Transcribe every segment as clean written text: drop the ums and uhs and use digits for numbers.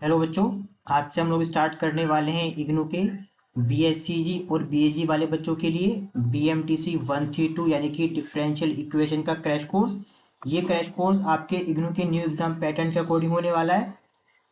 Hello बच्चों। आज से हम लोग स्टार्ट करने वाले हैं इग्नू के बीएससीजी और बीएजी वाले बच्चों के लिए बीएमटीसी 132 यानी कि डिफरेंशियल इक्वेशन का क्रैश कोर्स। ये क्रैश कोर्स आपके इग्नू के न्यू एग्जाम पैटर्न के अकॉर्डिंग होने वाला है।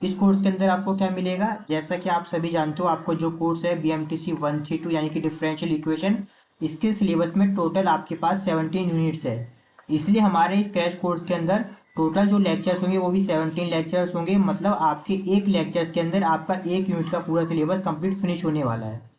इस कोर्स के अंदर आपको क्या मिलेगा, जैसा कि आप सभी जानते हो, आपको जो कोर्स है बीएमटीसी 132 यानी कि डिफरेंशियल इक्वेशन, इसके सिलेबस में टोटल आपके पास 17 यूनिट्स है। इसलिए हमारे इस क्रैश कोर्स के अंदर टोटल जो लेक्चर्स होंगे वो भी 17 लेक्चर्स होंगे। मतलब आपके एक लेक्चर्स के अंदर आपका एक यूनिट का पूरा सिलेबस कंप्लीट फिनिश होने वाला है।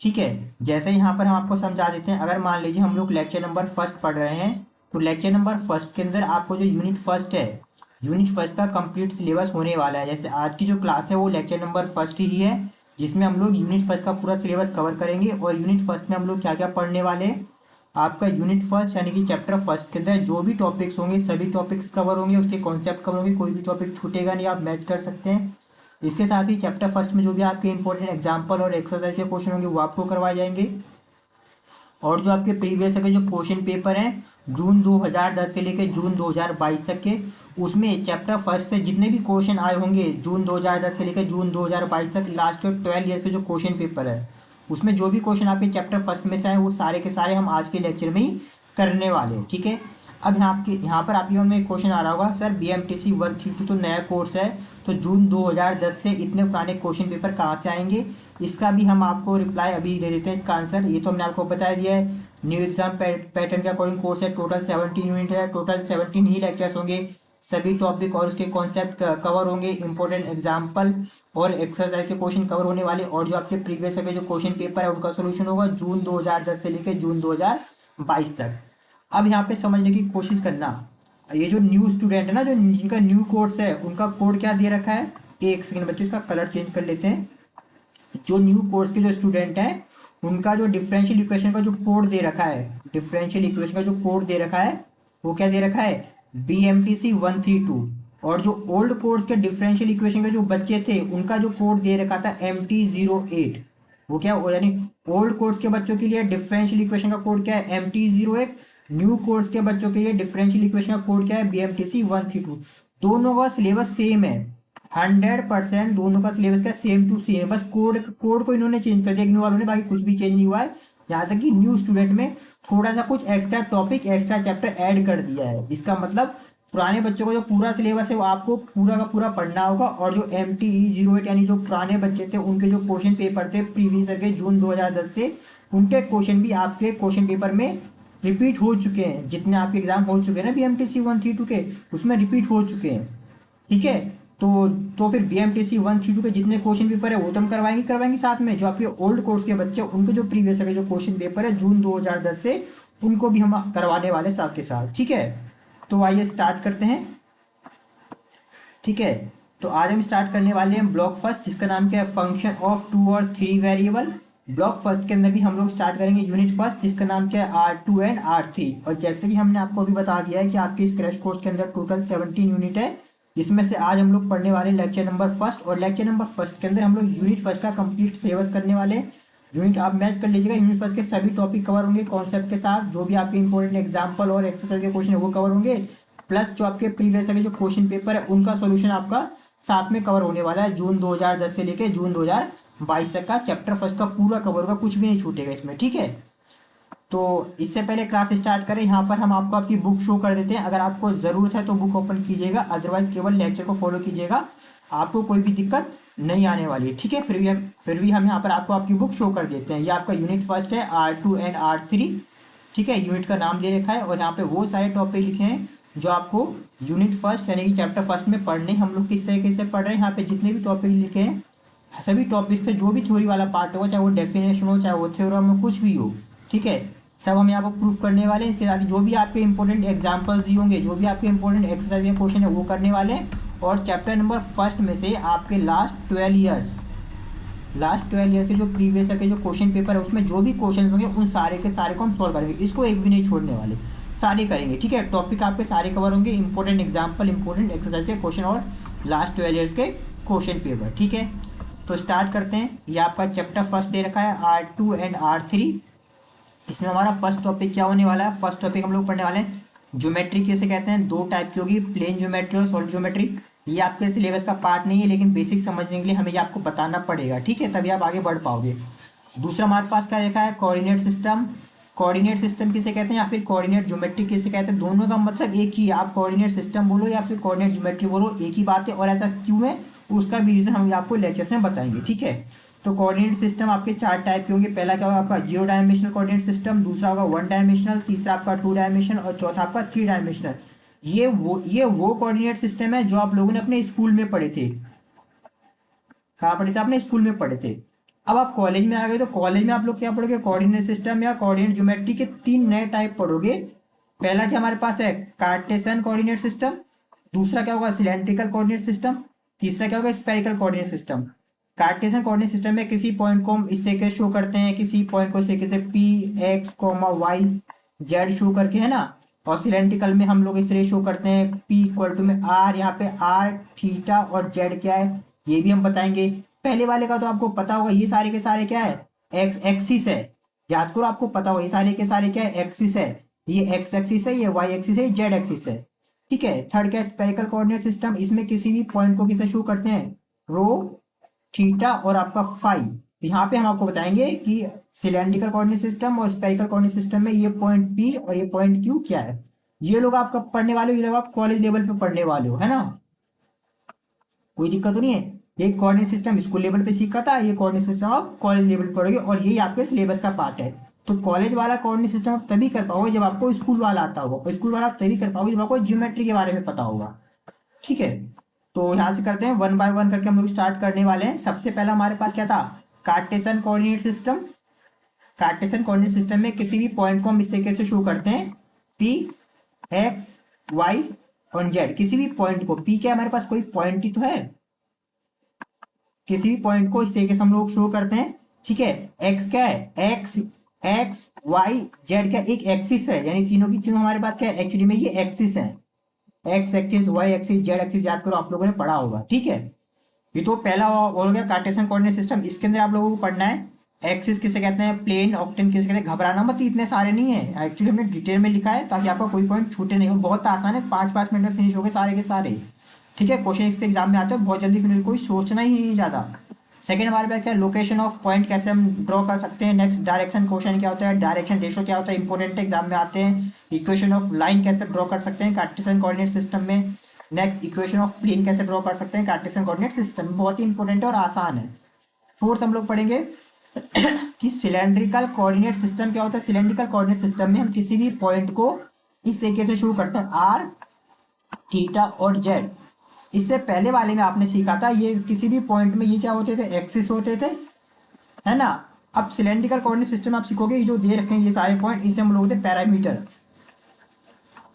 ठीक है। जैसे यहाँ पर हम आपको समझा देते हैं, अगर मान लीजिए हम लोग लेक्चर नंबर फर्स्ट पढ़ रहे हैं, तो लेक्चर नंबर फर्स्ट के अंदर आपको जो यूनिट फर्स्ट है, यूनिट फर्स्ट का कंप्लीट सिलेबस होने वाला है। जैसे आज की जो क्लास है वो लेक्चर नंबर फर्स्ट ही है, जिसमें हम लोग यूनिट फर्स्ट का पूरा सिलेबस कवर करेंगे। और यूनिट फर्स्ट में हम लोग क्या क्या पढ़ने वाले हैं, आपका यूनिट फर्स्ट यानी कि चैप्टर फर्स्ट के अंदर जो भी टॉपिक्स होंगे सभी टॉपिक्स कवर होंगे, उसके कॉन्सेप्ट कवर होंगे, कोई भी टॉपिक छूटेगा नहीं, आप मैच कर सकते हैं। इसके साथ ही चैप्टर फर्स्ट में जो भी आपके इंपॉर्टेंट एग्जाम्पल और एक्सरसाइज के क्वेश्चन होंगे वो आपको करवाए जाएंगे। और जो आपके प्रीवियस के जो क्वेश्चन पेपर हैं जून 2010 से लेकर जून 2022 तक के, उसमें चैप्टर फर्स्ट से जितने भी क्वेश्चन आए होंगे जून 2010 से लेकर जून 2022 तक, लास्ट के 12 ईयर्स के जो क्वेश्चन पेपर है, उसमें जो भी क्वेश्चन आपके चैप्टर फर्स्ट में से आए वो सारे के सारे हम आज के लेक्चर में ही करने वाले हैं। ठीक है। अब यहाँ पर आपके मन में एक क्वेश्चन आ रहा होगा, सर बीएमटीसी 132 तो नया कोर्स है, तो जून 2010 से इतने पुराने क्वेश्चन पेपर कहाँ से आएंगे? इसका भी हम आपको रिप्लाई अभी दे देते हैं। इसका आंसर ये तो हमने आपको बता दिया है। न्यू एग्जाम पैटर्न के अकॉर्डिंग कोर्स है, टोटल 17 यूनिट है, टोटल 17 ही लेक्चर्स होंगे, सभी टॉपिक और उसके कॉन्सेप्ट कवर होंगे, इंपॉर्टेंट एग्जाम्पल और एक्सरसाइज के क्वेश्चन कवर होने वाले, और जो आपके प्रीवियस के जो क्वेश्चन पेपर है उनका सोल्यूशन होगा जून 2010 से लेकर जून 2022 तक। अब यहाँ पे समझने की कोशिश करना, ये जो न्यू स्टूडेंट है ना, जो जिनका न्यू कोर्स है, उनका कोड क्या दे रखा है? एक सेकंड बच्चों, इसका कलर चेंज कर लेते हैं। जो न्यू कोर्स के जो स्टूडेंट हैं उनका जो डिफरेंशियल इक्वेशन का जो कोड दे रखा है, डिफरेंशियल इक्वेशन का जो कोड दे रखा है वो क्या दे रखा है? BMTC 132। और जो ओल्ड कोर्स के डिफरेंशियल इक्वेशन के जो बच्चे थे उनका जो कोड दे रखा था MT08। वो क्या यानी ओल्ड कोर्स के बच्चों के लिए डिफरेंशियल इक्वेशन का कोड क्या है? MT08। न्यू कोर्स के बच्चों के लिए डिफरेंशियल इक्वेशन का कोड क्या है? BMTC 132। दोनों का सिलेबस सेम है, 100% दोनों का सिलेबस का सेम टू सेम, बस कोड कोड को इन्होंने चेंज कर दिया इग्नू वालों ने, बाकी कुछ भी चेंज नहीं हुआ है। यहाँ तक कि न्यू स्टूडेंट में थोड़ा सा कुछ extra topic extra chapter add कर दिया है। इसका मतलब पुराने बच्चों को जो पूरा सिलेबस है वो आपको पूरा का पूरा पढ़ना होगा, और जो MTE08 यानी जो पुराने बच्चे थे उनके जो क्वेश्चन पेपर थे प्रीवियस ईयर के जून 2010 से, उनके क्वेश्चन भी आपके क्वेश्चन पेपर में रिपीट हो चुके हैं। जितने आपके एग्जाम हो चुके हैं ना BMTC 132 के, उसमें रिपीट हो चुके हैं। ठीक है। तो फिर BMTC 132 के जितने क्वेश्चन पेपर है वो तो हम करवाएंगे साथ में जो आपके ओल्ड कोर्स के बच्चे उनके जो प्रीवियस के जो क्वेश्चन पेपर है जून 2010 से, उनको भी हम करवाने वाले साथ के साथ। ठीक है। तो आइए स्टार्ट करते हैं। ठीक है। तो आज हम स्टार्ट करने वाले हैं ब्लॉक फर्स्ट, जिसका नाम क्या है? फंक्शन ऑफ 2 और 3 वेरिएबल। ब्लॉक फर्स्ट के अंदर भी हम लोग स्टार्ट करेंगे यूनिट फर्स्ट, जिसका नाम क्या है? R2 and R3। और जैसे कि हमने आपको अभी बता दिया है कि आपके इस क्रैश कोर्स के अंदर टोटल 17 यूनिट है, जिसमें से आज हम लोग पढ़ने वाले लेक्चर नंबर फर्स्ट। और लेक्चर नंबर फर्स्ट के अंदर हम लोग यूनिट फर्स्ट का कंप्लीट सिलेबस करने वाले हैं। यूनिट आप मैच कर लीजिएगा, यूनिट फर्स्ट के सभी टॉपिक कवर होंगे कॉन्सेप्ट के साथ, जो भी आपके इंपॉर्टेंट एग्जाम्पल और एक्सरसाइज के क्वेश्चन है वो कवर होंगे, प्लस जो आपके प्रीवियस के जो क्वेश्चन पेपर है उनका सोल्यूशन आपका साथ में कवर होने वाला है। जून 2010 से लेकर जून 2022 तक का चैप्टर फर्स्ट का पूरा कवर होगा, कुछ भी नहीं छूटेगा इसमें। ठीक है। तो इससे पहले क्लास स्टार्ट करें, यहाँ पर हम आपको आपकी बुक शो कर देते हैं। अगर आपको ज़रूरत है तो बुक ओपन कीजिएगा, अदरवाइज केवल लेक्चर को फॉलो कीजिएगा, आपको कोई भी दिक्कत नहीं आने वाली है। ठीक है। फिर भी हम यहाँ पर आपको आपकी बुक शो कर देते हैं। ये आपका यूनिट फर्स्ट है, R2 एंड R3। ठीक है। यूनिट का नाम दे रखा है और यहाँ पे वो सारे टॉपिक लिखे हैं जो आपको यूनिट फर्स्ट यानी कि चैप्टर फर्स्ट में पढ़ने। हम लोग किस तरीके से पढ़ रहे हैं, यहाँ पे जितने भी टॉपिक लिखे हैं सभी टॉपिक्स से जो भी थ्योरी वाला पार्ट होगा, चाहे वो डेफिनेशन हो चाहे वो थ्योरम हो, कुछ भी हो, ठीक है, सब हम यहाँ पर प्रूफ करने वाले हैं। इसके साथ ही जो भी आपके इंपॉर्टेंट एग्जाम्पल्स दिए होंगे, जो भी आपके इंपॉर्टेंट एक्सरसाइज के क्वेश्चन है वो करने वाले हैं। और चैप्टर नंबर फर्स्ट में से आपके लास्ट 12 ईयर के जो प्रीवियस के जो क्वेश्चन पेपर है उसमें जो भी क्वेश्चन होंगे उन सारे के सारे को हम सॉल्व करेंगे, इसको एक भी नहीं छोड़ने वाले, सारे करेंगे। ठीक है। टॉपिक आपके सारे कवर होंगे, इंपॉर्टेंट एग्जाम्पल, इंपॉर्टेंट एक्सरसाइज के क्वेश्चन और लास्ट 12 ईयर्स के क्वेश्चन पेपर। ठीक है। तो स्टार्ट करते हैं। ये आपका चैप्टर फर्स्ट दे रखा है R2 एंड R3। इसमें हमारा फर्स्ट टॉपिक क्या होने वाला है? फर्स्ट टॉपिक हम लोग पढ़ने वाले हैं ज्योमेट्री। कैसे कहते हैं? दो टाइप की होगी, प्लेन ज्योमेट्री और सॉलिड ज्योमेट्री। ये आपके सिलेबस का पार्ट नहीं है, लेकिन बेसिक समझने के लिए हमें ये आपको बताना पड़ेगा, ठीक है, तभी आप आगे बढ़ पाओगे। दूसरा हमारे पास क्या लिखा है, कोऑर्डिनेट सिस्टम। कोऑर्डिनेट सिस्टम किसे कहते हैं या फिर कोऑर्डिनेट ज्योमेट्री किसे कहते हैं, दोनों का मतलब एक ही है। आप कोऑर्डिनेट सिस्टम बोलो या फिर कोऑर्डिनेट ज्योमेट्री बोलो, एक ही बात है। और ऐसा क्यों है उसका भी रीजन हम आपको लेक्चर्स में बताएंगे, ठीक है। तो कोऑर्डिनेट सिस्टम आपके 4 टाइप के होंगे। पहला क्या होगा आपका 0 डायमेंशनल कोऑर्डिनेट सिस्टम, दूसरा होगा 1 डायमेंशनल, तीसरा आपका 2 डायमेंशनल और चौथा आपका 3 डायमेंशनल। ये वो कोऑर्डिनेट सिस्टम है जो आप लोगों ने अपने स्कूल में पढ़े थे। कहाँ पढ़े थे आपने, स्कूल में पढ़े थे। अब आप कॉलेज में आ गए तो कॉलेज में आप लोग क्या पढ़ोगे, कोऑर्डिनेट सिस्टम या कोऑर्डिनेट ज्योमेट्री के 3 नए टाइप पढ़ोगे। पहला क्या हमारे पास है, कार्टेशियन कोऑर्डिनेट सिस्टम। दूसरा क्या होगा, सिलेंड्रिकल कोऑर्डिनेट सिस्टम। तीसरा क्या होगा, spherical coordinate system. Cartesian coordinate system में किसी पॉइंट को हम इस तरीके से शो करते हैं, किसी पॉइंट को इस तरीके से P X comma Y Z show करके, है ना। और सिलेंड्रिकल में हम लोग इस तरह शो करते हैं पी इक्वल टू में आर, यहाँ पे आर थीटा और जेड क्या है ये भी हम बताएंगे। पहले वाले का तो आपको पता होगा, ये सारे के सारे क्या है, एक्स एक्सिस है। याद करो, आपको पता होगा ये सारे के सारे क्या है, एक्सिस है। ये एक्स एक्सिस है, ये वाई एक्सिस है, ये जेड एक्सिस है, ठीक है। थर्ड क्या है, स्फेरिकल कोऑर्डिनेट सिस्टम। इसमें किसी भी पॉइंट को किसे शो करते हैं, रो थीटा और आपका फाई। यहाँ पे हम आपको बताएंगे कि सिलेंड्रिकल कोऑर्डिनेट सिस्टम और स्फेरिकल कोऑर्डिनेट सिस्टम में ये पॉइंट पी और ये पॉइंट क्यू क्या है। ये लोग आप कब पढ़ने वाले हो, ये लोग आप कॉलेज लेवल पे पढ़ने वाले हो, है ना। कोई दिक्कत तो नहीं है। ये कोऑर्डिनेट सिस्टम स्कूल लेवल पे सीखा था, ये कोऑर्डिनेट सिस्टम आप कॉलेज लेवल पे पढ़ोगे और यही आपके सिलेबस का पार्ट है। तो कॉलेज वाला कोऑर्डिनेट सिस्टम आप तभी कर पाओगे जब आपको स्कूल वाला आता होगा, और स्कूल वाला आप तभी कर पाओगे जब आपको ज्योमेट्री के बारे में पता होगा, ठीक है। तो यहाँ से करते हैं 1 बाय 1 करके हम लोग स्टार्ट करने वाले हैं। सबसे पहला हमारे पास क्या था, Cartesian coordinate system. Cartesian coordinate system में किसी भी पॉइंट को हम इस तरीके से शो करते हैं, पी एक्स वाई और जेड। किसी भी पॉइंट को, पी क्या हमारे पास कोई पॉइंट ही तो है, किसी भी पॉइंट को इस तरीके से हम लोग शो करते हैं, ठीक है। एक्स क्या है, एक्स एक्स वाई जेड क्या एक एक्सिस है, यानी तीनों की तीनों हमारे पास क्या है, एक्चुअली में ये एक्सिस है। X axis Y axis Z axis, याद करो आप लोगों ने पढ़ा होगा, ठीक है। ये तो पहला हो गया कार्टेशियन कोऑर्डिनेट सिस्टम। इसके अंदर आप लोगों को पढ़ना है एक्सिस किसे कहते हैं, प्लेन ऑक्टेन किसे कहते हैं। घबराना मत, इतने सारे नहीं है, एक्चुअली हमने डिटेल में लिखा है ताकि आपका कोई पॉइंट छूटे नहीं। और बहुत आसान है, 5-5 मिनट में फिनिश हो गए सारे के सारे, ठीक है। क्वेश्चन इसके एग्जाम में आते हैं बहुत जल्दी फिनिश, कोई सोचना ही नहीं ज़्यादा। सेकंड हमारे पास क्या है, लोकेशन ऑफ पॉइंट कैसे हम ड्रॉ कर सकते हैं। नेक्स्ट डायरेक्शन क्वेश्चन क्या होता है, डायरेक्शन रेशो क्या होता है, इंपॉर्टेंट एग्जाम में आते हैं। इक्वेशन ऑफ लाइन कैसे ड्रॉ कर सकते हैं कार्टेशियन कोऑर्डिनेट सिस्टम में। नेक्स्ट इक्वेशन ऑफ प्लेन कैसे ड्रॉ कर सकते हैं कार्टेशियन कोऑर्डिनेट सिस्टम, बहुत ही इंपॉर्टेंट है और आसान है। फोर्थ हम लोग पढ़ेंगे कि सिलेंड्रिकल कोऑर्डिनेट सिस्टम क्या होता है। सिलेंड्रिकल कोऑर्डिनेट सिस्टम में हम किसी भी पॉइंट को इस तरीके से शो करते हैं, आर थीटा और जेड। इससे पहले वाले में आपने सीखा था ये किसी भी पॉइंट में ये क्या होते थे, एक्सिस होते थे, है ना। अब सिलेंड्रिकल कोऑर्डिनेट सिस्टम आप सीखोगे, ये जो दे रखे हैं ये सारे पॉइंट, इसे हम लोग होते हैं पैरामीटर।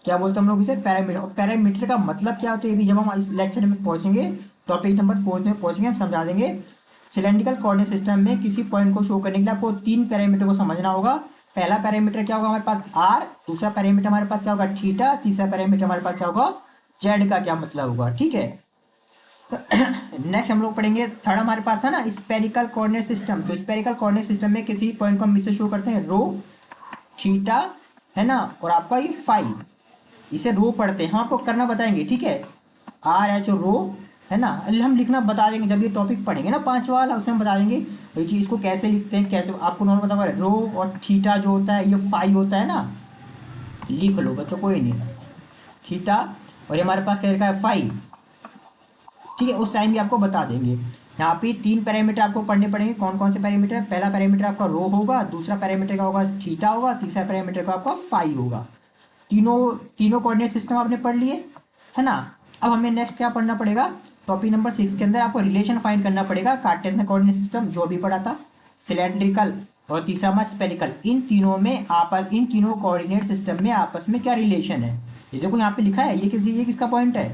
क्या बोलते हैं हम लोग इसे, पैरामीटर। और पैरामीटर का मतलब क्या होता है, ये भी जब हम इस लेक्चर में पहुंचेंगे, टॉपिक नंबर 4 में पहुंचेंगे, हम समझा देंगे। सिलेंड्रिकल कोऑर्डिनेट सिस्टम में किसी पॉइंट को शो करने के लिए आपको 3 पैरामीटर को समझना होगा। पहला पैरामीटर क्या होगा हमारे पास, आर। दूसरा पैरामीटर हमारे पास क्या होगा, थीटा। तीसरा पैरामीटर हमारे पास क्या होगा, जेड का क्या मतलब होगा, ठीक है। नेक्स्ट हम लोग पढ़ेंगे, थर्ड हमारे पास था ना स्फेरिकल कोऑर्डिनेट सिस्टम। तो स्फेरिकल कोऑर्डिनेट सिस्टम में किसी पॉइंट को हम इसे शो करते हैं, रो थीटा, है ना, और आपका ये फाई। इसे रो पढ़ते हैं, हम आपको करना बताएंगे, ठीक है। आर एच रो, है ना। हम लिखना बता देंगे जब ये टॉपिक पढ़ेंगे ना 5 वाला, उसमें बता देंगे कि इसको कैसे लिखते हैं, कैसे आपको नॉर्मल बता। रो और थीटा जो होता है ये फाई होता है ना, लिख लो बच्चों, कोई नहीं, थीटा और ये हमारे पास क्या लिखा है, फाई, ठीक है। उस टाइम भी आपको बता देंगे। यहाँ पे 3 पैरामीटर आपको पढ़ने पड़ेंगे। कौन कौन से पैरामीटर, पहला पैरामीटर आपका रो होगा, दूसरा पैरामीटर का होगा थीटा होगा, तीसरा पैरामीटर का आपका फाई होगा। तीनों तीनों कोऑर्डिनेट सिस्टम आपने पढ़ लिए, है ना। अब हमें नेक्स्ट क्या पढ़ना पड़ेगा, टॉपिक नंबर 6 के अंदर आपको रिलेशन फाइंड करना पड़ेगा कार्टेशियन कोऑर्डिनेट सिस्टम जो भी पढ़ा था, सिलेंड्रिकल और तीसरा हमारा स्फेरिकल। इन तीनों में इन तीनों कोऑर्डिनेट सिस्टम में आपस में क्या रिलेशन है। ये देखो यहाँ पे लिखा है, ये किसका पॉइंट है,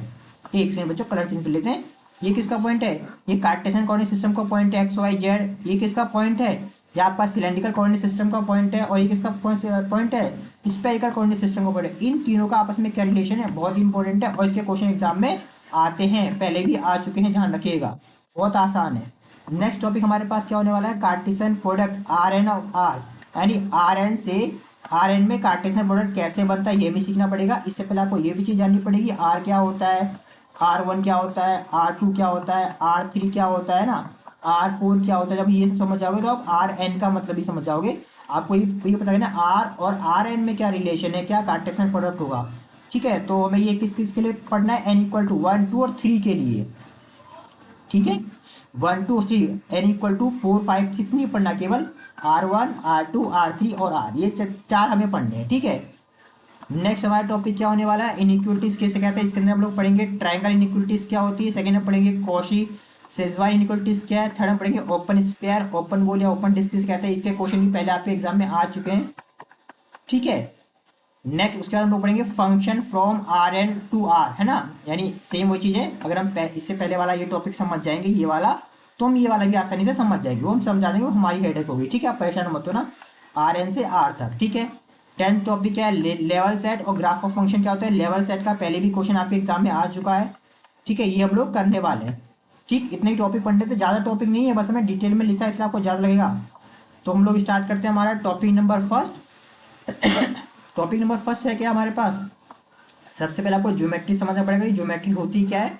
एक सेकंड बच्चों कलर चेंज कर लेते हैं। ये किसका पॉइंट है, ये कार्टेशियन कोऑर्डिनेट सिस्टम का पॉइंट है, एक्स वाई जेड। ये किसका पॉइंट है, ये आपका सिलेंड्रिकल कोऑर्डिनेट सिस्टम का पॉइंट है। और ये किसका पॉइंट है, स्फेरिकल कोऑर्डिनेट सिस्टम का पॉइंट है। इन तीनों का आपस में क्या रिलेशन है, बहुत इंपॉर्टेंट है और इसके क्वेश्चन एग्जाम में आते हैं, पहले भी आ चुके हैं, ध्यान रखिएगा, बहुत आसान है। नेक्स्ट टॉपिक हमारे पास क्या होने वाला है, Cartesian product R N of R, यानी आर एन से आर एन में कार्टेशियन प्रोडक्ट कैसे बनता है ये भी सीखना पड़ेगा। इससे पहले आपको ये भी चीज़ जाननी पड़ेगी, आर क्या होता है, R1 क्या होता है, R2 क्या होता है, R3 क्या होता है ना, R4 क्या होता है। जब ये सब समझ जाओगे तो आप Rn का मतलब भी समझ जाओगे। आपको ये पता है ना R और Rn में क्या रिलेशन है, क्या कार्टेशियन प्रोडक्ट होगा। ठीक है, तो हमें ये किस किस के लिए पढ़ना है, n इक्वल टू 1 2 और 3 के लिए। ठीक है, 1 2 3, n इक्वल टू 4 5 6 नहीं पढ़ना, केवल R1 R2 R3 और R, ये चार हमें पढ़ने हैं। ठीक है, नेक्स्ट हमारा टॉपिक क्या होने वाला है, इनइक्वलिटीज कैसे कहते हैं। इसके अंदर हम लोग पढ़ेंगे ट्रायंगल इनइक्वलिटीज क्या होती है, सेकंड में पढ़ेंगे कॉशी सेजवार इनइक्वलिटीज क्या है, थर्ड में पढ़ेंगे ओपन स्क्वायर ओपन बॉल या ओपन डिस्क किसे कहते हैं। इसके क्वेश्चन भी पहले आपके एग्जाम में आ चुके हैं। ठीक है, नेक्स्ट उसके बाद हम लोग पढ़ेंगे function from Rn to R, है ना, यानी सेम वही चीज है। अगर हम इससे पहले वाला ये टॉपिक समझ जाएंगे ये वाला, तो हम ये वाला भी आसानी से समझ जाएंगे, वो हम समझा देंगे, वो हमारी हेडेक होगी। ठीक है, आप परेशान मत हो ना, Rn से R तक। ठीक है, 10th टॉपिक क्या है, लेवल सेट और ग्राफ ऑफ फंक्शन क्या होता है। लेवल सेट का पहले भी क्वेश्चन आपके एग्जाम में आ चुका है। ठीक है, ये हम लोग करने वाले हैं। ठीक, इतने ही टॉपिक पढ़ने थे, ज़्यादा टॉपिक नहीं है, बस हमें डिटेल में लिखा है इसलिए आपको ज़्यादा लगेगा। तो हम लोग स्टार्ट करते हैं हमारा topic number first. Topic number first है क्या हमारे पास, सबसे पहले आपको ज्योमेट्री समझना पड़ेगा कि ज्योमेट्री होती क्या है।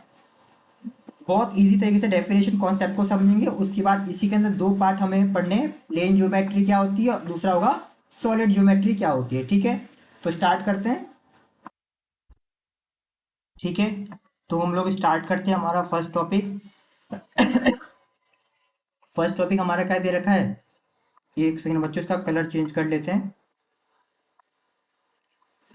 बहुत इजी तरीके से डेफिनेशन कॉन्सेप्ट को समझेंगे। उसके बाद इसी के अंदर दो पार्ट हमें पढ़ने हैं, प्लेन ज्योमेट्री क्या होती है और दूसरा होगा सॉलिड ज्योमेट्री क्या होती है। ठीक है, तो स्टार्ट करते हैं। ठीक है, तो हम लोग स्टार्ट करते हैं हमारा फर्स्ट टॉपिक। फर्स्ट टॉपिक हमारा क्या दे रखा है, एक सेकंड बच्चों, इसका कलर चेंज कर लेते हैं।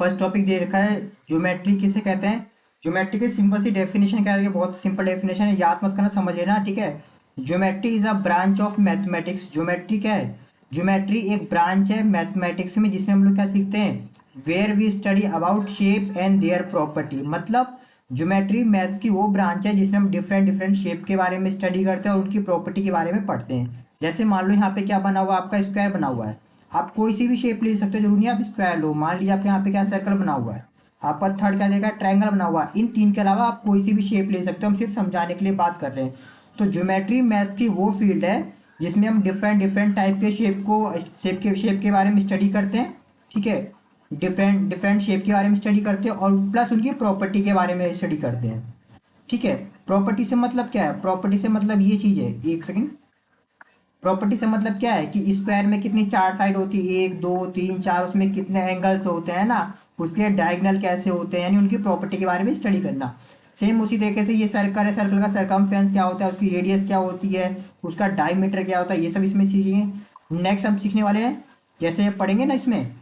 फर्स्ट टॉपिक दे रखा है ज्योमेट्री किसे कहते हैं। ज्योमेट्री की सिंपल सी डेफिनेशन क्या है, बहुत सिंपल डेफिनेशन है, याद मत करना, समझ लेना। ठीक है, geometry is a branch of mathematics. Geometry क्या है, ज्योमेट्री एक ब्रांच है मैथमेटिक्स में, जिसमें हम लोग क्या सीखते हैं, where we study about shape and their property. मतलब ज्योमेट्री मैथ्स की वो ब्रांच है जिसमें हम डिफरेंट डिफरेंट शेप के बारे में स्टडी करते हैं और उनकी प्रॉपर्टी के बारे में पढ़ते हैं। जैसे मान लो यहाँ पे क्या बना हुआ है, आपका स्क्वायर बना हुआ है, आप कोई सी भी शेप ले सकते हो, जरूरी नहीं आप स्क्वायर लो। मान लीजिए आपके यहाँ पे क्या सर्कल बना हुआ है, आपका थर्ड क्या देखा, ट्रायंगल बना हुआ है। इन तीन के अलावा आप कोई सी भी शेप ले सकते हो, हम सिर्फ समझाने के लिए बात कर रहे हैं। तो ज्योमेट्री मैथ की वो फील्ड है जिसमें हम डिफरेंट डिफरेंट टाइप के शेप के बारे में स्टडी करते हैं। ठीक है, डिफरेंट डिफरेंट शेप के बारे में स्टडी करते हैं और प्लस उनकी प्रॉपर्टी के बारे में स्टडी करते हैं। ठीक है, प्रॉपर्टी से मतलब क्या है, प्रॉपर्टी से मतलब ये चीज़ है, एक सेकेंड, प्रॉपर्टी से मतलब क्या है कि स्क्वायर में कितनी चार साइड होती है, एक दो तीन चार, उसमें कितने एंगल्स होते हैं ना, उसके डायगोनल कैसे होते हैं, यानी उनकी प्रॉपर्टी के बारे में स्टडी करना। सेम उसी तरीके से ये सर्कल है, सर्कल का सरकमफेरेंस क्या होता है, उसकी रेडियस क्या होती है, उसका डायमीटर क्या होता है, ये सब इसमें सीखेंगे। नेक्स्ट हम सीखने वाले हैं, जैसे पढ़ेंगे ना इसमें,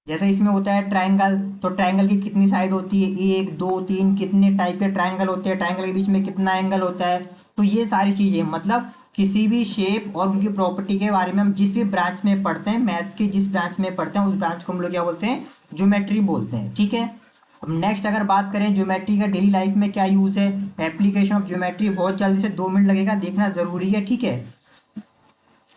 जैसे इसमें होता है ट्रायंगल, तो ट्रायंगल की कितनी साइड होती है, एक दो तीन, कितने टाइप के ट्रायंगल होते हैं, ट्रायंगल के बीच में कितना एंगल होता है। तो ये सारी चीज़ें, मतलब किसी भी शेप और उनकी प्रॉपर्टी के बारे में हम जिस भी ब्रांच में पढ़ते हैं, मैथ्स के जिस ब्रांच में पढ़ते हैं, उस ब्रांच को हम लोग क्या बोलते हैं, ज्योमेट्री बोलते हैं। ठीक है, अब नेक्स्ट अगर बात करें ज्योमेट्री का डेली लाइफ में क्या यूज़ है, एप्लीकेशन ऑफ ज्योमेट्री, बहुत जल्दी से 2 मिनट लगेगा, देखना जरूरी है। ठीक है,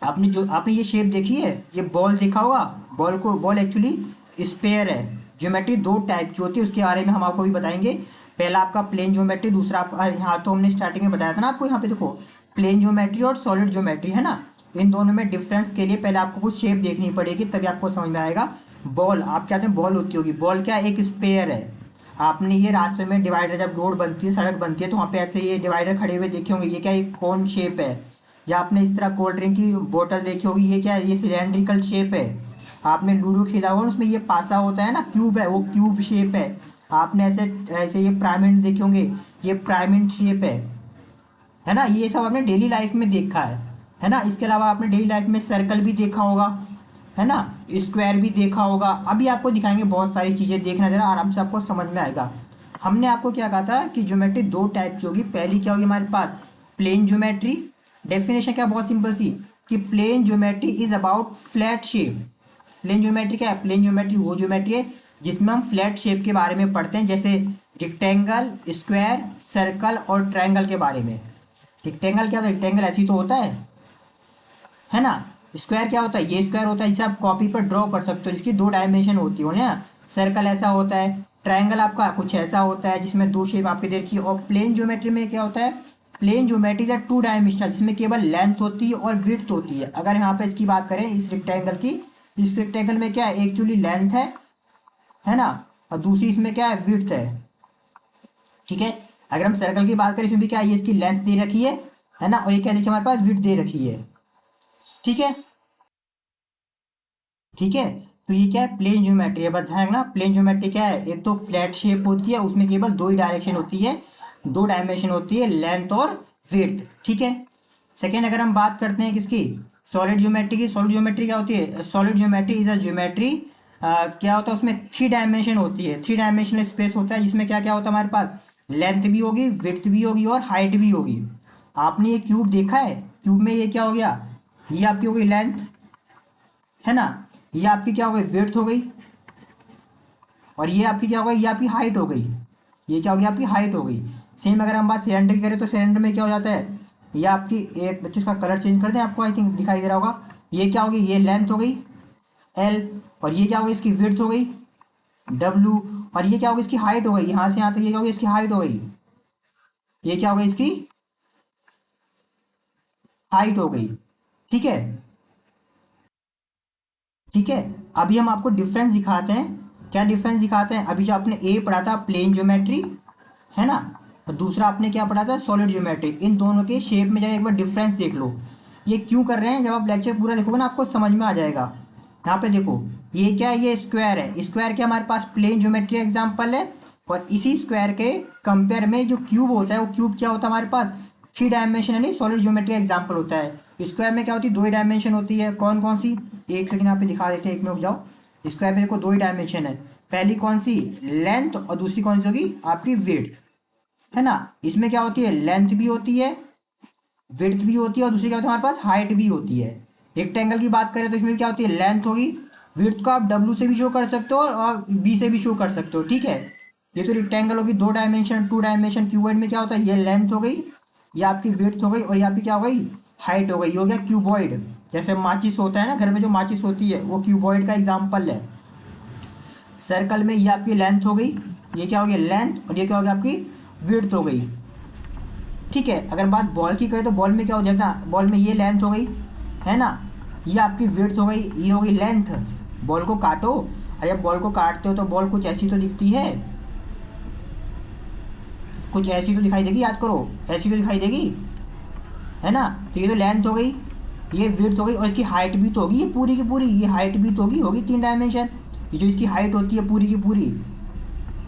आपने ये शेप देखी है, ये बॉल देखा होगा, बॉल एक्चुअली स्पेयर है। ज्योमेट्री दो टाइप की होती है, उसके बारे में हम आपको भी बताएंगे। पहला आपका प्लेन ज्योमेट्री, दूसरा आपका, यहाँ तो हमने स्टार्टिंग में बताया था ना आपको, यहाँ पे देखो प्लेन ज्योमेट्री और सॉलिड ज्योमेट्री, है ना। इन दोनों में डिफरेंस के लिए पहले आपको कुछ शेप देखनी पड़ेगी, तभी आपको समझ में आएगा। बॉल, आप क्या कहते हैं, बॉल होती होगी, बॉल क्या एक स्पेयर है। आपने ये रास्ते में डिवाइडर, जब रोड बनती है, सड़क बनती है, तो वहाँ पे ऐसे ये डिवाइडर खड़े हुए देखे होंगे, ये क्या एक कौन शेप है। या आपने इस तरह कोल्ड ड्रिंक की बोतल देखी होगी, ये क्या है, ये सिलेंड्रिकल शेप है। आपने लूडो खेला होगा, उसमें ये पासा होता है ना, क्यूब है, वो क्यूब शेप है। आपने ऐसे ऐसे ये पिरामिड देखे होंगे, ये पिरामिड शेप है ना। ये सब आपने डेली लाइफ में देखा है ना। इसके अलावा आपने डेली लाइफ में सर्कल भी देखा होगा, है ना, स्क्वायर भी देखा होगा। अभी आपको दिखाएंगे बहुत सारी चीज़ें, देखना जरा आराम से, आपको समझ में आएगा। हमने आपको क्या कहा था कि ज्योमेट्री दो टाइप की होगी। पहली क्या होगी हमारे पास, प्लेन ज्योमेट्री। डेफिनेशन क्या, बहुत सिंपल सी, कि plane geometry is about flat shape. Plane geometry क्या है, प्लेन ज्योमेट्री वो ज्योमेट्री है जिसमें हम फ्लैट शेप के बारे में पढ़ते हैं, जैसे रेक्टेंगल, स्क्वायर, सर्कल और ट्रायंगल के बारे में। रेक्टेंगल क्या होता है, रेक्टेंगल ऐसी तो होता है ना। स्क्वायर क्या होता है, ये स्क्वायर होता है जिसे आप कॉपी पर ड्रॉ कर सकते हो, जिसकी दो डायमेंशन होती हो ना। सर्कल ऐसा होता है, ट्रायंगल आपका कुछ ऐसा होता है जिसमें दो शेप आपके देखी। और प्लेन ज्योमेट्री में क्या होता है, प्लेन ज्योमेट्री इज 2 डायमेंशनल, जिसमें केवल लेंथ होती है और विड्थ होती है। अगर यहाँ पे इसकी बात करें, इस रेक्टेंगल की, इस रेक्टेंगल में क्या है, एक्चुअली लेंथ है ना, और दूसरी इसमें क्या है, विड्थ है। ठीक है। अगर हम सर्कल की बात करें, इसमें भी क्या है, ये इसकी लेंथ दे रखी है ना, और ये क्या देखिए हमारे पास विड्थ दे रखी है। ठीक है, ठीक है। तो ये क्या है, प्लेन ज्योमेट्री है। बस ध्यान रखना, प्लेन ज्योमेट्री क्या है, एक तो फ्लैट शेप होती है, उसमें केवल दो ही डायरेक्शन होती है, दो डायमेंशन होती है, लेंथ और विड्थ। ठीक है। सेकेंड, अगर हम बात करते हैं किसकी, सॉलिड ज्योमेट्री की। सॉलिड ज्योमेट्री क्या होती है, solid geometry is a geometry, क्या होता है उसमें थ्री डायमेंशन होती है, थ्री डायमेंशनल स्पेस होता है, जिसमें क्या क्या होता है हमारे पास, लेंथ भी होगी, विड्थ भी होगी और हाइट भी होगी। आपने ये क्यूब देखा है, क्यूब में ये क्या हो गया, ये आपकी हो गई लेंथ, है ना, ये आपकी क्या हो गई, विड्थ हो गई, और ये आपकी क्या हो गई, ये आपकी हाइट हो गई, ये क्या हो गई, आपकी हाइट हो गई। सेम अगर हम बात सिलेंडर की करें, तो सिलेंडर में क्या हो जाता है, ये आपकी, एक बच्चे इसका कलर चेंज कर दें, आपको आई थिंक दिखाई दे रहा होगा, ये क्या होगी, ये लेंथ हो गई एल, और ये क्या होगी, इसकी विड्थ हो गई डब्ल्यू, और ये क्या होगी, इसकी हाइट हो गई, यहाँ से यहाँ तक ये क्या होगी, इसकी हाइट हो गई, ये क्या हो गई, इसकी हाइट हो गई। ठीक है, ठीक है। अभी हम आपको डिफरेंस दिखाते हैं, क्या डिफरेंस दिखाते हैं, अभी जो आपने ए पढ़ा था प्लेन ज्योमेट्री, है ना, और दूसरा आपने क्या पढ़ा था, सॉलिड ज्योमेट्री, इन दोनों के शेप में जरा एक बार डिफरेंस देख लो। ये क्यों कर रहे हैं, जब आप लेक्चर पूरा देखोगे ना आपको समझ में आ जाएगा। यहाँ पे देखो, ये क्या है, ये स्क्वायर है, स्क्वायर के हमारे पास प्लेन ज्योमेट्री एग्जाम्पल है, और इसी स्क्वायर के कंपेयर में जो क्यूब होता है, वो क्यूब क्या होता है हमारे पास, थ्री डायमेंशन यानी सॉलिड ज्योमेट्री एग्जाम्पल होता है। स्क्वायर में क्या होती है, दो ही डायमेंशन होती है, कौन कौन सी, एक सेकंड यहाँ पे दिखा देते हैं, एक में रुक जाओ। स्क्वायर में देखो दो ही डायमेंशन है, पहली कौन सी, लेंथ, और दूसरी कौन सी होगी, आपकी विड्थ, है ना। इसमें क्या होती है, लेंथ भी होती है, विड्थ भी होती है, और दूसरी क्या होती है हमारे पास, हाइट भी होती है। रेक्टेंगल की बात करें तो इसमें क्या होती है, लेंथ होगी, विड्थ को आप डब्ल्यू से भी शो कर सकते हो और बी से भी शो कर सकते हो। ठीक है, ये तो रेक्टेंगल होगी, दो डायमेंशन, टू डायमेंशन, क्यूबॉइड में क्या होता है, ये लेंथ हो गई, ये आपकी विड्थ हो गई, और ये आपकी क्या हो गई, हाइट हो गई, ये हो गया क्यूबॉइड। जैसे माचिस होता है ना घर में, जो माचिस होती है वो क्यूबॉइड का एग्जाम्पल है। सर्कल में ये आपकी लेंथ हो गई, ये क्या हो गया लेंथ, और ये क्या हो गया आपकी विड्थ हो गई। ठीक है, अगर बात बॉल की करें तो बॉल में क्या हो जाएगा, बॉल में ये लेंथ हो गई, है ना, ये आपकी विड्थ हो गई, ये हो गई लेंथ। बॉल को काटो, अरे जब बॉल को काटते हो तो बॉल कुछ ऐसी तो दिखती है, कुछ ऐसी तो दिखाई देगी, याद करो, ऐसी तो दिखाई देगी, है ना। तो ये तो लेंथ हो गई, ये विड्थ हो गई, और इसकी हाइट भी तो होगी, ये पूरी की पूरी, ये हाइट भी तो होगी, होगी तीन डायमेंशन। ये जो इसकी हाइट होती है पूरी की पूरी,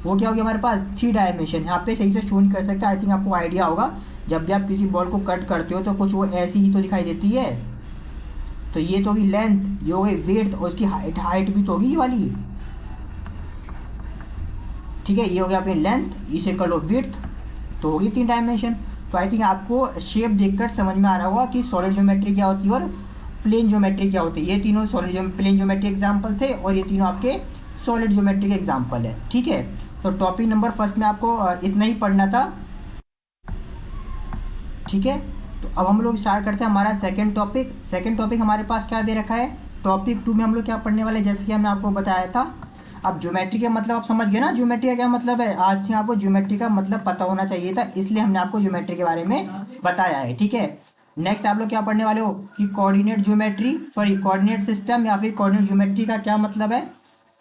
वो क्या होगी हमारे पास, थ्री डायमेंशन। यहाँ पे सही से शो नहीं कर सकते, आई थिंक आपको आइडिया होगा, जब भी आप किसी बॉल को कट करते हो तो कुछ वो ऐसी ही तो दिखाई देती है। तो ये तो होगी लेंथ, ये हो गई विड्थ, और उसकी हाइट, हाइट भी तो होगी ये वाली। ठीक है, ये हो गया अपनी लेंथ, इसे कर लो विड्थ, तो होगी तीन डायमेंशन। तो आई थिंक आपको शेप देखकर समझ में आ रहा होगा कि सॉलिड ज्योमेट्री क्या होती है और प्लेन ज्योमेट्री क्या होती है। ये तीनों सॉलिड प्लेन ज्योमेट्री एग्जाम्पल थे, और ये तीनों आपके सॉलिड ज्योमेट्री के एग्जाम्पल है। ठीक है, तो टॉपिक नंबर फर्स्ट में आपको इतना ही पढ़ना था। ठीक है, तो अब हम लोग स्टार्ट करते हैं हमारा सेकंड टॉपिक। सेकंड टॉपिक हमारे पास क्या दे रखा है, टॉपिक टू में हम लोग क्या पढ़ने वाले हैं, जैसे कि हमने आपको बताया था। अब ज्योमेट्री का मतलब आप समझ गए ना, ज्योमेट्री का क्या मतलब है, आज थी आपको ज्योमेट्री का मतलब पता होना चाहिए था, इसलिए हमने आपको ज्योमेट्री के बारे में बताया है। ठीक है, नेक्स्ट आप लोग क्या पढ़ने वाले हो कि coordinate geometry, sorry coordinate system या फिर कोऑर्डिनेट ज्योमेट्री का क्या मतलब है।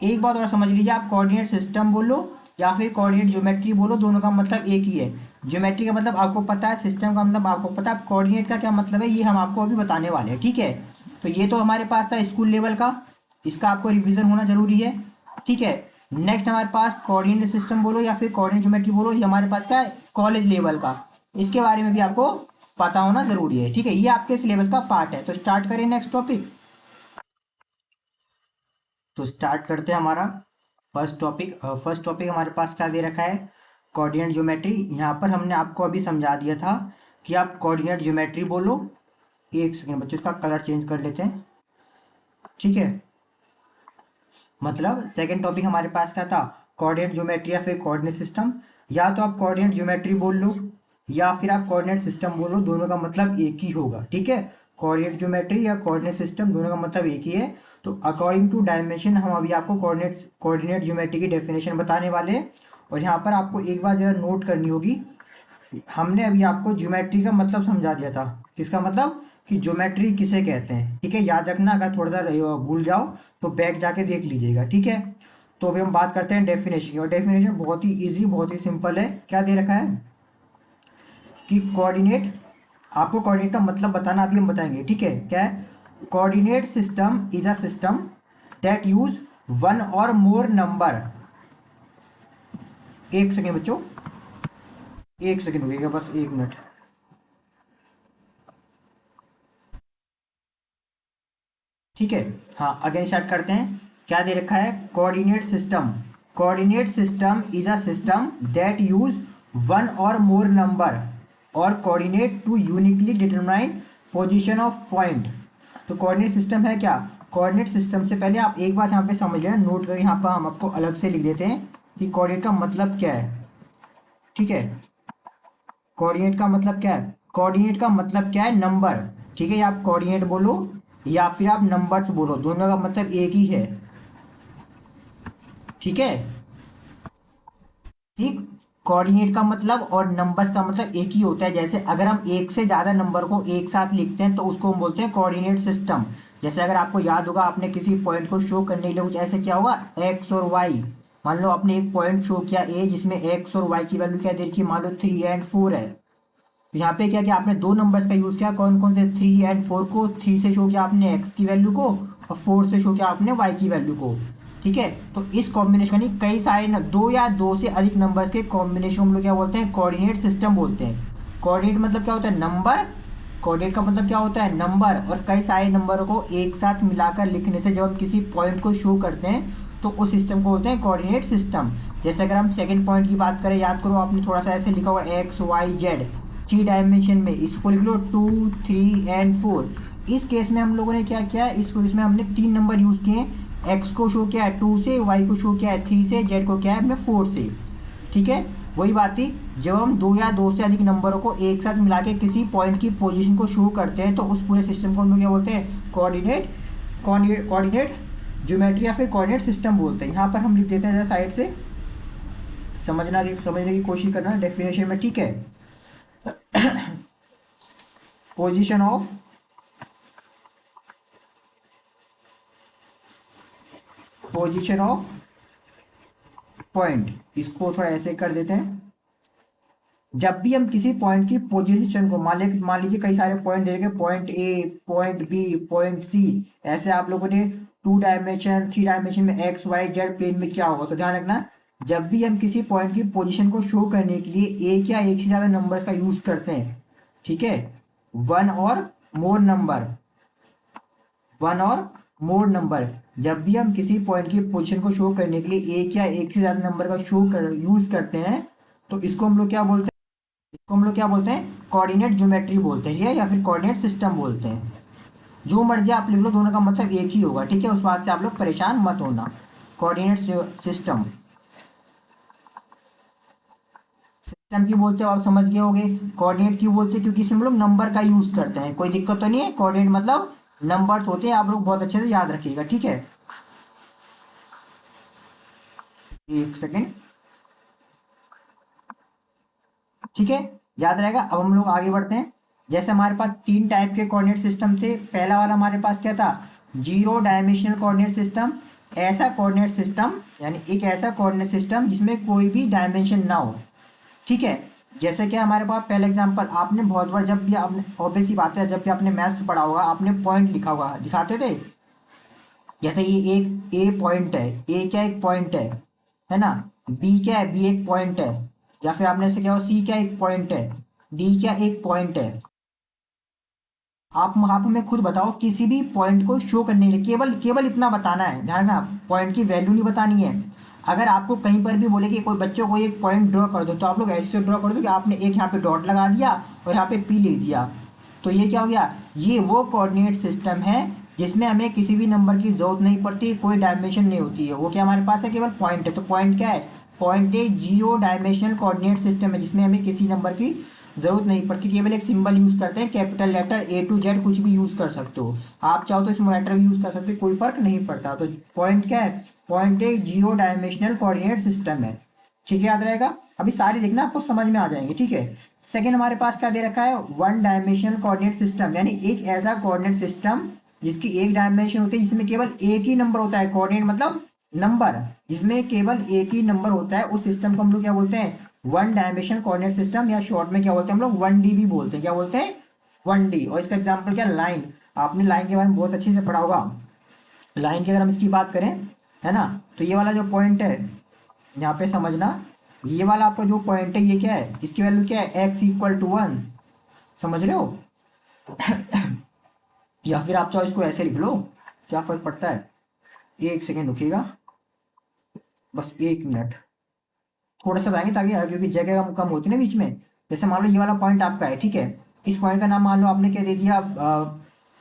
एक बात और समझ लीजिए, आप कोऑर्डिनेट सिस्टम बोलो या फिर कोऑर्डिनेट ज्योमेट्री बोलो, दोनों का मतलब एक ही है। ज्योमेट्री का मतलब आपको पता है, सिस्टम का मतलब आपको पता है, कोऑर्डिनेट का क्या मतलब है ये हम आपको अभी बताने वाले हैं। ठीक है, तो ये तो हमारे पास था स्कूल लेवल का, इसका आपको रिवीजन होना जरूरी है। ठीक है, नेक्स्ट हमारे पास कोऑर्डिनेट सिस्टम बोलो या फिर कोऑर्डिनेट ज्योमेट्री बोलो, ये हमारे पास क्या है, कॉलेज लेवल का, इसके बारे में भी आपको पता होना जरूरी है। ठीक है, ये आपके सिलेबस का पार्ट है। तो स्टार्ट करें नेक्स्ट टॉपिक। तो स्टार्ट करते हैं हमारा फर्स्ट टॉपिक। फर्स्ट टॉपिक हमारे पास क्या दे रखा है, कोऑर्डिनेट ज्योमेट्री। यहाँ पर हमने आपको अभी समझा दिया था कि आप कोऑर्डिनेट ज्योमेट्री बोलो। एक सेकेंड बच्चों, इसका कलर चेंज कर लेते हैं। ठीक है, मतलब सेकंड टॉपिक हमारे पास क्या था, कोऑर्डिनेट ज्योमेट्री या फिर कोऑर्डिनेट सिस्टम। या तो आप कोऑर्डिनेट ज्योमेट्री बोल लो या फिर आप कोऑर्डिनेट सिस्टम बोलो, दोनों का मतलब एक ही होगा। ठीक है, कोऑर्डिनेट ज्योमेट्री या कोऑर्डिनेट सिस्टम दोनों का मतलब एक ही है। तो अकॉर्डिंग टू डायमेंशन हम अभी आपको कोऑर्डिनेट ज्योमेट्री की डेफिनेशन बताने वाले हैं। और यहाँ पर आपको एक बार जरा नोट करनी होगी, हमने अभी आपको ज्योमेट्री का मतलब समझा दिया था। किसका मतलब, कि ज्योमेट्री किसे कहते हैं। ठीक है, याद रखना, अगर थोड़ा सा भूल जाओ तो बैक जाके देख लीजिएगा। ठीक है, तो अभी हम बात करते हैं डेफिनेशन की, और डेफिनेशन बहुत ही इजी, बहुत ही सिंपल है। क्या दे रखा है कि कोऑर्डिनेट, आपको कोऑर्डिनेट का मतलब बताना अभी हम बताएंगे, ठीक है। क्या है? Coordinate system is a system that use one or more number. एक सेकेंड बच्चों, एक सेकेंड रुकिएगा, बस एक मिनट। ठीक है, हाँ अगेन स्टार्ट करते हैं। क्या दे रखा है? Coordinate system, coordinate system is a system that use one or more number or coordinate to uniquely determine position of point. तो कोऑर्डिनेट सिस्टम है क्या? कोऑर्डिनेट सिस्टम से पहले आप एक बात यहाँ पे समझ लेना, नोट कर, यहाँ पर हम आपको अलग से लिख देते हैं कि कोऑर्डिनेट का मतलब क्या है। ठीक है, कोऑर्डिनेट का मतलब क्या है? कोऑर्डिनेट का मतलब क्या है? नंबर। ठीक है, या आप कोऑर्डिनेट बोलो या फिर आप नंबर्स बोलो, दोनों का मतलब एक ही है। ठीक है, ठीक। कोऑर्डिनेट का मतलब और नंबर्स का मतलब एक ही होता है। जैसे अगर हम एक से ज्यादा नंबर को एक साथ लिखते हैं तो उसको हम बोलते हैं कोऑर्डिनेट सिस्टम। जैसे अगर आपको याद होगा, आपने किसी पॉइंट को शो करने के लिए कुछ ऐसे किया होगा, एक्स और वाई। मान लो आपने एक पॉइंट शो किया ए, जिसमें एक्स और वाई की वैल्यू क्या दे रखी है, मान लो 3 और 4 है। तो यहाँ पे क्या किया आपने? दो नंबर्स का यूज किया। कौन कौन से? 3 और 4 को 3 से शो किया आपने एक्स की वैल्यू को, और 4 से शो किया आपने वाई की वैल्यू को। ठीक है, तो इस कॉम्बिनेशन, यानी कई सारे दो या दो से अधिक नंबर्स के कॉम्बिनेशन हम लोग क्या बोलते हैं? कोऑर्डिनेट सिस्टम बोलते हैं। कोऑर्डिनेट मतलब क्या होता है? नंबर। कोऑर्डिनेट का मतलब क्या होता है? नंबर। और कई सारे नंबरों को एक साथ मिलाकर लिखने से जब हम किसी पॉइंट को शो करते हैं तो उस सिस्टम को बोलते हैं कोऑर्डिनेट सिस्टम। जैसे अगर हम सेकंड पॉइंट की बात करें, याद करो आपने थोड़ा सा ऐसे लिखा हुआ एक्स वाई जेड, 3 डायमेंशन में, इसको लिख लो 2, 3 एंड 4। इस केस में हम लोगों ने क्या किया? इसको, इसमें हमने 3 नंबर यूज किए हैं। एक्स को शो किया है 2 से, वाई को शो किया है 3 से, जेड को क्या है हमने 4 से। ठीक है, वही बात थी, जब हम दो या दो से अधिक नंबरों को एक साथ मिला के किसी पॉइंट की पोजीशन को शो करते हैं तो उस पूरे सिस्टम को हम लोग क्या बोलते हैं? कोऑर्डिनेट, कोऑर्डिनेट ज्योमेट्री या फिर कोऑर्डिनेट सिस्टम बोलते हैं। यहाँ पर हम लिख देते हैं साइड से, समझने की कोशिश करना डेफिनेशन में। ठीक है, position of, position of point, इसको थोड़ा ऐसे कर देते हैं। जब भी हम किसी पॉइंट की पोजीशन को, मान लीजिए कई सारे पॉइंट दे रखे, point A, point B, point C, ऐसे आप लोगों ने 2 डायमेंशन 3 डायमेंशन में एक्स वाई जेड प्लेन में क्या होगा, तो ध्यान रखना, जब भी हम किसी पॉइंट की पोजीशन को शो करने के लिए एक या एक से ज्यादा नंबर्स का यूज करते हैं, ठीक है, one or more number, one or more number, जब भी हम किसी पॉइंट की पोजीशन को शो करने के लिए एक या एक से ज्यादा नंबर का यूज करते हैं तो इसको हम लोग क्या बोलते हैं? इसको हम लोग क्या बोलते हैं? कोऑर्डिनेट ज्योमेट्री बोलते हैं, या फिर कोऑर्डिनेट सिस्टम बोलते हैं। जो मर्जी आप लिख लो, दोनों का मतलब एक ही होगा। ठीक है, उस बात से आप लोग परेशान मत होना। कोऑर्डिनेट सिस्टम, सिस्टम क्यों बोलते हो आप समझ गए होगे। कोऑर्डिनेट क्यों बोलते हैं? क्योंकि इसमें हम लोग नंबर का यूज करते हैं। कोई दिक्कत तो नहीं है, कोऑर्डिनेट मतलब नंबर्स होते हैं, आप लोग बहुत अच्छे से याद रखिएगा। ठीक है, एक सेकेंड। ठीक है, याद रहेगा। अब हम लोग आगे बढ़ते हैं। जैसे हमारे पास 3 टाइप के कोऑर्डिनेट सिस्टम थे। पहला वाला हमारे पास क्या था? 0 डायमेंशनल कोऑर्डिनेट सिस्टम। ऐसा कोऑर्डिनेट सिस्टम, यानी एक ऐसा कोऑर्डिनेट सिस्टम जिसमें कोई भी डायमेंशन ना हो। ठीक है, जैसे कि हमारे पास पहला एग्जांपल, आपने बहुत बार, जब भी आपने, ऑब्वियस सी बात है, जब भी आपने मैथ्स पढ़ा होगा, आपने पॉइंट लिखा होगा, दिखाते थे। जैसे ये एक ए पॉइंट है, ए क्या एक पॉइंट है ना। बी क्या है? बी एक पॉइंट है। या फिर आपने ऐसे क्या हो, सी क्या एक पॉइंट है, डी क्या एक पॉइंट है। आप हमें खुद बताओ, किसी भी पॉइंट को शो करने के लिए केवल केवल इतना बताना है, ध्यान रखना, पॉइंट की वैल्यू नहीं बतानी है। अगर आपको कहीं पर भी बोले कि कोई बच्चों को एक पॉइंट ड्रॉ कर दो, तो आप लोग ऐसे ड्रॉ कर दो कि आपने एक यहाँ पे डॉट लगा दिया और यहाँ पे पी लिख दिया। तो ये क्या हो गया? ये वो कोऑर्डिनेट सिस्टम है जिसमें हमें किसी भी नंबर की जरूरत नहीं पड़ती, कोई डायमेंशन नहीं होती है। वो क्या हमारे पास है? केवल पॉइंट है। तो पॉइंट क्या है? पॉइंट एक 0 डायमेंशनल कोऑर्डिनेट सिस्टम है जिसमें हमें किसी नंबर की जरूरत नहीं पड़ती, केवल एक सिंबल यूज करते हैं, capital letter A to Z कुछ भी यूज कर सकते हो। आप चाहो तो स्मॉल लेटर भी यूज कर सकते हो, कोई फर्क नहीं पड़ता। तो पॉइंट क्या है? पॉइंट एक 0 डायमेंशनल कोऑर्डिनेट सिस्टम है। ठीक है, याद रहेगा। अभी सारी देखना, आपको समझ में आ जाएंगे। ठीक है, सेकेंड हमारे पास क्या दे रखा है? 1 डायमेंशनल कोऑर्डिनेट सिस्टम, यानी एक ऐसा कोऑर्डिनेट सिस्टम जिसकी एक डायमेंशन होती है, जिसमें केवल एक ही नंबर होता है। कोऑर्डिनेट मतलब नंबर जिसमें केवल एक ही नंबर होता है, उस सिस्टम को हम लोग क्या बोलते हैं, वन डायमेंशनल कोऑर्डिनेट सिस्टम, या शॉर्ट में क्या बोलते हैं हम लोग, वन डी भी बोलते हैं। क्या बोलते हैं, वन डी। और इसका एग्जांपल क्या, लाइन। आपने लाइन के बारे में बहुत अच्छे से पढ़ा होगा। लाइन की अगर हम इसकी बात करें, है ना, तो ये वाला जो पॉइंट है यहाँ पे समझना, ये वाला आपका जो पॉइंट है ये क्या है, इसकी वैल्यू क्या है, एक्स इक्वल टू वन। समझ रहे हो? या फिर आप चाहो इसको ऐसे लिख लो, क्या फर्क पड़ता है। एक सेकेंड रुकिएगा, बस एक मिनट, थोड़ा सा बताएंगे ताकि, क्योंकि जगह कम होती है ना बीच में। जैसे मान लो ये वाला पॉइंट आपका है, ठीक है, इस पॉइंट का नाम मान लो आपने क्या दे दिया,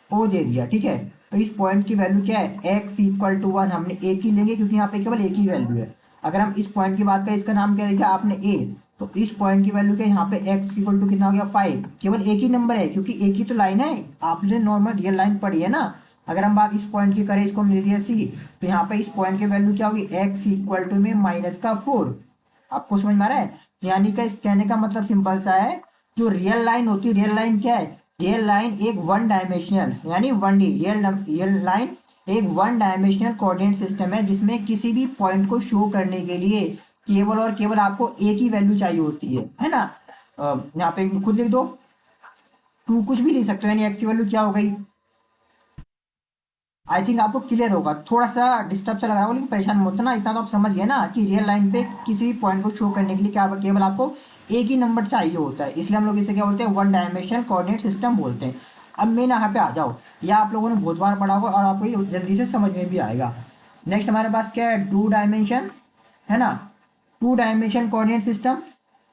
ओ दे दिया, ठीक है। तो इस पॉइंट की वैल्यू क्या है, एक्स इक्वल टू वन। हमने एक ही लेंगे क्योंकि यहाँ पे केवल एक ही वैल्यू है। अगर हम इस पॉइंट की बात करें, इसका नाम क्या दिया आपने, ए, तो इस पॉइंट की वैल्यू क्या है, यहाँ पे एक्स इक्वल टू कितना हो गया, फाइव। केवल एक ही नंबर है क्योंकि एक ही तो लाइन है, आपने नॉर्मल रियल लाइन पढ़ी है ना। अगर हम बात इस पॉइंट की करें, इसको हम ले लिया सी, तो यहाँ पे इस पॉइंट की वैल्यू क्या होगी, एक्स इक्वल टू में माइनस का फोर। आपको समझ में आ रहा है? यानी कि इस कहने का मतलब सिंपल सा है, जो रियल लाइन होती है, रियल लाइन क्या है, रियल लाइन एक वन डायमेंशनल यानी वन डी, रियल लाइन एक वन डायमेंशनल कोऑर्डिनेट सिस्टम है, जिसमें किसी भी पॉइंट को शो करने के लिए केवल और केवल आपको एक ही वैल्यू चाहिए होती है ना। यहाँ पे खुद लिख दो, टू कुछ भी लिख सकते हो, यानी एक्स की वैल्यू क्या हो गई। आई थिंक आपको क्लियर होगा, थोड़ा सा डिस्टर्ब सा लग रहा होगा लेकिन परेशान मत होना, इतना तो आप समझ गए ना कि रियल लाइन पे किसी भी पॉइंट को शो करने के लिए क्या केवल आपको एक ही नंबर चाहिए होता है, इसलिए हम लोग इसे क्या बोलते हैं, वन डायमेंशनल कोऑर्डिनेट सिस्टम बोलते हैं। अब मैं यहाँ पे आ जाओ, या आप लोगों ने बहुत बार पढ़ा होगा और आपको ये जल्दी से समझ में भी आएगा। नेक्स्ट हमारे पास क्या है, टू डायमेंशन, है ना। टू डायमेंशन कोऑर्डिनेट सिस्टम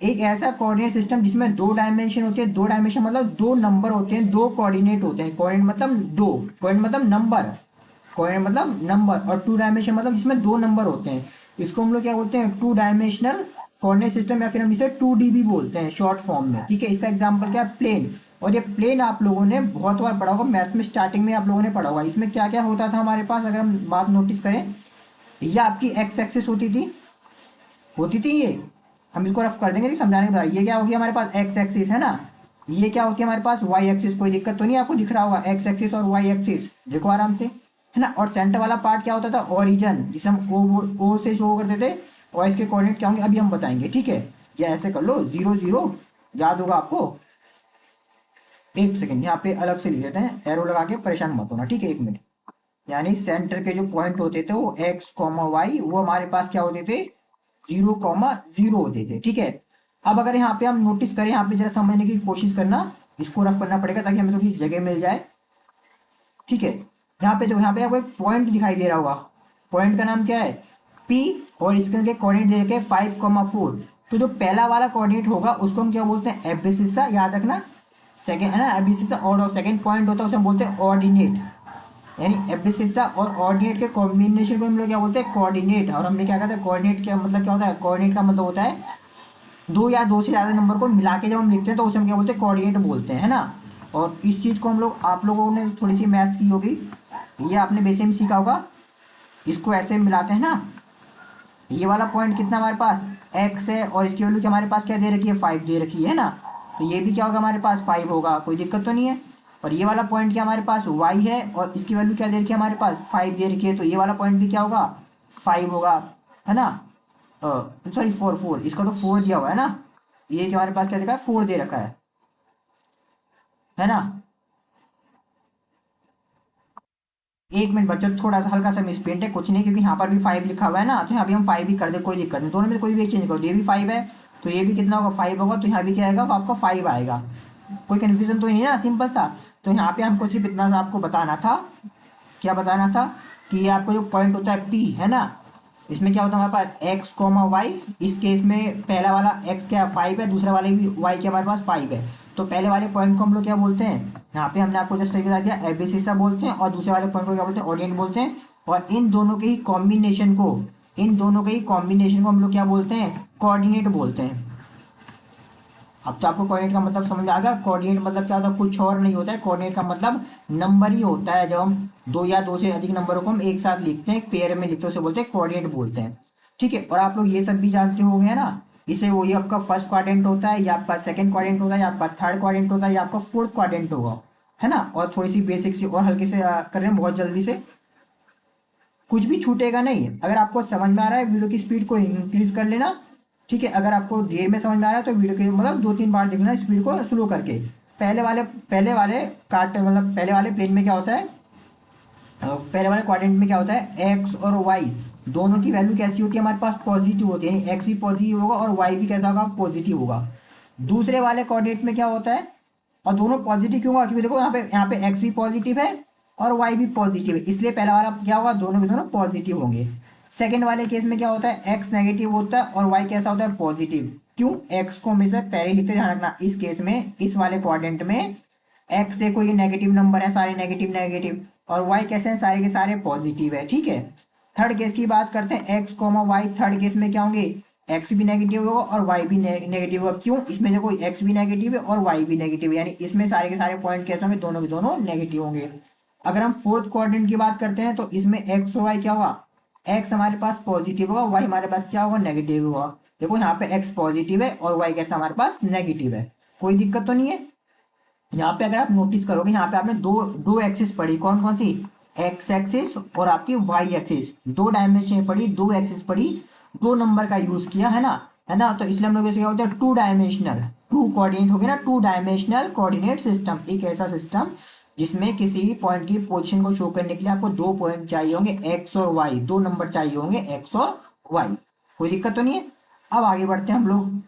एक ऐसा कोऑर्डिनेट सिस्टम जिसमें दो डायमेंशन होते हैं। दो डायमेंशन मतलब दो नंबर होते हैं, दो कोऑर्डिनेट होते हैं। कोऑर्डिनेट मतलब दो, कोऑर्डिनेट मतलब नंबर, कोऑर्डिनेट मतलब नंबर, और टू डायमेंशन मतलब जिसमें दो नंबर होते हैं। इसको हम लोग क्या बोलते हैं, टू डायमेंशनल कोऑर्डिनेट सिस्टम, या फिर हम इसे टू डी भी बोलते हैं शॉर्ट फॉर्म में, ठीक है। इसका एग्जांपल क्या है, प्लेन। और ये प्लेन आप लोगों ने बहुत बार पढ़ा होगा, मैथ्स में स्टार्टिंग में आप लोगों ने पढ़ा होगा। इसमें क्या क्या होता था हमारे पास, अगर हम बात नोटिस करें, ये आपकी एक्स एक्सिस होती थी ये। हम इसको रफ कर देंगे, नहीं समझाने के बाद, ये क्या होगी हमारे पास, एक्स एक्सिस, है ना। ये क्या होती है हमारे पास, वाई एक्सिस। कोई दिक्कत तो नहीं, आपको दिख रहा होगा एक्स एक्सिस और वाई एक्सिस, देखो आराम से, है ना। और सेंटर वाला पार्ट क्या होता था, ओरिजन, जिसे हम ओ से शो करते थे, और इसके कोऑर्डिनेट क्या होंगे अभी हम बताएंगे, ठीक है। या ऐसे कर लो, जीरो जीरो, याद होगा आपको। एक सेकंड यहाँ पे अलग से लिख देते हैं, एरो लगा के, परेशान मत होना, ठीक है, एक मिनट। यानी सेंटर के जो पॉइंट होते थे वो एक्स कॉमा वाई, वो हमारे पास क्या होते थे, जीरो कॉमा जीरो होते थे, ठीक है। अब अगर यहाँ पे हम नोटिस करें, यहाँ पे जरा समझने की कोशिश करना, इसको रफ करना पड़ेगा ताकि हमें थोड़ी जगह मिल जाए, ठीक है। यहाँ पे जो यहाँ पे आपको एक पॉइंट दिखाई दे रहा होगा, पॉइंट का नाम क्या है, पी, और इसके कोऑर्डिनेट दे रखे हैं 5,4। तो जो पहला वाला कोऑर्डिनेट होगा उसको हम क्या बोलते हैं, एब्सिसा, याद रखना। सेकंड है ना, एब्सिसा, और सेकंड पॉइंट होता है उसे हम बोलते हैं ऑर्डिनेट, यानी एब्सिसा और ऑर्डिनेट के कॉम्बिनेशन को हम लोग क्या बोलते हैं, कोऑर्डिनेट। और हमने क्या कहा था, कोऑर्डिनेट क्या मतलब क्या होता है, कोऑर्डिनेट का मतलब होता है दो या दो से ज़्यादा नंबर को मिला के जब हम लिखते हैं तो उसे हम क्या बोलते हैं, कोऑर्डिनेट बोलते हैं, है ना। और इस चीज़ को हम लोग, आप लोगों ने थोड़ी सी मैथ्स की होगी, ये आपने बेसिक में सीखा होगा, इसको ऐसे मिलाते हैं ना। ये वाला पॉइंट कितना हमारे पास, एक्स है, और इसकी वैल्यू क्या हमारे पास क्या दे रखी है, फाइव दे रखी है ना। तो ये भी क्या होगा हमारे पास, फाइव होगा, कोई दिक्कत तो नहीं है। और ये वाला पॉइंट क्या हमारे पास, वाई है, और इसकी वैल्यू क्या दे रखी है हमारे पास, फाइव दे रखी है, तो ये वाला पॉइंट भी क्या होगा, फाइव होगा, है ना। सॉरी, फोर, फोर, इसका तो फोर दिया हुआ है ना। ये क्या हमारे पास क्या देखा है, फोर दे रखा है ना। एक मिनट बच्चों, थोड़ा सा हल्का सा मिसप्रिंट है, कुछ नहीं, क्योंकि यहाँ पर भी फाइव लिखा हुआ है ना, तो यहाँ भी हम फाइव ही कर दे, कोई दिक्कत नहीं, दोनों में कोई भी एक चेंज करो। ये भी फाइव है तो ये भी कितना होगा, फाइव होगा, तो यहाँ भी क्या आएगा, वो आपका फाइव आएगा। कोई कन्फ्यूजन तो नहीं ना, सिंपल सा। तो यहाँ पे हमको सिर्फ इतना सा आपको बताना था, क्या बताना था, कि ये आपको जो पॉइंट होता है पी, है ना, इसमें क्या होता है हमारे पास एक्स कॉमा वाई। इस केस में पहला वाला एक्स क्या है, फाइव है, दूसरा वाले भी वाई क्या हमारे पास फाइव है। तो पहले वाले पॉइंट को हम लोग क्या बोलते हैं, यहाँ पे हमने आपको जस्ट सही बता दिया, एबीसीसा बोलते हैं, और दूसरे वाले पॉइंट को क्या बोलते हैं, ऑर्डिनेट बोलते हैं। और इन दोनों के ही कॉम्बिनेशन को हम लोग क्या बोलते हैं, कोऑर्डिनेट बोलते हैं। अब तो आपको कोऑर्डिनेट का मतलब समझ में आ गया। कोऑर्डिनेट मतलब क्या होता है, कुछ और नहीं होता है, कोऑर्डिनेट का मतलब नंबर ही होता है। जब हम दो या दो से अधिक नंबरों को हम एक साथ लिखते हैं, पेयर में लिखते हैं, उसे बोलते हैं कोऑर्डिनेट बोलते हैं, ठीक है। और आप लोग ये सब भी जानते होंगे ना, इसे वही आपका फर्स्ट क्वाड्रेंट होता है, या आपका सेकंड क्वाड्रेंट होता है, या आपका थर्ड क्वाड्रेंट होता है, या आपका फोर्थ क्वाड्रेंट होगा, है ना। और थोड़ी सी बेसिक सी और हल्की से कर रहे हैं बहुत जल्दी से। कुछ भी छूटेगा नहीं। अगर आपको समझ में आ रहा है, वीडियो की स्पीड को इंक्रीज कर लेना, ठीक है। अगर आपको देर में समझ में आ रहा है तो वीडियो के मतलब 2-3 बार देखना स्पीड को स्लो करके। पहले वाले काट मतलब पहले वाले प्लेन में क्या होता है, पहले वाले क्वाड्रेंट में क्या होता है, एक्स और वाई दोनों की वैल्यू कैसी होती है हमारे पास, पॉजिटिव होती है, यानी एक्स भी पॉजिटिव होगा और वाई भी कैसा होगा, पॉजिटिव होगा। दूसरे वाले क्वाड्रेंट में क्या होता है, और दोनों पॉजिटिव क्यों होगा, क्योंकि देखो यहाँ पे एक्स भी पॉजिटिव है और वाई भी पॉजिटिव है, इसलिए पहला वाला क्या होगा, दोनों के दोनों पॉजिटिव होंगे। सेकंड वाले केस में क्या होता है, एक्स नेगेटिव होता है और वाई कैसा होता है, पॉजिटिव। क्यों, एक्स को हमेशा पहले लिखते ध्यान रखना। इस केस में, इस वाले क्वाड्रेंट में एक्स देखो ये नेगेटिव नंबर है, सारे नेगेटिव नेगेटिव, और वाई कैसे हैं, सारे के सारे पॉजिटिव है, ठीक है। थर्ड केस की बात करते हैं, X comma Y. Third case में क्या होंगे, एक्स भी नेगेटिव होगा और वाई भी नेगेटिव होगा। क्यों, इसमें देखो एक्स भी नेगेटिव है और वाई भी नेगेटिव है, यानी इसमें सारे के सारे पॉइंट कैसे होंगे, दोनों के दोनों नेगेटिव होंगे। अगर हम फोर्थ क्वाड्रेंट की बात करते हैं तो इसमें एक्स और वाई क्या होगा, एक्स हमारे पास पॉजिटिव होगा, वाई हमारे पास क्या होगा, नेगेटिव होगा। देखो यहाँ पे एक्स पॉजिटिव है और वाई कैसा हमारे पास नेगेटिव है, कोई दिक्कत तो नहीं है। यहाँ पे अगर आप नोटिस करोगे, यहाँ पे आपने दो दो एक्सिस पढ़ी, कौन कौन सी, एक्स एक्सिस और आपकी वाई एक्सिस, दो डायमेंशन पढ़ी, दो एक्सिस पढ़ी, दो नंबर का यूज किया है ना। तो इसलिए हम लोग इसे क्या बोलते हैं, टू डायमेंशनल, टू कोऑर्डिनेट हो गया ना, टू डायमेंशनल कोऑर्डिनेट सिस्टम। एक ऐसा सिस्टम जिसमें किसी भी पॉइंट की पोजीशन को शो करने के लिए आपको दो पॉइंट चाहिए होंगे, एक्स और वाई, दो नंबर चाहिए होंगे, एक्स और वाई। कोई दिक्कत तो नहीं है। अब आगे बढ़ते हैं हम लोग।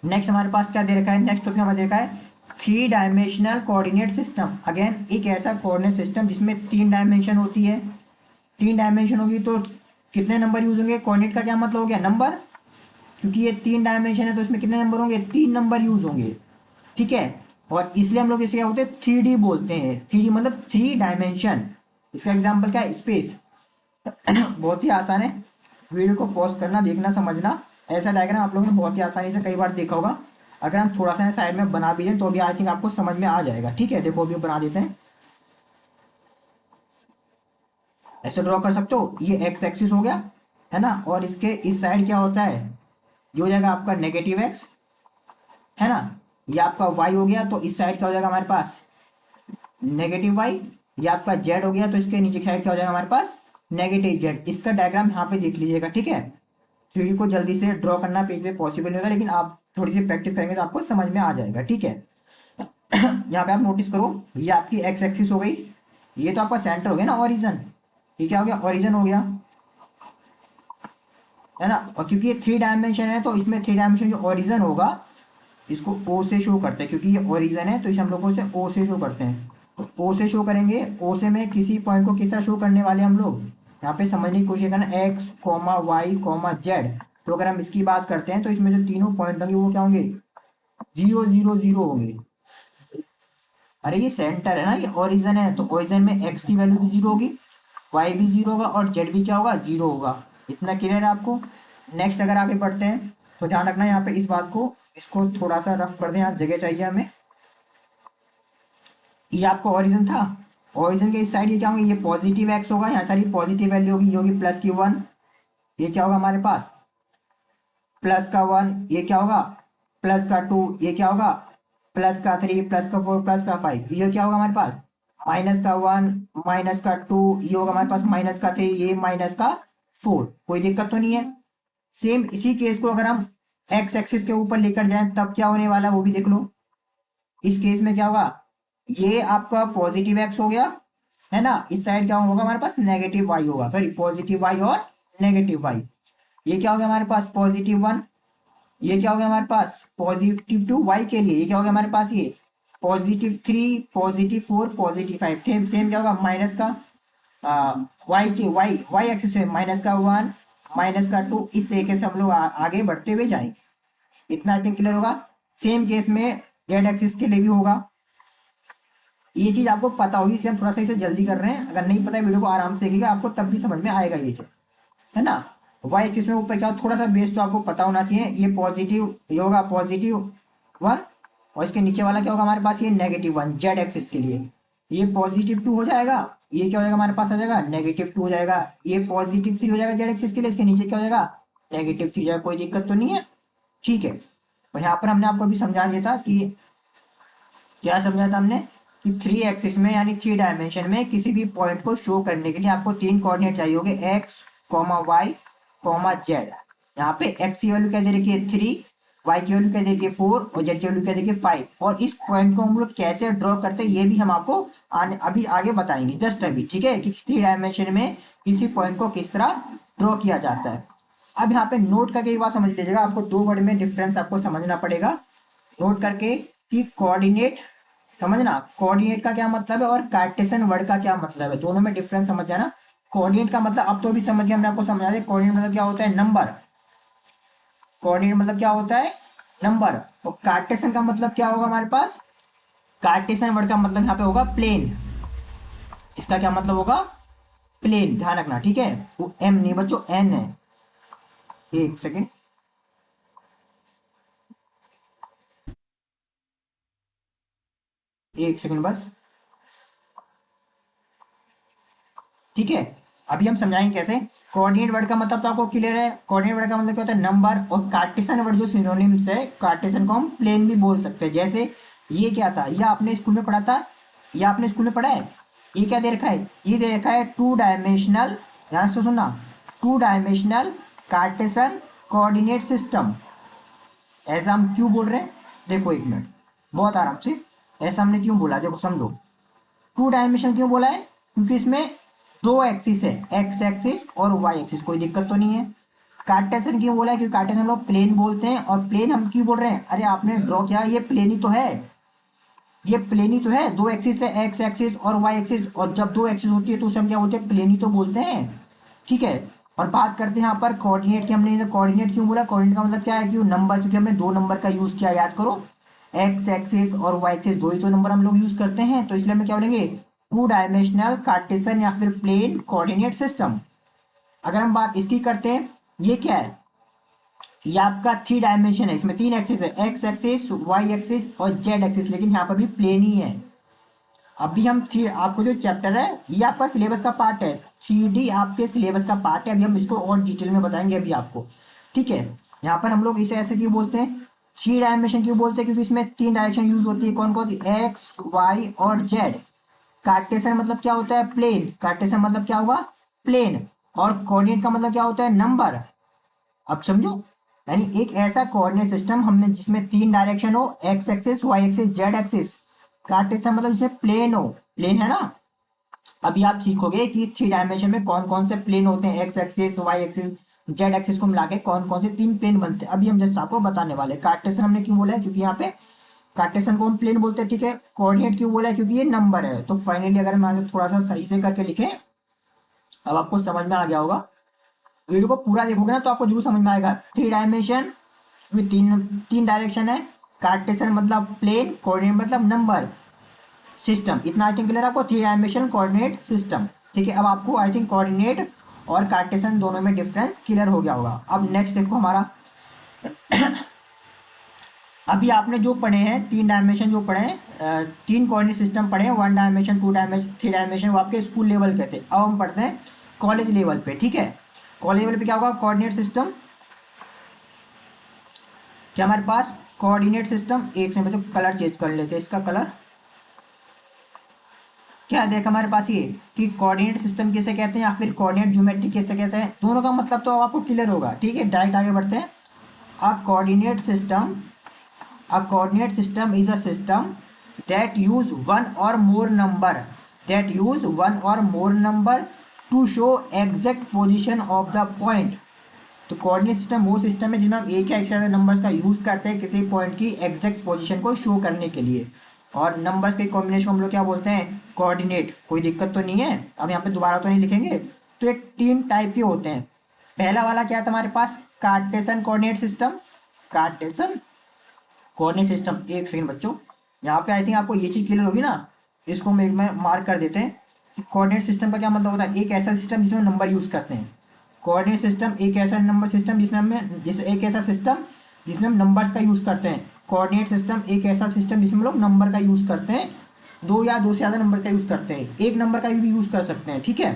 नेक्स्ट हमारे पास क्या दे रखा है, नेक्स्ट टॉपिक हमें दे रखा है three dimensional coordinate system. Again एक ऐसा कोऑर्डिनेट सिस्टम जिसमें तीन डायमेंशन होती है। तीन डायमेंशन होगी तो कितने नंबर यूज होंगे, कोऑर्डिनेट का क्या मतलब हो गया, नंबर, क्योंकि ये तीन डायमेंशन है तो इसमें कितने नंबर होंगे, तीन नंबर यूज होंगे, ठीक है। और इसलिए हम लोग इसे क्या बोलते हैं, 3D बोलते हैं। 3D मतलब थ्री डायमेंशन। इसका एग्जाम्पल क्या है, स्पेस। बहुत ही आसान है, वीडियो को पॉज करना, देखना, समझना। ऐसा डायग्राम आप लोगों ने बहुत ही आसानी से कई बार देखा होगा। अगर हम थोड़ा सा साइड में बना भी दें तो भी आई थिंक आपको समझ में आ जाएगा, ठीक है। देखो अभी बना देते हैं, ऐसे ड्रॉ कर सकते हो। ये एक्स एक्सिस हो गया, है ना, और इसके इस साइड क्या होता है, ये हो जाएगा आपका नेगेटिव एक्स, है ना। ये आपका वाई हो गया तो इस साइड क्या हो जाएगा हमारे पास, नेगेटिव वाई। ये आपका जेड हो गया तो इसके नीचे की साइड क्या हो जाएगा हमारे पास, नेगेटिव जेड। इसका डायग्राम यहाँ पे देख लीजिएगा, ठीक है। 3D को जल्दी से ड्रॉ करना पेज पे पॉसिबल नहीं होता, लेकिन आप थोड़ी सी प्रैक्टिस करेंगे तो आपको समझ में आ जाएगा, ठीक है। यहाँ पे आप नोटिस करो, ये आपकी एक्स एक्सिस हो गई, ये तो आपका सेंटर हो गया ना, ओरिजन। ये क्या हो गया, ओरिजन हो गया, है ना। और क्योंकि ये थ्री डायमेंशन है तो इसमें थ्री डायमेंशन जो ओरिजन होगा इसको ओ से शो करते हैं, क्योंकि ये ओरिजन है तो इसे हम लोग इसे ओ से शो करते हैं। तो ओ से शो करेंगे, ओ से में किसी पॉइंट को किस तरह शो करने वाले हम लोग, यहाँ पे समझने की कोशिश करना, X comma Y comma Z. तो अगर हम इसकी बात करते हैं तो इसमें जो तीनों पॉइंट होंगे वो क्या होंगे, 0 0 0 होंगे। अरे ये सेंटर है ना, ये ओरिजन है तो ओरिजन में एक्स की वैल्यू भी 0 होगी, वाई भी 0 होगा और जेड भी क्या होगा, 0 होगा। इतना क्लियर है आपको। नेक्स्ट अगर आगे बढ़ते हैं तो ध्यान रखना यहाँ पे इस बात को, इसको थोड़ा सा रफ कर दें, यहाँ जगह चाहिए हमें। ये आपका ओरिजन था, ओरिजन के इस साइड ये क्या होंगे, ये पॉजिटिव एक्स होगा, यहाँ सारी पॉजिटिव वैल्यू होगी, ये होगी प्लस की 1। ये क्या होगा हमारे पास, प्लस का 1। ये क्या होगा, प्लस का 2। ये क्या होगा, प्लस का 3, प्लस का 4, प्लस का 5। ये क्या होगा हमारे पास, माइनस का 1, माइनस का 2। ये होगा हमारे पास माइनस का 3, ये माइनस का 4। कोई दिक्कत तो नहीं है। सेम इसी केस को अगर हम एक्स एक्सिस के ऊपर लेकर जाएं तब क्या होने वाला है वो भी देख लो। इस केस में क्या होगा, ये आपका पॉजिटिव एक्स हो गया, है ना। इस साइड क्या होगा हमारे पास, नेगेटिव वाई होगा, सॉरी पॉजिटिव वाई और नेगेटिव वाई। ये क्या हो गया हमारे पास, +1। ये क्या हो गया हमारे पास, +2 वाई के लिए। ये क्या हो गया हमारे पास, ये +3, +4, +5। सेम सेम क्या होगा, माइनस का वाई की वाई वाई एक्सिस में माइनस का 1, माइनस का 2। इस तरीके से हम लोग आगे बढ़ते हुए जाएंगे। इतना आई थिंक क्लियर होगा। सेम केस में जेड एक्सिस के लिए भी होगा। ये चीज आपको पता होगी इसलिए हम थोड़ा सा इसे जल्दी कर रहे हैं, अगर नहीं पता है वीडियो को आराम से देखिएगा, आपको तब भी समझ में आएगा ये चीज, है ना। वाई एक्सिस में ऊपर क्या, थोड़ा सा बेस तो आपको पता होना चाहिए। ये पॉजिटिव, ये होगा +1, और इसके नीचे वाला क्या होगा हमारे पास, ये -1 जेड एक्सिस के लिए। ये +2 हो जाएगा, ये क्या हो जाएगा हमारे पास, आ जाएगा -2 हो जाएगा। ये +3 हो जाएगा जेड एक्सिस के लिए, इसके नीचे क्या हो जाएगा, -3 हो जाएगा। कोई दिक्कत तो नहीं है, ठीक है। और यहाँ पर हमने आपको अभी समझा दिया था कि क्या समझा था हमने, कि 3 एक्सिस में यानी 3 डायमेंशन में किसी भी पॉइंट को शो करने के लिए आपको 3 कोऑर्डिनेट चाहिए होंगे, X comma Y comma Z. यहाँ पे एक्स की वैल्यू क्या दे रखी है 3, वाई की वैल्यू क्या दे रखी है 4 और जेड की वैल्यू क्या दे रखी है 5। और इस पॉइंट को हम लोग कैसे ड्रॉ करते हैं ये भी हम आपको अभी आगे बताएंगे, जस्ट अभी, ठीक है, कि 3 डायमेंशन में किसी पॉइंट को किस तरह ड्रॉ किया जाता है। अब यहाँ पे नोट करके एक बात समझ लीजिएगा, आपको दो वर्ड में डिफरेंस आपको समझना पड़ेगा। नोट करके कि कोऑर्डिनेट, समझना कोऑर्डिनेट का क्या मतलब है और कार्टेशियन वर्ड का क्या मतलब है, दोनों में डिफरेंस समझ जाना। कोऑर्डिनेट का मतलब अब तो भी समझ गया, हमने आपको समझा दिया। कोऑर्डिनेट मतलब क्या होता है नंबर, कोऑर्डिनेट मतलब क्या होता है नंबर। और कार्टेशियन का मतलब क्या होगा हमारे पास, कार्टेशियन वर्ड का मतलब यहाँ पे होगा प्लेन। इसका क्या मतलब होगा प्लेन, ध्यान रखना, ठीक है। वो एम नहीं बच्चों एन है। एक सेकेंड, एक सेकेंड बस, ठीक है। अभी हम समझाएंगे कैसे। कोऑर्डिनेट वर्ड का मतलब तो आपको क्लियर है, कोऑर्डिनेट वर्ड का मतलब क्या होता है नंबर। और कार्टेशियन वर्ड जो सिनोनिम्स है, कार्टेशियन को हम प्लेन भी बोल सकते हैं। जैसे ये क्या था, ये आपने स्कूल में पढ़ा था, ये आपने स्कूल में पढ़ा है। ये क्या दे रखा है, ये दे रखा है 2 डायमेंशनल, ध्यान से सुनना, 2 डायमेंशनल कार्टेशियन कोऑर्डिनेट सिस्टम। ऐसा हम क्यों बोल रहे हैं, देखो एक मिनट, बहुत आराम से। ऐसा हमने क्यों बोला देखो समझो। 2 डायमेंशन क्यों बोला है, क्योंकि इसमें दो एक्सिस है, एक्स एक्सिस और वाई एक्सिस, कोई दिक्कत तो नहीं है। कार्टेशियन क्यों बोला है, क्योंकि कार्टेशियन लोग प्लेन बोलते हैं। और प्लेन हम क्यों बोल रहे हैं, अरे आपने ड्रॉ किया ये प्लेन ही तो है, ये प्लेन ही तो है। दो एक्सिस है, एक्स एक्सिस और वाई एक्सिस, और जब दो एक्सिस होती है तो उसे हम क्या बोलते हैं प्लेन ही तो बोलते हैं, ठीक है। और बात करते हैं यहाँ पर कोऑर्डिनेट की। हमने कोऑर्डिनेट क्यों बोला, कोऑर्डिनेट का मतलब क्या है कि नंबर, क्योंकि हमने दो नंबर का यूज किया, याद करो, एक्स एक्सिस और वाई एक्सिस दो ही तो नंबर हम लोग यूज करते हैं, तो इसलिए हम क्या बोलेंगे 2 डायमेंशनल कार्टेशियन या फिर प्लेन कोऑर्डिनेट सिस्टम। अगर हम बात इसकी करते हैं, ये क्या है, ये आपका 3 डायमेंशन है, इसमें 3 एक्सिस है, एक्स एक्सिस वाई एक्सिस और जेड एक्सिस, लेकिन यहाँ पर भी प्लेन ही है। अभी हम आपको जो चैप्टर है ये आपका सिलेबस का पार्ट है, 3D आपके सिलेबस का पार्ट है। अभी हम इसको और डिटेल में बताएंगे अभी आपको, ठीक है। यहाँ पर हम लोग इसे ऐसे क्यों बोलते हैं, 3 डायमेंशन क्यों बोलते हैं, क्योंकि इसमें 3 डायरेक्शन यूज होती है, कौन कौन सी, एक्स वाई और जेड। कार्टेशियन मतलब क्या होता है प्लेन, कार्टेशियन मतलब क्या हुआ प्लेन। और कोऑर्डिनेट का मतलब क्या होता है नंबर। अब समझो, यानी एक ऐसा कोऑर्डिनेट सिस्टम हमने जिसमें 3 डायरेक्शन हो, X axis Y axis Z axis. Cartesian मतलब इसमें प्लेन हो, प्लेन है ना। अभी आप सीखोगे कि 3 डायमेंशन में कौन कौन से प्लेन होते हैं, X axis Y axis Z axis को मिला के कौन कौन से 3 प्लेन बनते हैं, अभी हम जस्ट आपको बताने वाले। कार्टेशियन हमने क्यों बोला है, क्योंकि यहाँ पे कार्टेशियन को हम प्लेन बोलते हैं, ठीक है। कोऑर्डिनेट क्यों बोला है, क्योंकि ये नंबर है। तो फाइनली अगर हम आगे थोड़ा सा सही से करके लिखें, अब आपको समझ में आ गया होगा। वीडियो को पूरा देखोगे ना तो आपको जरूर समझ में आएगा। 3 डायमेंशन, तीन तीन डायरेक्शन है, कार्टेशियन मतलब प्लेन, कोऑर्डिनेट मतलब नंबर सिस्टम। इतना आई थिंक क्लियर आपको, 3 डायमेंशन कोऑर्डिनेट सिस्टम, ठीक है। अब आपको आई थिंक कोऑर्डिनेट और कार्टेशियन दोनों में डिफरेंस क्लियर हो गया होगा। अब नेक्स्ट देखो हमारा, अभी आपने जो पढ़े हैं 3 डायमेंशन जो पढ़े हैं, 3 कोऑर्डिनेट सिस्टम पढ़े हैं, 1 डायमेंशन 2 डायमेंशन 3 डायमेंशन, वो आपके स्कूल लेवल के थे। अब हम पढ़ते हैं कॉलेज लेवल पे, ठीक है। कॉलेज लेवल पे क्या होगा कोऑर्डिनेट सिस्टम, क्या हमारे पास कोऑर्डिनेट सिस्टम, एक से बच्चों कलर चेंज कर लेते हैं, इसका कलर क्या देख हमारे पास ये कि कोऑर्डिनेट सिस्टम किसे कहते हैं या फिर कोऑर्डिनेट ज्योमेट्री किसे कहते हैं, दोनों का मतलब तो अब आपको क्लियर होगा, ठीक है। डायरेक्ट आगे बढ़ते हैं। अ coordinate system, a coordinate system is a system that use one or more number, that use one or more number to show exact position of the point। तो कोऑर्डिनेट सिस्टम वो system है जिसमें हम एक या एक से ज़्यादा नंबर्स का यूज करते हैं किसी पॉइंट की एग्जैक्ट पोजीशन को शो करने के लिए। और नंबर्स के कॉम्बिनेशन हम लोग क्या बोलते हैं कोऑर्डिनेट, कोई दिक्कत तो नहीं है। अब यहाँ पे दोबारा तो नहीं लिखेंगे। तो ये 3 टाइप के होते हैं। पहला वाला क्या था हमारे पास Cartesian coordinate system, Cartesian coordinate system. एक सेकंड बच्चों, यहाँ पे आई थिंक आपको ये चीज़ क्लियर होगी ना, इसको हम एक में मार्क कर देते हैं कि कोऑर्डिनेट सिस्टम का क्या मतलब होता है, एक ऐसा सिस्टम जिसमें नंबर यूज़ करते हैं। कोऑर्डिनेट सिस्टम एक ऐसा नंबर सिस्टम जिसमें हमें जिस एक ऐसा सिस्टम जिसमें हम नंबर्स का यूज़ करते हैं। कोऑर्डिनेट सिस्टम एक ऐसा सिस्टम जिसमें हम लोग नंबर का यूज़ करते हैं, दो या दो से ज़्यादा नंबर का यूज़ करते हैं, एक नंबर का भी यूज़ कर सकते हैं, ठीक है।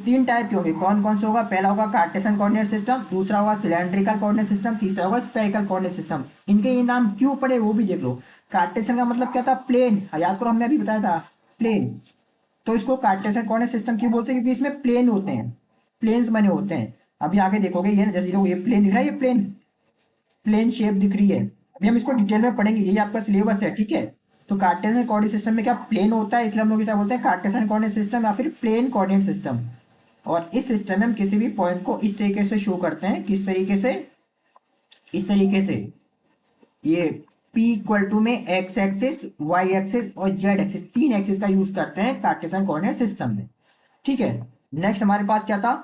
3 टाइप के होंगे, कौन कौन से होगा, पहला होगा कार्टेशियन कोऑर्डिनेट सिस्टम, दूसरा होगा सिलेंड्रिकल कोऑर्डिनेट सिस्टम, तीसरा होगा स्फेरिकल कोऑर्डिनेट सिस्टम। इनके ये नाम क्यों पड़े वो भी देख लो। कार्टेशियन का मतलब क्या था, प्लेन, याद करो हमने अभी बताया था प्लेन। तो इसको कार्टेशियन कोऑर्डिनेट सिस्टम क्यों बोलते हैं, क्योंकि इसमें प्लेन होते हैं, प्लेन्स बने होते हैं। अभी आगे देखोगे ये ना, जैसे देखो ये प्लेन दिख रहा है, ये प्लेन प्लेन शेप दिख रही है। अभी हम इसको डिटेल में पढ़ेंगे, यही आपका सिलेबस है, ठीक है। तो कार्टेशियन कोऑर्डिनेट सिस्टम में क्या प्लेन होता है, इसलिए हम लोग इसे बोलते हैं कार्टेशियन कोऑर्डिनेट सिस्टम या फिर प्लेन कोऑर्डिनेट सिस्टम। और इस सिस्टम में हम किसी भी पॉइंट को इस तरीके से शो करते हैं, किस तरीके से, इस तरीके से, ये P इक्वल टू में एक्स एक्सिस, वाई एक्सिस और जेड एक्सिस, तीन एक्सिस का यूज करते हैं कार्टेशियन कोऑर्डिनेट सिस्टम में, ठीक है। नेक्स्ट हमारे पास क्या था,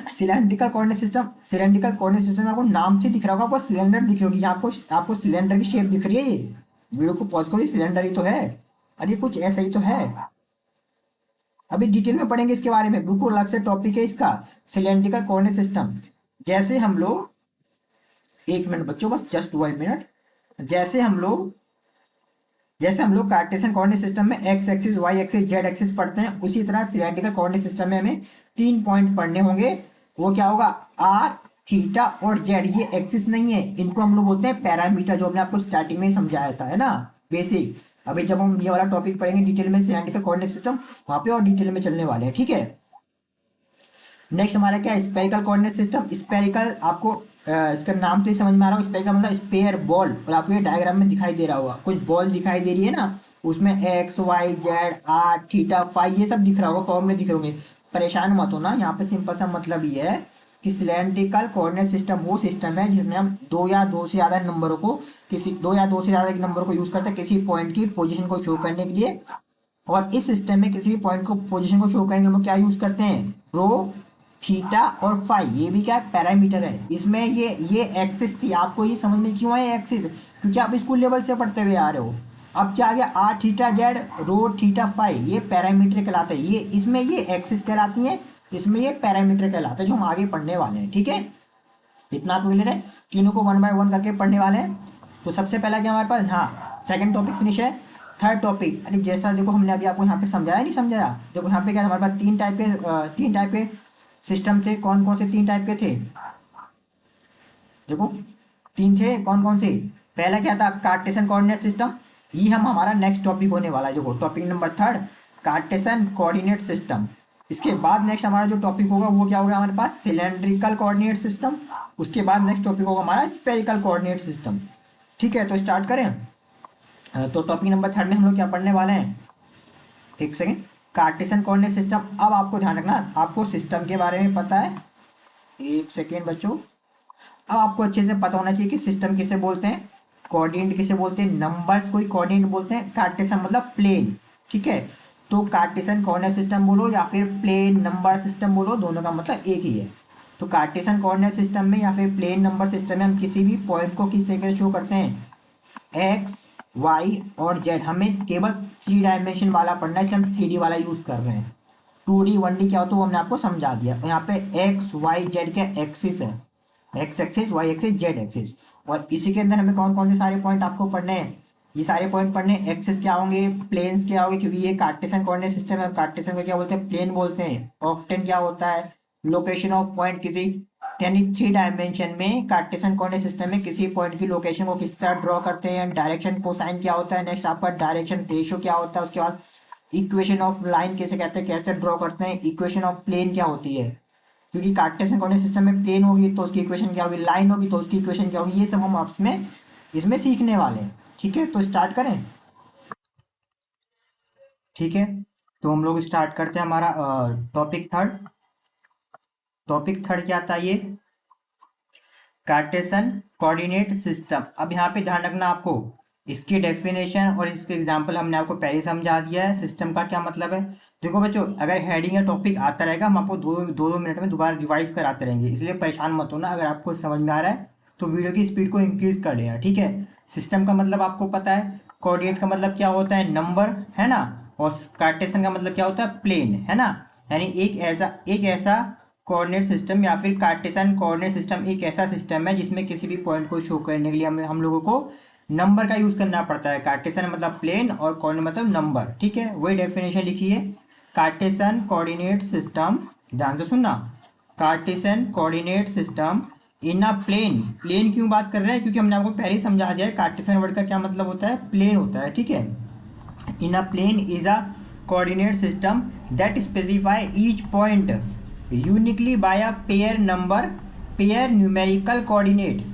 cylindrical coordinate system. Cylindrical coordinate system आपको नाम से दिख रहा होगा, आपको सिलेंडर दिख रही होगी, यहाँ आपको सिलेंडर की शेप दिख रही है। ये वीडियो को पॉज करो, ये सिलेंडर ही तो है, और ये कुछ ऐसा ही तो है। अभी डिटेल में पढ़ेंगे इसके बारे में, बिल्कुल अलग से टॉपिक है इसका, सिलेंड्रिकल कोऑर्डिनेट सिस्टम। जैसे हम लोग, एक मिनट बच्चों, बस जस्ट 1 मिनट। जैसे हम लोग कार्टेशियन कोऑर्डिनेट सिस्टम में X axis, Y axis, Z axis पढ़ते हैं, उसी तरह सिलेंड्रिकल कोऑर्डिनेट सिस्टम में हमें 3 पॉइंट पढ़ने होंगे। वो क्या होगा, आर, थीटा और जेड। ये एक्सिस नहीं है, इनको हम लोग बोलते हैं पैरामीटर, जो हमने आपको स्टार्टिंग में ही समझाया था, है ना, बेसिक। अभी जब हम ये वाला टॉपिक पढ़ेंगे डिटेल में सिलेंड्रिकल कोऑर्डिनेट सिस्टम, वहां पे और डिटेल में चलने वाले हैं, ठीक है। नेक्स्ट हमारा क्या है, स्पेरिकल कोऑर्डिनेट सिस्टम। स्पेरिकल आपको इसका नाम तो ही समझ में आ रहा होगा, स्पेरिकल मतलब स्पेयर बॉल। और आपको ये डायग्राम में दिखाई दे रहा होगा, कुछ बॉल दिखाई दे रही है ना, उसमें X Y Z R theta phi ये सब दिख रहा होगा, फॉर्मूले दिख रहे होंगे। परेशान मत हो ना, यहाँ पे सिंपल सा मतलब ये है कि सिलेंड्रिकल कोऑर्डिनेट सिस्टम वो सिस्टम है जिसमें हम दो या दो से ज्यादा नंबरों को, दो या दो से ज्यादा नंबर को यूज करते हैं किसी पॉइंट की पोजीशन को शो करने के लिए। और इस सिस्टम में किसी भी पॉइंट को पोजीशन को शो करने के लिए हम लोग क्या यूज करते हैं, रो, थीटा और फाई। ये भी क्या पैरामीटर है। इसमें ये एक्सिस थी, आपको ये समझ में क्यों आया एक्सिस, क्योंकि आप स्कूल लेवल से पढ़ते हुए आ रहे हो। अब क्या आ गया, R theta Z rho theta phi, ये पैरामीटर कहलाते हैं। ये इसमें ये एक्सिस कहलाती है, इसमें ये पैरामीटर कहलाते हैं, जो हम आगे पढ़ने वाले हैं, ठीक है। इतना आपको क्लियर है, तीनों को 1 बाय 1 करके पढ़ने वाले हैं। तो सबसे पहला क्या हमारे पास, हाँ सेकंड टॉपिक फिनिश है। थर्ड टॉपिक, अरे जैसा देखो हमने अभी आपको यहाँ पे समझाया नहीं समझाया, देखो यहाँ पे क्या हमारे पास तीन टाइप के सिस्टम थे। कौन कौन से 3 टाइप के थे, देखो 3 थे, कौन कौन से। पहला क्या था, कार्टेशियन कोऑर्डिनेट सिस्टम। ये हमारा नेक्स्ट टॉपिक होने वाला है, देखो topic number 3 Cartesian coordinate system. इसके बाद नेक्स्ट हमारा जो टॉपिक होगा वो क्या होगा हमारे पास, सिलेंड्रिकल कोऑर्डिनेट सिस्टम। उसके बाद नेक्स्ट टॉपिक होगा हमारा स्फेरिकल कोऑर्डिनेट सिस्टम, ठीक है। तो स्टार्ट करें। तो टॉपिक नंबर 3 में हम लोग क्या पढ़ने वाले हैं, एक सेकेंड, कार्टेशियन कोऑर्डिनेट सिस्टम। अब आपको ध्यान रखना, आपको सिस्टम के बारे में पता है, एक सेकेंड बच्चों। अब आपको अच्छे से पता होना चाहिए कि सिस्टम किसे बोलते हैं, कोऑर्डिनेट किसे बोलते हैं, नंबर्स को ही कोऑर्डिनेट बोलते हैं। कार्टेशियन मतलब प्लेन, ठीक है। तो कार्टेशियन कोऑर्डिनेट सिस्टम बोलो या फिर प्लेन नंबर सिस्टम बोलो, दोनों का मतलब एक ही है। तो कार्टेशियन कोऑर्डिनेट सिस्टम में या फिर प्लेन नंबर सिस्टम में हम किसी भी पॉइंट को किस तरीके से शो करते हैं, एक्स वाई और जेड। हमें केवल 3 डायमेंशन वाला पढ़ना है, इसलिए हम 3D वाला यूज कर रहे हैं। 2D 1D क्या होता है वो हमने आपको समझा दिया। यहाँ पे एक्स वाई जेड के एक्सिस है, X axis Y axis Z axis. और इसी के अंदर हमें कौन कौन से सारे पॉइंट आपको पढ़ने हैं, ये सारे पॉइंट पढ़ने। एक्सिस क्या होंगे, प्लेन्स क्या होंगे, क्योंकि ये कार्टेशियन कोऑर्डिनेट सिस्टम है, कार्टेशियन को क्या बोलते हैं, प्लेन बोलते हैं। ऑक्टेन क्या होता है, लोकेशन ऑफ पॉइंट किसी, यानी 3 डायमेंशन में कार्टेशियन कोऑर्डिनेट सिस्टम में किसी पॉइंट की लोकेशन को किस तरह ड्रॉ करते हैं। डायरेक्शन कोसाइन क्या होता है, नेक्स्ट आपका डायरेक्शन रेशियो क्या होता है। उसके बाद इक्वेशन ऑफ लाइन किसे कहते हैं, कैसे ड्रॉ करते हैं। इक्वेशन ऑफ प्लेन क्या होती है, क्योंकि कार्टेशियन कोऑर्डिनेट सिस्टम में प्लेन होगी तो उसकी इक्वेशन क्या होगी, लाइन होगी तो उसकी इक्वेशन क्या होगी। ये सब हम आपस में इसमें सीखने वाले हैं, ठीक है। तो स्टार्ट करें, ठीक है। तो हम लोग स्टार्ट करते हैं हमारा टॉपिक 3। टॉपिक 3 क्या था, ये कार्टेशियन कोऑर्डिनेट सिस्टम। अब यहाँ पे ध्यान रखना आपको, इसकी डेफिनेशन और इसके एग्जांपल हमने आपको पहले समझा दिया है। सिस्टम का क्या मतलब है, देखो बच्चों, अगर हेडिंग या टॉपिक आता रहेगा हम आपको दो दो मिनट में दोबारा रिवाइज कराते रहेंगे, इसलिए परेशान मत होना। अगर आपको समझ में आ रहा है तो वीडियो की स्पीड को इंक्रीज कर लेना, ठीक है। सिस्टम का मतलब आपको पता है, कोऑर्डिनेट का मतलब क्या होता है, नंबर, है ना। और कार्टेशियन का मतलब क्या होता है, प्लेन, है ना। यानी एक ऐसा कोऑर्डिनेट सिस्टम या फिर कार्टेशियन कोऑर्डिनेट सिस्टम एक ऐसा सिस्टम है जिसमें किसी भी पॉइंट को शो करने के लिए हम लोगों को नंबर का यूज करना पड़ता है। कार्टेशियन मतलब प्लेन और कोऑर्डिनेट मतलब नंबर, ठीक है। वही डेफिनेशन लिखी है, कार्टेशियन कोऑर्डिनेट सिस्टम, ध्यान से सुनना। Cartesian coordinate system in a plane, plane क्यों बात कर रहे हैं, क्योंकि हमने आपको पहले ही समझा दिया है कार्टेशियन वर्ड का क्या मतलब होता है, प्लेन होता है, ठीक है। In a plane is a coordinate system that specify each point uniquely by a pair number, pair numerical coordinate,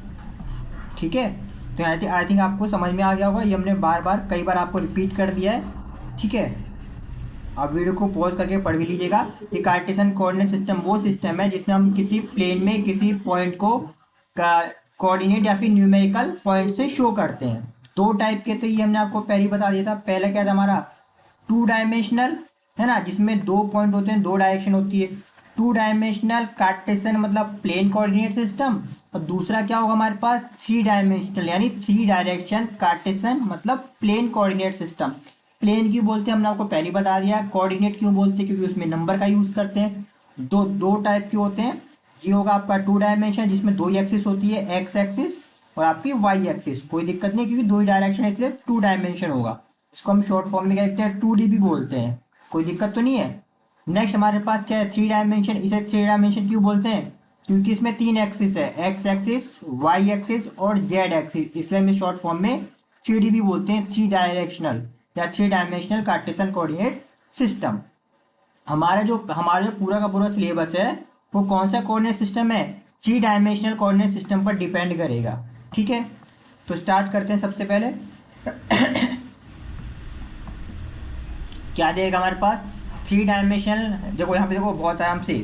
ठीक है। तो आई थिंक आपको समझ में आ गया होगा, ये हमने बार बार कई बार आपको रिपीट कर दिया है, ठीक है। आप वीडियो को पॉज करके पढ़ भी लीजिएगा कि कार्टेशियन कोऑर्डिनेट सिस्टम वो सिस्टम है जिसमें हम किसी प्लेन में किसी पॉइंट को कोऑर्डिनेट या फिर न्यूमेरिकल पॉइंट से शो करते हैं। दो टाइप के, तो ये हमने आपको पहले ही बता दिया था। पहला क्या था हमारा, टू डायमेंशनल, है ना, जिसमें दो पॉइंट होते हैं, दो डायरेक्शन होती है। टू डायमेंशनल कार्टेशियन मतलब प्लेन कोऑर्डिनेट सिस्टम। और दूसरा क्या होगा हमारे पास, थ्री डायमेंशनल यानी थ्री डायरेक्शन कार्टेशियन मतलब प्लेन कोऑर्डिनेट सिस्टम। प्लेन क्यों बोलते हैं हमने आपको पहले बता दिया। कोऑर्डिनेट क्यों बोलते हैं, क्योंकि उसमें नंबर का यूज करते हैं। दो दो टाइप के होते हैं। ये होगा आपका टू डायमेंशन जिसमें दो एक्सिस होती है, एक्स एक्सिस और आपकी वाई एक्सिस। कोई दिक्कत नहीं क्योंकि दो ही डायरेक्शन है इसलिए टू डायमेंशन होगा। इसको हम शॉर्ट फॉर्म में क्या लिखते हैं, 2D भी बोलते हैं। कोई दिक्कत तो नहीं है। नेक्स्ट हमारे पास क्या है, थ्री डायमेंशन। इसे थ्री डायमेंशन क्यों बोलते हैं, क्योंकि इसमें तीन एक्सिस है, एक्स एक्सिस, वाई एक्सिस और जेड एक्सिस, इसलिए हम शॉर्ट फॉर्म में 3D भी बोलते हैं, थ्री डायरेक्शनल या three dimensional Cartesian coordinate system. हमारा जो पूरा का पूरा सिलेबस है वो कौन सा कोऑर्डिनेट सिस्टम है, थ्री डायमेंशनल कोऑर्डिनेट सिस्टम पर डिपेंड करेगा, ठीक है। तो स्टार्ट करते हैं सबसे पहले। क्या देगा हमारे पास, थ्री डायमेंशनल, देखो यहाँ पे देखो बहुत आराम से,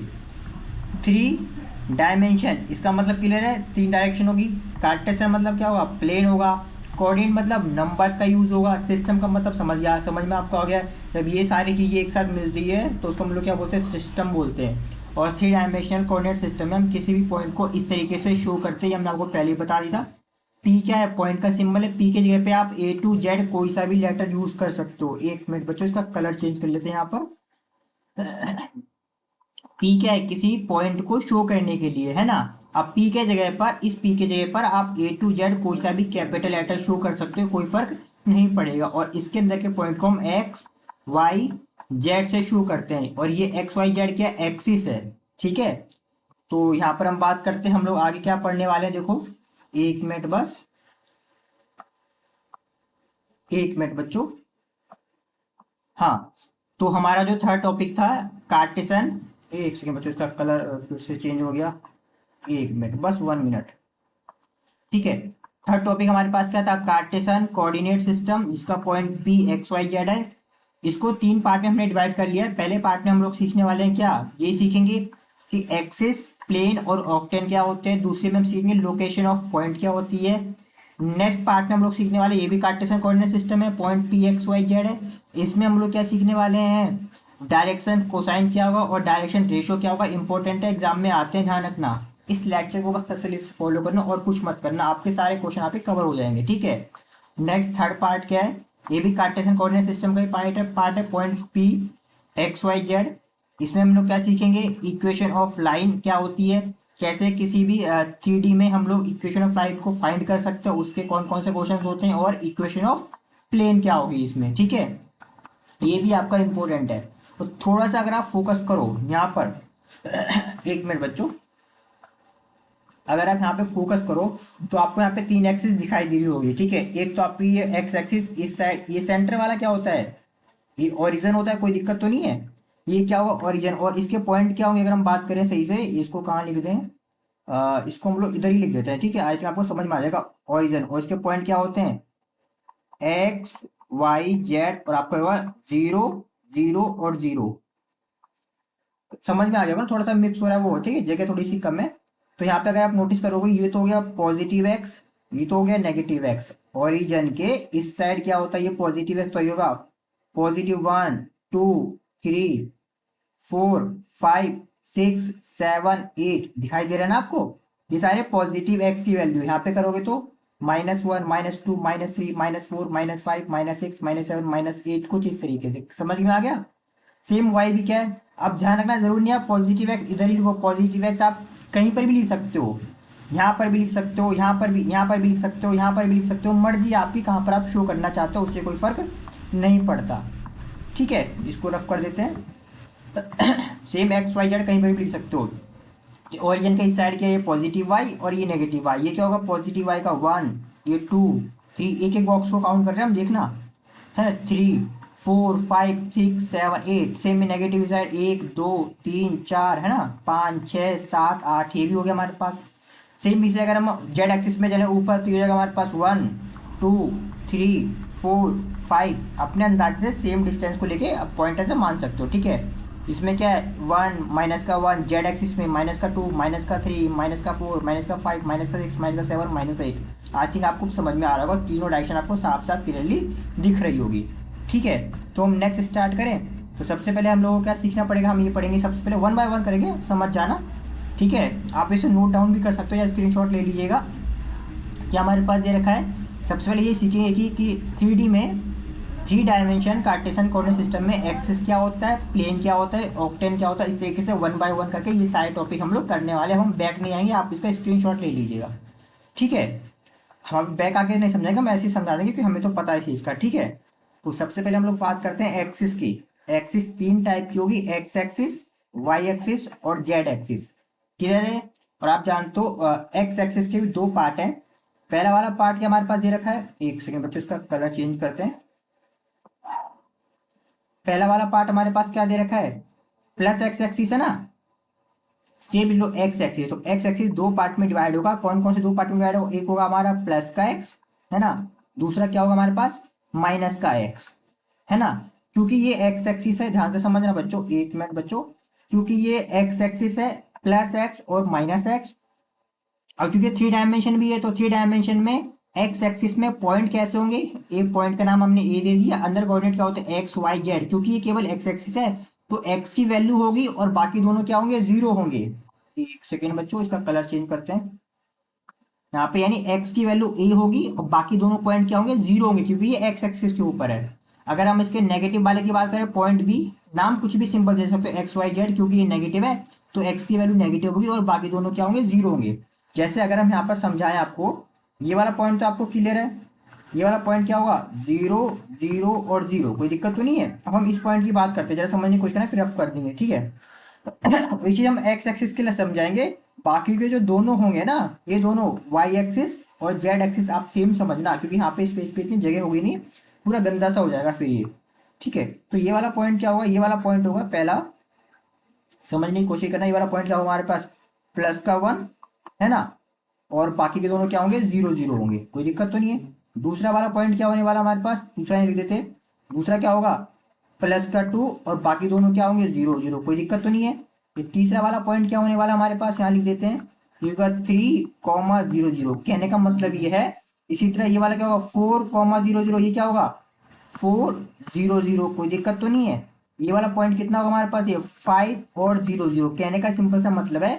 थ्री डायमेंशन इसका मतलब क्लियर है, तीन डायरेक्शन होगी। कार्टेशियन मतलब क्या होगा, प्लेन होगा। कोऑर्डिनेट मतलब नंबर्स का यूज होगा। सिस्टम का मतलब समझ में आपका हो गया। जब ये सारी चीज़ें एक साथ मिलती है तो उसको हम लोग क्या बोलते हैं, सिस्टम बोलते हैं। और थ्री डायमेंशनल कोऑर्डिनेट सिस्टम में हम किसी भी पॉइंट को इस तरीके से शो करते हैं, हमने आपको पहले ही बता दिया था। पी क्या है, पॉइंट का सिंबल है। पी के जगह पे आप A to Z कोई सा भी लेटर यूज कर सकते हो। एक मिनट बच्चों, इसका कलर चेंज कर लेते हैं यहाँ पर। पी क्या है, किसी पॉइंट को शो करने के लिए, है ना। अब पी के जगह पर, इस पी के जगह पर आप A to Z कोई सा भी कैपिटल लेटर शो कर सकते हो, कोई फर्क नहीं पड़ेगा। और इसके अंदर के पॉइंट को हम एक्स वाई जेड से शो करते हैं। और ये एक्स वाई जेड क्या एक्सिस है, ठीक है। तो यहाँ पर हम बात करते हैं, हम लोग आगे क्या पढ़ने वाले हैं, देखो एक मिनट बस, एक मिनट बच्चों। हाँ, तो हमारा जो थर्ड टॉपिक था कार्टेशियन, एक सेकंड बच्चों, इसका कलर फिर से चेंज हो गया, एक मिनट बस, 1 मिनट, ठीक है। थर्ड टॉपिक हमारे पास क्या था, कार्टेशियन कोऑर्डिनेट सिस्टम, जिसका point P X Y Z है। इसको तीन पार्ट में हमने डिवाइड कर लिया है। पहले पार्ट में हम लोग सीखने वाले हैं क्या, ये सीखेंगे कि एक्सिस, प्लेन और ऑक्टेन क्या होते हैं। दूसरे में हम सीखेंगे लोकेशन ऑफ पॉइंट क्या होती है। नेक्स्ट पार्ट में हम लोग सीखने वाले, ये भी कार्टेशियन कोऑर्डिनेट सिस्टम है, point P X Y Z है। इसमें हम लोग क्या सीखने वाले हैं, डायरेक्शन कोसाइन क्या होगा और डायरेक्शन रेशियो क्या होगा। इंपॉर्टेंट है, एग्जाम में आते हैं, ध्यान रखना। इस लेक्चर को बस तसल्ली से फॉलो करना और कुछ मत करना, आपके सारे क्वेश्चन यहाँ पे कवर हो जाएंगे, ठीक है। नेक्स्ट थर्ड पार्ट क्या है, ये भी कार्टेशियन कोऑर्डिनेट सिस्टम का ही पार्ट है, point P X Y Z. इसमें हम लोग क्या सीखेंगे, इक्वेशन ऑफ लाइन क्या होती है, कैसे किसी भी 3D में हम लोग इक्वेशन ऑफ लाइन को फाइंड कर सकते हैं, उसके कौन कौन से क्वेश्चन होते हैं, और इक्वेशन ऑफ प्लेन क्या होगी इसमें, ठीक है। ये भी आपका इंपॉर्टेंट है। तो थोड़ा सा अगर आप फोकस करो यहाँ पर, एक मिनट बच्चों, अगर आप यहाँ पे फोकस करो तो आपको यहाँ पे तीन एक्सिस दिखाई दे रही होगी, ठीक है। एक तो आपकी ये एक्स एक्सिस, इस साइड ये सेंटर वाला क्या होता है, ये ओरिजिन होता है, कोई दिक्कत तो नहीं है। ये क्या होगा, ओरिजिन, और इसके पॉइंट क्या होंगे, अगर हम बात करें सही से, इसको कहाँ लिख दें, इसको हम लोग इधर ही लिख देते हैं, ठीक है। आई थिंक आपको समझ में आ जाएगा, ओरिजिन, और इसके पॉइंट क्या होते हैं, एक्स वाई जेड, और आपका होगा 0 0 और 0। समझ में आ जाएगा ना, थोड़ा सा मिक्स हो रहा है वो, ठीक है, जगह थोड़ी सी कम है। तो यहाँ पे अगर आप नोटिस करोगे, ये तो हो गया पॉजिटिव एक्स, ये तो हो गया नेगेटिव एक्स। ओरिजिन के इस साइड क्या होता है, ये पॉजिटिव एक्स तो ये होगा पॉजिटिव 1 2 3 4 5 6 7 8, दिखाई दे रहा है ना आपको, ये सारे पॉजिटिव एक्स की वैल्यू। यहाँ पे करोगे तो -1 -2 -3 -4 -5 -6 -7 -8, कुछ इस तरीके से, समझ में आ गया। सेम वाई भी क्या है, अब ध्यान रखना जरूरी नहीं है पॉजिटिव एक्स इधर ही लिखो, पॉजिटिव एक्स आप कहीं पर भी लिख सकते हो, यहाँ पर भी लिख सकते हो, यहाँ पर भी लिख सकते हो, यहाँ पर भी लिख सकते हो, मर्जी आपकी कहाँ पर आप शो करना चाहते हो, उससे कोई फर्क नहीं पड़ता, ठीक है। इसको रफ कर देते हैं। सेम एक्स वाई जेड कहीं पर भी लिख सकते हो। ओरिजिन का इस साइड क्या है, ये पॉजिटिव वाई और ये नेगेटिव वाई। ये क्या होगा, पॉजिटिव वाई का 1, ये 2 3, एक एक बॉक्स को काउंट कर रहे हैं हम, देखना है 3 4 5 6 7 8। सेम में नेगेटिव साइड 1 2 3 4 है ना, 5 6 7 8, ये भी हो गया हमारे पास। सेम इसे अगर हम जेड एक्सिस में चले ऊपर तो ये हो जाएगा हमारे पास 1 2 3 4 5। अपने अंदाजे से सेम डिस्टेंस को लेके आप पॉइंटर से मान सकते हो, ठीक है। इसमें क्या है, 1 माइनस का 1 जेड एक्सिस में, माइनस का 2 माइनस का 3 माइनस का 4 माइनस का 5 माइनस का 6 माइनस का 7 माइनस का 8। आई थिंक आपको समझ में आ रहा होगा, तीनों डायरेक्शन आपको साफ साफ क्लियरली दिख रही होगी, ठीक है। तो हम नेक्स्ट स्टार्ट करें। तो सबसे पहले हम लोगों को क्या सीखना पड़ेगा, हम ये पढ़ेंगे सबसे पहले 1 बाय 1 करेंगे, समझ जाना, ठीक है। आप इसे नोट डाउन भी कर सकते हो या स्क्रीनशॉट ले लीजिएगा। क्या हमारे पास दे रखा है, सबसे पहले ये सीखेंगे कि 3D में 3 डायमेंशन कार्टेशियन कोऑर्डिनेट सिस्टम में एक्सिस क्या होता है, प्लेन क्या होता है, ऑक्टेन क्या होता है। इस तरीके से 1 बाय 1 करके ये सारे टॉपिक हम लोग करने वाले हैं। हम बैक नहीं आएंगे, आप इसका स्क्रीनशॉट ले लीजिएगा, ठीक है। हम बैक आके नहीं समझाएंगे, हम ऐसे ही समझा देंगे कि हमें तो पता है इस चीज़ का, ठीक है। तो सबसे पहले हम लोग बात करते हैं एक्सिस की। एक्सिस 3 टाइप की होगी, एक्स एक्सिस, वाई एक्सिस और जेड एक्सिस, क्लियर है। और आप जानते हो एक्स एक्सिस के भी 2 पार्ट हैं। पहला वाला पार्ट क्या हमारे पास दे रखा है, एक सेकंड बच्चों इसका कलर चेंज करते हैं। पहला वाला पार्ट हमारे पास क्या दे रखा है, प्लस एक्स एक्सिस है ना, सेम लो एक्स एक्सिस। तो एक्स एक्सिस 2 पार्ट में डिवाइड होगा। कौन कौन से 2 पार्ट में डिवाइड होगा, एक होगा हमारा प्लस का एक्स है ना, दूसरा क्या होगा हमारे पास माइनस का एक्स है ना। क्योंकि ये एक्स एक्सिस है, ध्यान से समझना बच्चों, एक मिनट बच्चों, क्योंकि ये एक्स एक्सिस है, प्लस एक्स और माइनस एक्स। और क्योंकि 3 डायमेंशन भी है तो 3 डायमेंशन में एक्स एक्सिस में पॉइंट कैसे होंगे, एक पॉइंट का नाम हमने ए दे दिया, अंदर कोऑर्डिनेट क्या होते हैं एक्स वाई जेड। क्योंकि ये केवल एक्स एक्सिस है तो एक्स की वैल्यू होगी और बाकी दोनों क्या होंगे, जीरो होंगे। एक सेकेंड बच्चों इसका कलर चेंज करते हैं। यहाँ पे यानी एक्स की वैल्यू ए होगी और बाकी दोनों पॉइंट क्या होंगे, जीरो होंगे, क्योंकि ये एक्स एक्सिस के ऊपर है। अगर हम इसके नेगेटिव वाले की बात करें, पॉइंट बी, नाम कुछ भी सिंपल दे सकते हो, एक्स वाई जेड, क्योंकि ये नेगेटिव है तो एक्स की वैल्यू नेगेटिव होगी और बाकी दोनों क्या होंगे, जीरो होंगे। जैसे अगर हम यहाँ पर समझाएं आपको, ये वाला पॉइंट तो आपको क्लियर है, ये वाला पॉइंट क्या होगा, जीरो जीरो और जीरो, कोई दिक्कत तो नहीं है। अब हम इस पॉइंट की बात करते हैं, जरा समझने की कोशिश करें फिर रफ कर देंगे, ठीक है। ये चीज हम एक्स एक्सिस के लिए समझाएंगे। बाकी के जो दोनों होंगे ना, ये दोनों वाई एक्सिस और जेड एक्सिस आप सेम समझना, क्योंकि यहाँ पे इस पेज पे इतनी जगह होगी नहीं, पूरा गंदा सा हो जाएगा फिर ये, ठीक है। तो ये वाला पॉइंट क्या होगा, ये वाला पॉइंट होगा पहला, समझने की कोशिश करना। ये वाला पॉइंट क्या होगा हमारे पास, प्लस का 1 है ना, और बाकी के दोनों क्या होंगे, जीरो जीरो होंगे, कोई दिक्कत तो नहीं है। दूसरा वाला पॉइंट क्या होने वाला हमारे पास, दूसरा लिख देते हैं, दूसरा क्या होगा, प्लस का 2 और बाकी दोनों क्या होंगे, जीरो जीरो, कोई दिक्कत तो नहीं है। ये तीसरा वाला पॉइंट क्या होने वाला हमारे पास, यहाँ लिख देते हैं, ये होगा 3,0,0। कहने का मतलब ये है। इसी तरह ये वाला क्या होगा, 4,0,0, ये क्या होगा 4,0,0, कोई दिक्कत तो नहीं है। ये वाला पॉइंट कितना होगा हमारे पास, ये 5 और 0 0। कहने का सिंपल सा मतलब है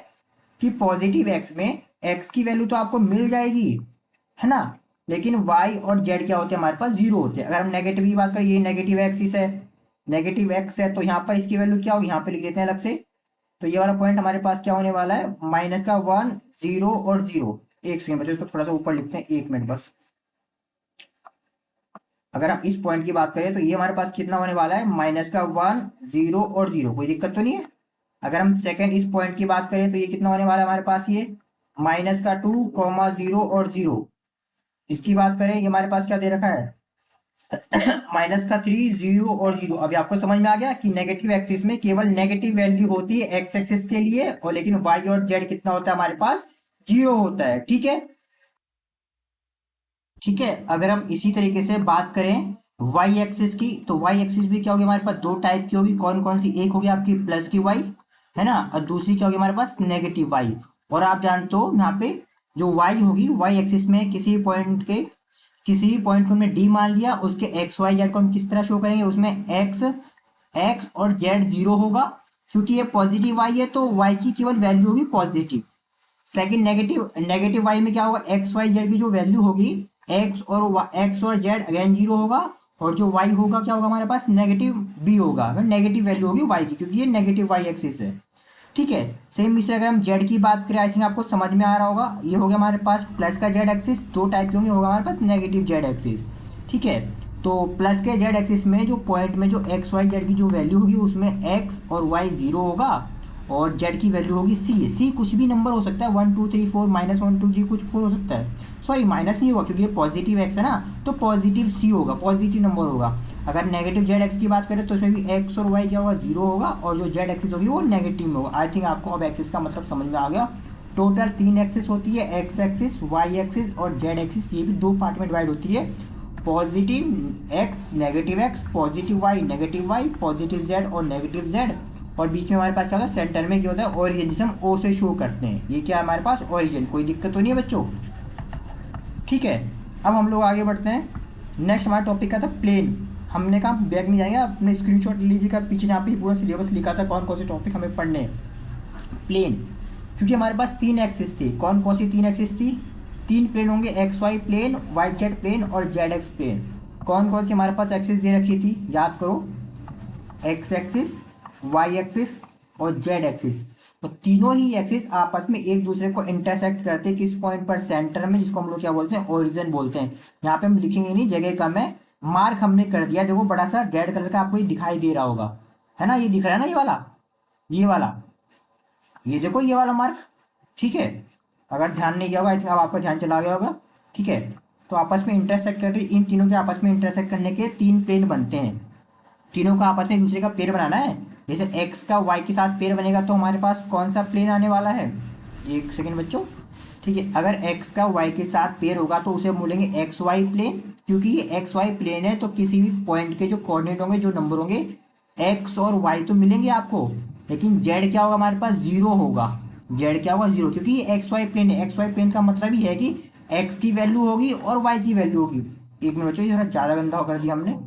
कि पॉजिटिव एक्स में एक्स की वैल्यू तो आपको मिल जाएगी है ना, लेकिन वाई और जेड क्या होते हैं हमारे पास, जीरो होते हैं। अगर हम नेगेटिव की बात करें, ये नेगेटिव एक्सिस है, नेगेटिव एक्स है, तो यहाँ पर इसकी वैल्यू क्या होगी, यहाँ पे लिख देते हैं अलग से। तो ये वाला पॉइंट हमारे पास क्या होने वाला है, माइनस का 1 0 और 0। एक सेकंड बच्चों, इसको थोड़ा सा ऊपर लिखते हैं, एक मिनट बस। अगर हम इस पॉइंट की बात करें तो ये हमारे पास कितना होने वाला है, माइनस का 1 0 और 0, कोई दिक्कत तो नहीं है। अगर हम सेकंड इस पॉइंट की बात करें तो ये कितना होने वाला है हमारे पास, ये माइनस का 2,0 और 0। इसकी बात करें, ये हमारे पास क्या दे रखा है, माइनस का 3 0 और 0। अभी आपको समझ में आ गया कि नेगेटिव एक्सिस में केवल नेगेटिव वैल्यू होती है एक्स एक्सिस के लिए, और लेकिन वाई और जेड कितना होता है हमारे पास, जीरो होता है, ठीक है। ठीक है, अगर हम इसी तरीके से बात करें वाई एक्सिस की, तो वाई एक्सिस भी क्या होगी हमारे पास, 2 टाइप की होगी। कौन कौन सी, एक होगी आपकी प्लस की वाई है ना, और दूसरी क्या होगी हमारे पास, नेगेटिव वाई। और आप जानते हो यहाँ पे जो वाई होगी, वाई एक्सिस में किसी भी पॉइंट को हमने डी मान लिया, उसके एक्स वाई जेड को हम किस तरह शो करेंगे, उसमें एक्स एक्स और जेड जीरो होगा, क्योंकि ये पॉजिटिव वाई है तो वाई की केवल वैल्यू होगी positive. Second negative negative Y में क्या होगा, एक्स वाई जेड की जो वैल्यू होगी, एक्स और जेड अगेन जीरो होगा, और जो वाई होगा क्या होगा हमारे पास, नेगेटिव बी होगा, नेगेटिव वैल्यू होगी वाई की, क्योंकि ये नेगेटिव वाई एक्सिस है, ठीक है। सेम इसे अगर हम जेड की बात करें, आई थिंक आपको समझ में आ रहा होगा, ये हो गया हमारे पास प्लस का जेड एक्सिस, 2 टाइप के होंगे, होगा हमारे पास नेगेटिव जेड एक्सिस, ठीक है। तो प्लस के जेड एक्सिस में जो पॉइंट में जो एक्स वाई जेड की जो वैल्यू होगी, उसमें एक्स और वाई जीरो होगा, और जेड की वैल्यू होगी सी। सी कुछ भी नंबर हो सकता है, 1 2 3 4 -1 2 3 कुछ 4 हो सकता है, सॉरी माइनस नहीं होगा क्योंकि ये पॉजिटिव एक्स है ना, तो पॉजिटिव सी होगा, पॉजिटिव नंबर होगा। अगर नेगेटिव जेड एक्स की बात करें तो उसमें भी एक्स और वाई क्या होगा, जीरो होगा, और जो जेड एक्सिस होगी वो नेगेटिव में होगा। आई थिंक आपको अब एक्सिस का मतलब समझ में आ गया। टोटल 3 एक्सिस होती है, एक्स एक्सिस, वाई एक्सिस और जेड एक्सिस, ये भी 2 पार्ट में डिवाइड होती है, positive X negative X, positive Y negative Y, positive Z और नेगेटिव जेड, और बीच में हमारे पास क्या होता है, सेंटर में क्या होता है, ओरिजिन, जिसे हम ओ से शो करते हैं। ये क्या है हमारे पास, ओरिजिन। कोई दिक्कत तो नहीं है बच्चों, ठीक है। अब हम लोग आगे बढ़ते हैं। नेक्स्ट हमारा टॉपिक का था प्लेन। हमने कहा बैक नहीं जाएंगे, अपने स्क्रीनशॉट ले लीजिएगा, पीछे जहाँ पे पूरा सिलेबस लिखा था कौन कौन से टॉपिक हमें पढ़ने हैं। प्लेन, क्योंकि हमारे पास 3 एक्सिस थी, कौन कौन सी 3 एक्सिस थी, 3 प्लेन होंगे, X Y plane, Y Z plane और जेड एक्स प्लेन। कौन कौन सी हमारे पास एक्सिस दे रखी थी, याद करो, एक्स एक्सिस, वाई एक्सिस और जेड एक्सिस। तो तीनों ही एक्सिस आपस में एक दूसरे को इंटरसेक्ट करते हैं, किस पॉइंट पर, सेंटर में, जिसको हम लोग क्या बोलते हैं, ओरिजिन बोलते हैं। यहाँ पे हम लिखेंगे नहीं, जगह कम है, मार्क हमने कर दिया, देखो बड़ा सा रेड कलर का आपको ये दिखाई दे रहा होगा, है ना, ये दिख रहा है ना, ये वाला, ये वाला, ये देखो ये वाला मार्क, ठीक है। अगर ध्यान नहीं किया होगा, अब आपका ध्यान चला गया होगा, ठीक है। तो आपस में इंटरसेक्ट करके, इन तीनों के आपस में इंटरसेक्ट करने के 3 प्लेन बनते हैं। तीनों का आपस में एक दूसरे का पेयर बनाना है। जैसे एक्स का वाई के साथ पेयर बनेगा तो हमारे पास कौन सा प्लेन आने वाला है, एक सेकेंड बच्चों, ठीक है। अगर एक्स का वाई के साथ पेयर होगा तो उसे बोलेंगे एक्स वाई प्लेन, क्योंकि ये एक्स वाई प्लेन है, तो किसी भी पॉइंट के जो कोऑर्डिनेट होंगे, जो नंबर होंगे, एक्स और वाई तो मिलेंगे आपको, लेकिन जेड क्या होगा हमारे पास, जीरो होगा। जेड क्या होगा, जीरो, क्योंकि ये एक्स वाई प्लेन है। एक्स वाई प्लेन का मतलब ही है कि एक्स की वैल्यू होगी और वाई की वैल्यू होगी। एक मिनट बच्चों, ये थोड़ा ज्यादा गंदा कर दिया हमने,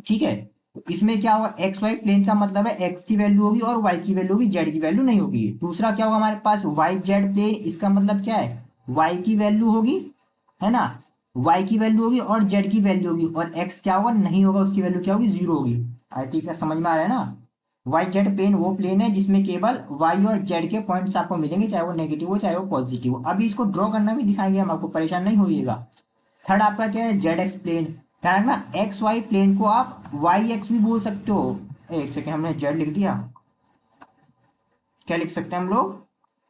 ठीक है। तो इसमें क्या होगा, एक्स वाई प्लेन का मतलब है एक्स की वैल्यू होगी और वाई की वैल्यू होगी, जेड की वैल्यू नहीं होगी। दूसरा क्या होगा हमारे पास, वाई जेड प्लेन, इसका मतलब क्या है, वाई की वैल्यू होगी, है ना, वाई की वैल्यू होगी और जेड की वैल्यू होगी, और एक्स क्या होगा, नहीं होगा, उसकी वैल्यू क्या होगी, जीरो होगी। ठीक है, समझ में आ रहा है ना। वाई जेड प्लेन वो प्लेन है जिसमें केवल वाई और जेड के पॉइंट्स आपको मिलेंगे, चाहे वो नेगेटिव हो चाहे वो पॉजिटिव हो। अभी इसको ड्रॉ करना भी दिखाएंगे हम आपको, परेशान नहीं होइएगा। थर्ड आपका क्या है, जेड एक्स प्लेन। ध्यान रखना, एक्स वाई प्लेन को आप वाई एक्स भी बोल सकते हो। एक सेकेंड, हमने जेड लिख दिया, क्या लिख सकते हैं हम लोग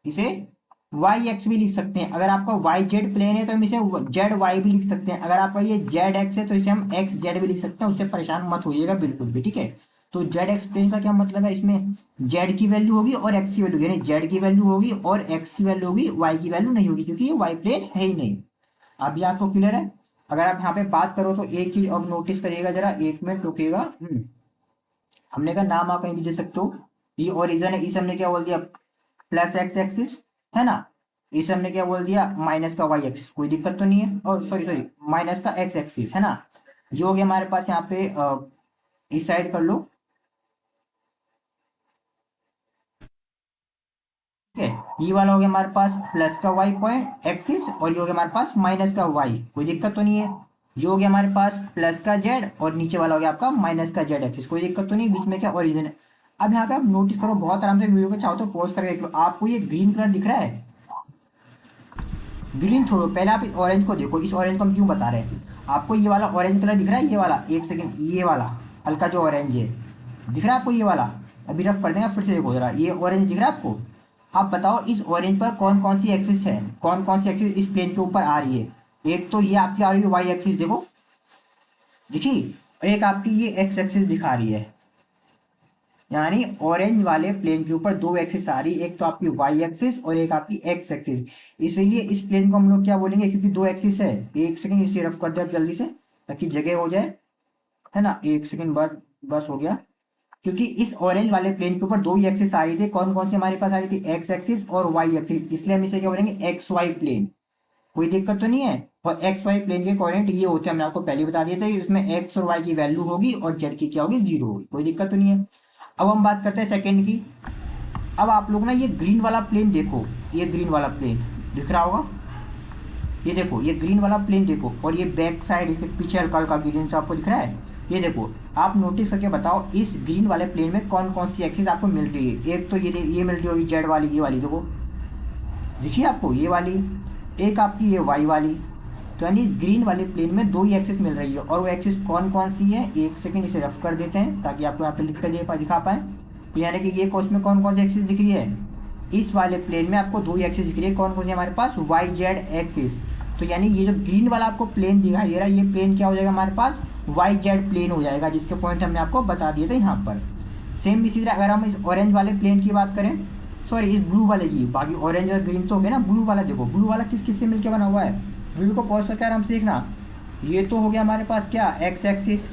इसे, वाई एक्स भी लिख सकते हैं। अगर आपका वाई जेड प्लेन है तो हम इसे जेड वाई भी लिख सकते हैं। अगर आपका ये जेड एक्स है तो इसे हम एक्स जेड भी लिख सकते हैं, उससे परेशान मत होइएगा बिल्कुल भी, ठीक है। तो जेड एक्स प्लेन का क्या मतलब है, इसमें जेड की वैल्यू होगी और एक्स की वैल्यू, यानी जेड की वैल्यू होगी और एक्स की वैल्यू होगी, वाई की वैल्यू नहीं होगी, क्योंकि ये वाई प्लेन है ही नहीं। अब ये आपको क्लियर है। अगर आप यहाँ पे बात करो तो एक चीज अब नोटिस करिएगा जरा, एक मिनट रुकिएगा। हमने कहा नाम आप कहीं भी दे सकते हो, ये ओरिजिन है, इसे हमने क्या बोल दिया, प्लस एक्स एक्सिस, है ना, इसे हमने क्या बोल दिया, माइनस का वाई एक्सिस, कोई दिक्कत तो नहीं है, और सॉरी सॉरी माइनस का एक्स एक्सिस, है ना। ये हो गया हमारे पास यहाँ पे, इस साइड कर लो, ठीक है। ये वाला हो गया हमारे पास प्लस का वाई पॉइंट एक्सिस, और ये हो गया हमारे पास माइनस का वाई, कोई दिक्कत तो नहीं है। ये हो गया हमारे पास प्लस का जेड, और नीचे वाला हो गया आपका माइनस का जेड एक्सिस, कोई दिक्कत तो नहीं, बीच में क्या ओरिजिन है। अब यहाँ पे आप नोटिस करो, बहुत आराम से वीडियो को चाहो तो पॉज करके देख लो, आपको ये ग्रीन कलर दिख रहा है, ग्रीन छोड़ो, पहले आप इस ऑरेंज को देखो, इस ऑरेंज को हम क्यों बता रहे हैं, आपको ये वाला ऑरेंज कलर दिख रहा है, ये वाला, एक सेकेंड, ये वाला हल्का जो ऑरेंज है, दिख रहा है आपको ये वाला, अभी रफ कर देंगे, फिर से देखो जरा, ये ऑरेंज दिख रहा है आपको। आप बताओ इस ऑरेंज पर कौन कौन सी एक्सिस है, कौन कौन सी एक्सिस इस प्लेन के ऊपर आ रही है। एक तो ये आपकी आ रही है वाई एक्सिस, देखो दिखी, और एक आपकी ये एक्स एक्सिस दिखा रही है, यानी ऑरेंज वाले प्लेन के ऊपर 2 एक्सिस आ रही है, एक तो आपकी वाई एक्सिस और एक आपकी एक्स एक्सिस। इसीलिए इस प्लेन को हम लोग क्या बोलेंगे, क्योंकि 2 एक्सिस है। एक सेकंड इसे रफ कर दे आप जल्दी से, ताकि जगह हो जाए, है ना, एक सेकंड, बस बस हो गया। क्योंकि इस ऑरेंज वाले प्लेन के ऊपर 2 ही एक्सिस आ रही थी, कौन कौन सी हमारे पास आ रही थी, एक्स एक्सिस और वाई एक्सिस, इसलिए हम इसे क्या बोलेंगे, एक्स वाई प्लेन, कोई दिक्कत तो नहीं है। और एक्स वाई प्लेन के कोऑर्डिनेट ये होते हैं, हमने आपको पहले बता दिए थे, इसमें एक्स और वाई की वैल्यू होगी और जेड की क्या होगी, जीरो होगी, कोई दिक्कत तो नहीं है। अब हम बात करते हैं सेकंड की। अब आप लोग ना ये ग्रीन वाला प्लेन देखो, ये ग्रीन वाला प्लेन दिख रहा होगा, ये देखो ये ग्रीन वाला प्लेन देखो, और ये बैक साइड इसके पीछे हल्का हल्का ग्रीन सा आपको दिख रहा है, ये देखो। आप नोटिस करके बताओ इस ग्रीन वाले प्लेन में कौन कौन सी एक्सिस आपको मिल रही है। एक तो ये मिल रही होगी जेड वाली, ये वाली देखो, दिखिए आपको ये वाली, एक आपकी ये वाई वाली। तो यानी ग्रीन वाले प्लेन में 2 ही एक्सिस मिल रही है, और वो एक्सिस कौन कौन सी है, एक सेकंड इसे रफ कर देते हैं ताकि आपको यहाँ पे लिख कर दिखा पाए। तो यानी कि ये उसमें कौन कौन सी एक्सिस दिख रही है, इस वाले प्लेन में आपको 2 एक्सिस दिख रही है। कौन कौन सी हमारे पास, वाई जेड एक्सिस। तो यानी ये जो ग्रीन वाला आपको प्लेन दिखाई दे रहा है, ये प्लेन क्या हो जाएगा हमारे पास, वाई जेड प्लेन हो जाएगा, जिसके पॉइंट हमने आपको बता दिए थे यहाँ पर। सेम इसी तरह अगर हम इस ऑरेंज वाले प्लेन की बात करें, सॉरी इस ब्लू वाले की, बाकी ऑरेंज और ग्रीन तो हो गया ना, ब्लू वाला देखो, ब्लू वाला किस किस से मिलकर बना हुआ है, वीडियो को पॉज करके आराम से देखना। ये तो हो गया हमारे पास क्या, एक्स एक्सिस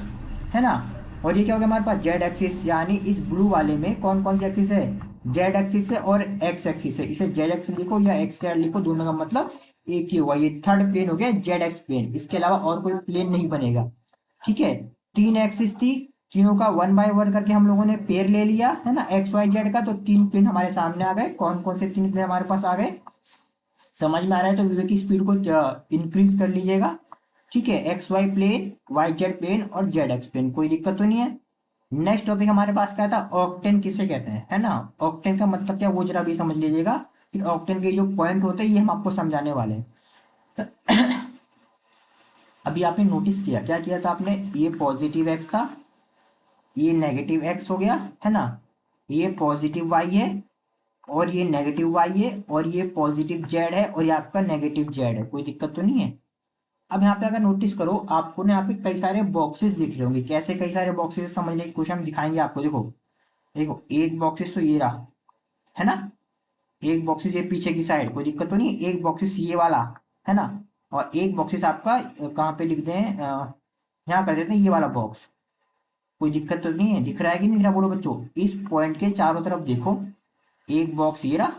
है ना, और ये क्या हो गया हमारे पास, जेड एक्सिस। यानी इस ब्लू वाले में कौन कौन सी एक्सिस है, जेड एक्सिस है और एक्स एक्सिस है। इसे जेड एक्सिस लिखो या एक्स जेड लिखो, दोनों का मतलब एक ही हुआ। ये थर्ड प्लेन हो गया जेड एक्स प्लेन, इसके अलावा और कोई प्लेन नहीं बनेगा। ठीक है, 3 एक्सिस थी, तीनों का 1 बाय 1 करके हम लोगों ने पेयर ले लिया है ना, एक्स वाई जेड का। तो 3 प्लेन हमारे सामने आ गए। कौन कौन से 3 प्लेन हमारे पास आ गए, समझ में आ रहा है तो वीडियो की स्पीड को इंक्रीज कर लीजिएगा। ठीक है, X Y plane, Y Z plane और जेड एक्स प्लेन, कोई दिक्कत तो नहीं है। नेक्स्ट टॉपिक हमारे पास क्या था, ऑक्टेन किसे कहते हैं, है ना। ऑक्टेन का मतलब क्या, वो जरा भी समझ लीजिएगा। फिर ऑक्टेन के जो पॉइंट होते हैं ये हम आपको समझाने वाले हैं। अभी आपने नोटिस किया, क्या किया था आपने, ये पॉजिटिव एक्स था, ये नेगेटिव एक्स हो गया है ना, ये पॉजिटिव वाई है और ये नेगेटिव वाई है, और ये पॉजिटिव जेड है और ये आपका नेगेटिव जेड है, कोई दिक्कत तो नहीं है। अब यहाँ पे अगर नोटिस करो, आपको ना यहाँ पे कई सारे बॉक्सेस दिख रहे होंगे। कैसे कई सारे बॉक्सेस, समझने की कोशिश हम दिखाएंगे आपको। देखो देखो, एक बॉक्सेस तो ये रहा है ना, एक बॉक्सेस ये पीछे की साइड, कोई दिक्कत तो नहीं। एक बॉक्सेस ये वाला है ना, और एक बॉक्सेस आपका कहाँ पे लिख दें, यहाँ कर देते हैं ये वाला बॉक्स, कोई दिक्कत तो नहीं है। दिख रहा है कि नहीं दिख रहा, बोलो बच्चों। इस पॉइंट के चारों तरफ देखो, एक बॉक्स ये रहा,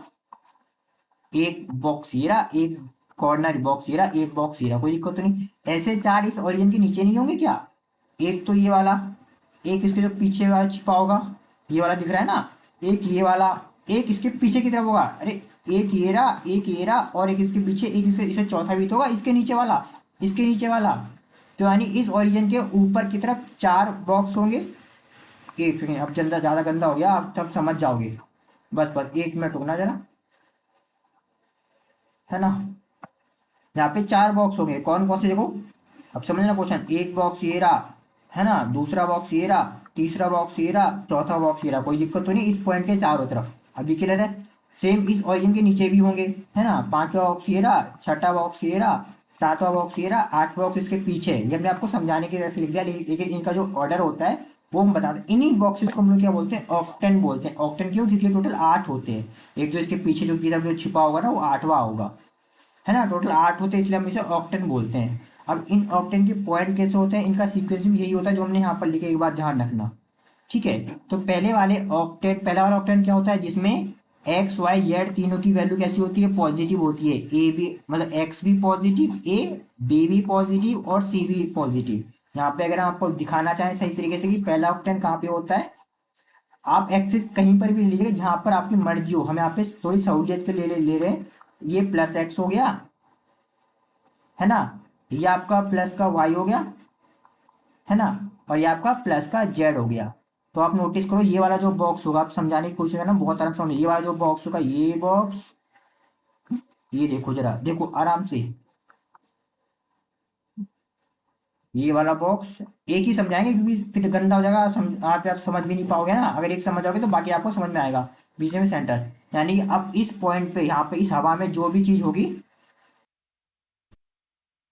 एक बॉक्स ये रहा, एक कॉर्नर बॉक्स ये रहा, एक बॉक्स ये रहा, कोई दिक्कत तो नहीं। ऐसे 4 इस ओरिजिन के नीचे नहीं होंगे क्या, एक तो ये वाला, एक इसके जो पीछे वाला छिपा होगा, ये वाला दिख रहा है ना, एक ये वाला, एक इसके पीछे की तरफ होगा, अरे एक ये रहा, एक ये रहा, और एक इसके पीछे, एक इसके, इसे चौथा भी तो होगा, इसके नीचे वाला, इसके नीचे वाला। तो यानी इस ओरिजिन के ऊपर की तरफ 4 बॉक्स होंगे। एक सेकेंड, अब जल्दा ज़्यादा गंदा हो गया, अब तब समझ जाओगे। बस बस 1 मिनट रुकना जरा, है ना। यहाँ पे 4 बॉक्स होंगे, कौन कौन से देखो, अब समझना क्वेश्चन। एक बॉक्स ये रहा है ना, दूसरा बॉक्स ये रहा, तीसरा बॉक्स ये रहा, चौथा बॉक्स ये रहा, कोई दिक्कत तो नहीं इस पॉइंट के चारों तरफ। अभी क्लियर है। सेम इस ओरिजिन के नीचे भी होंगे, है ना, 5वां बॉक्स ये रहा, 6ठा बॉक्स ये रहा, 7वां बॉक्स ये रहा, 8वां बॉक्स इसके पीछे है। ये हमने आपको समझाने के जैसे लिख दिया, लेकिन इनका जो ऑर्डर होता है वो हम बता दें। इन्हीं बॉक्सेस को हम लोग क्या बोलते हैं, ऑक्टेन बोलते हैं। ऑक्टेन क्यों, क्योंकि टोटल 8 होते हैं। एक जो इसके पीछे जो की तरफ जो छिपा होगा ना, वो 8वां होगा, है ना। टोटल 8 होते हैं, इसलिए हम इसे ऑक्टेन बोलते हैं। अब इन ऑक्टेन के पॉइंट कैसे होते हैं, इनका सीक्वेंस भी यही होता है जो हमने यहाँ पर लिखे, एक बार ध्यान रखना। ठीक है, तो पहले वाले ऑक्टेन, पहला वाला ऑक्टेन क्या होता है, जिसमें एक्स वाई जेड तीनों की वैल्यू कैसी होती है, पॉजिटिव होती है। ए भी मतलब एक्स भी पॉजिटिव, ए बी भी पॉजिटिव और सी भी पॉजिटिव। यहाँ पे अगर हम आपको दिखाना चाहें सही तरीके से कि पहला ऑक्टेन कहाँ पे होता है, आप एक्सिस कहीं पर भी ले लीजिए जहां पर आपकी मर्जी हो, हम यहाँ पे थोड़ी सहूलियत के ले रहे हैं। ये प्लस एक्स हो गया, है ना, ये आपका प्लस का वाई हो गया, है ना, और ये आपका प्लस का जेड हो गया। तो आप नोटिस करो, ये वाला जो बॉक्स होगा, आप समझाने की कोशिश करना, बहुत आराम से समझो। ये वाला जो बॉक्स होगा, ये बॉक्स, ये देखो जरा, देखो आराम से, ये वाला बॉक्स एक ही समझाएंगे क्योंकि फिर गंदा हो जाएगा, आप समझ भी नहीं पाओगे ना। अगर एक समझ जाओगे तो बाकी आपको समझ में आएगा। बीच में सेंटर, यानी कि अब इस पॉइंट पे, यहाँ पे इस हवा में जो भी चीज होगी,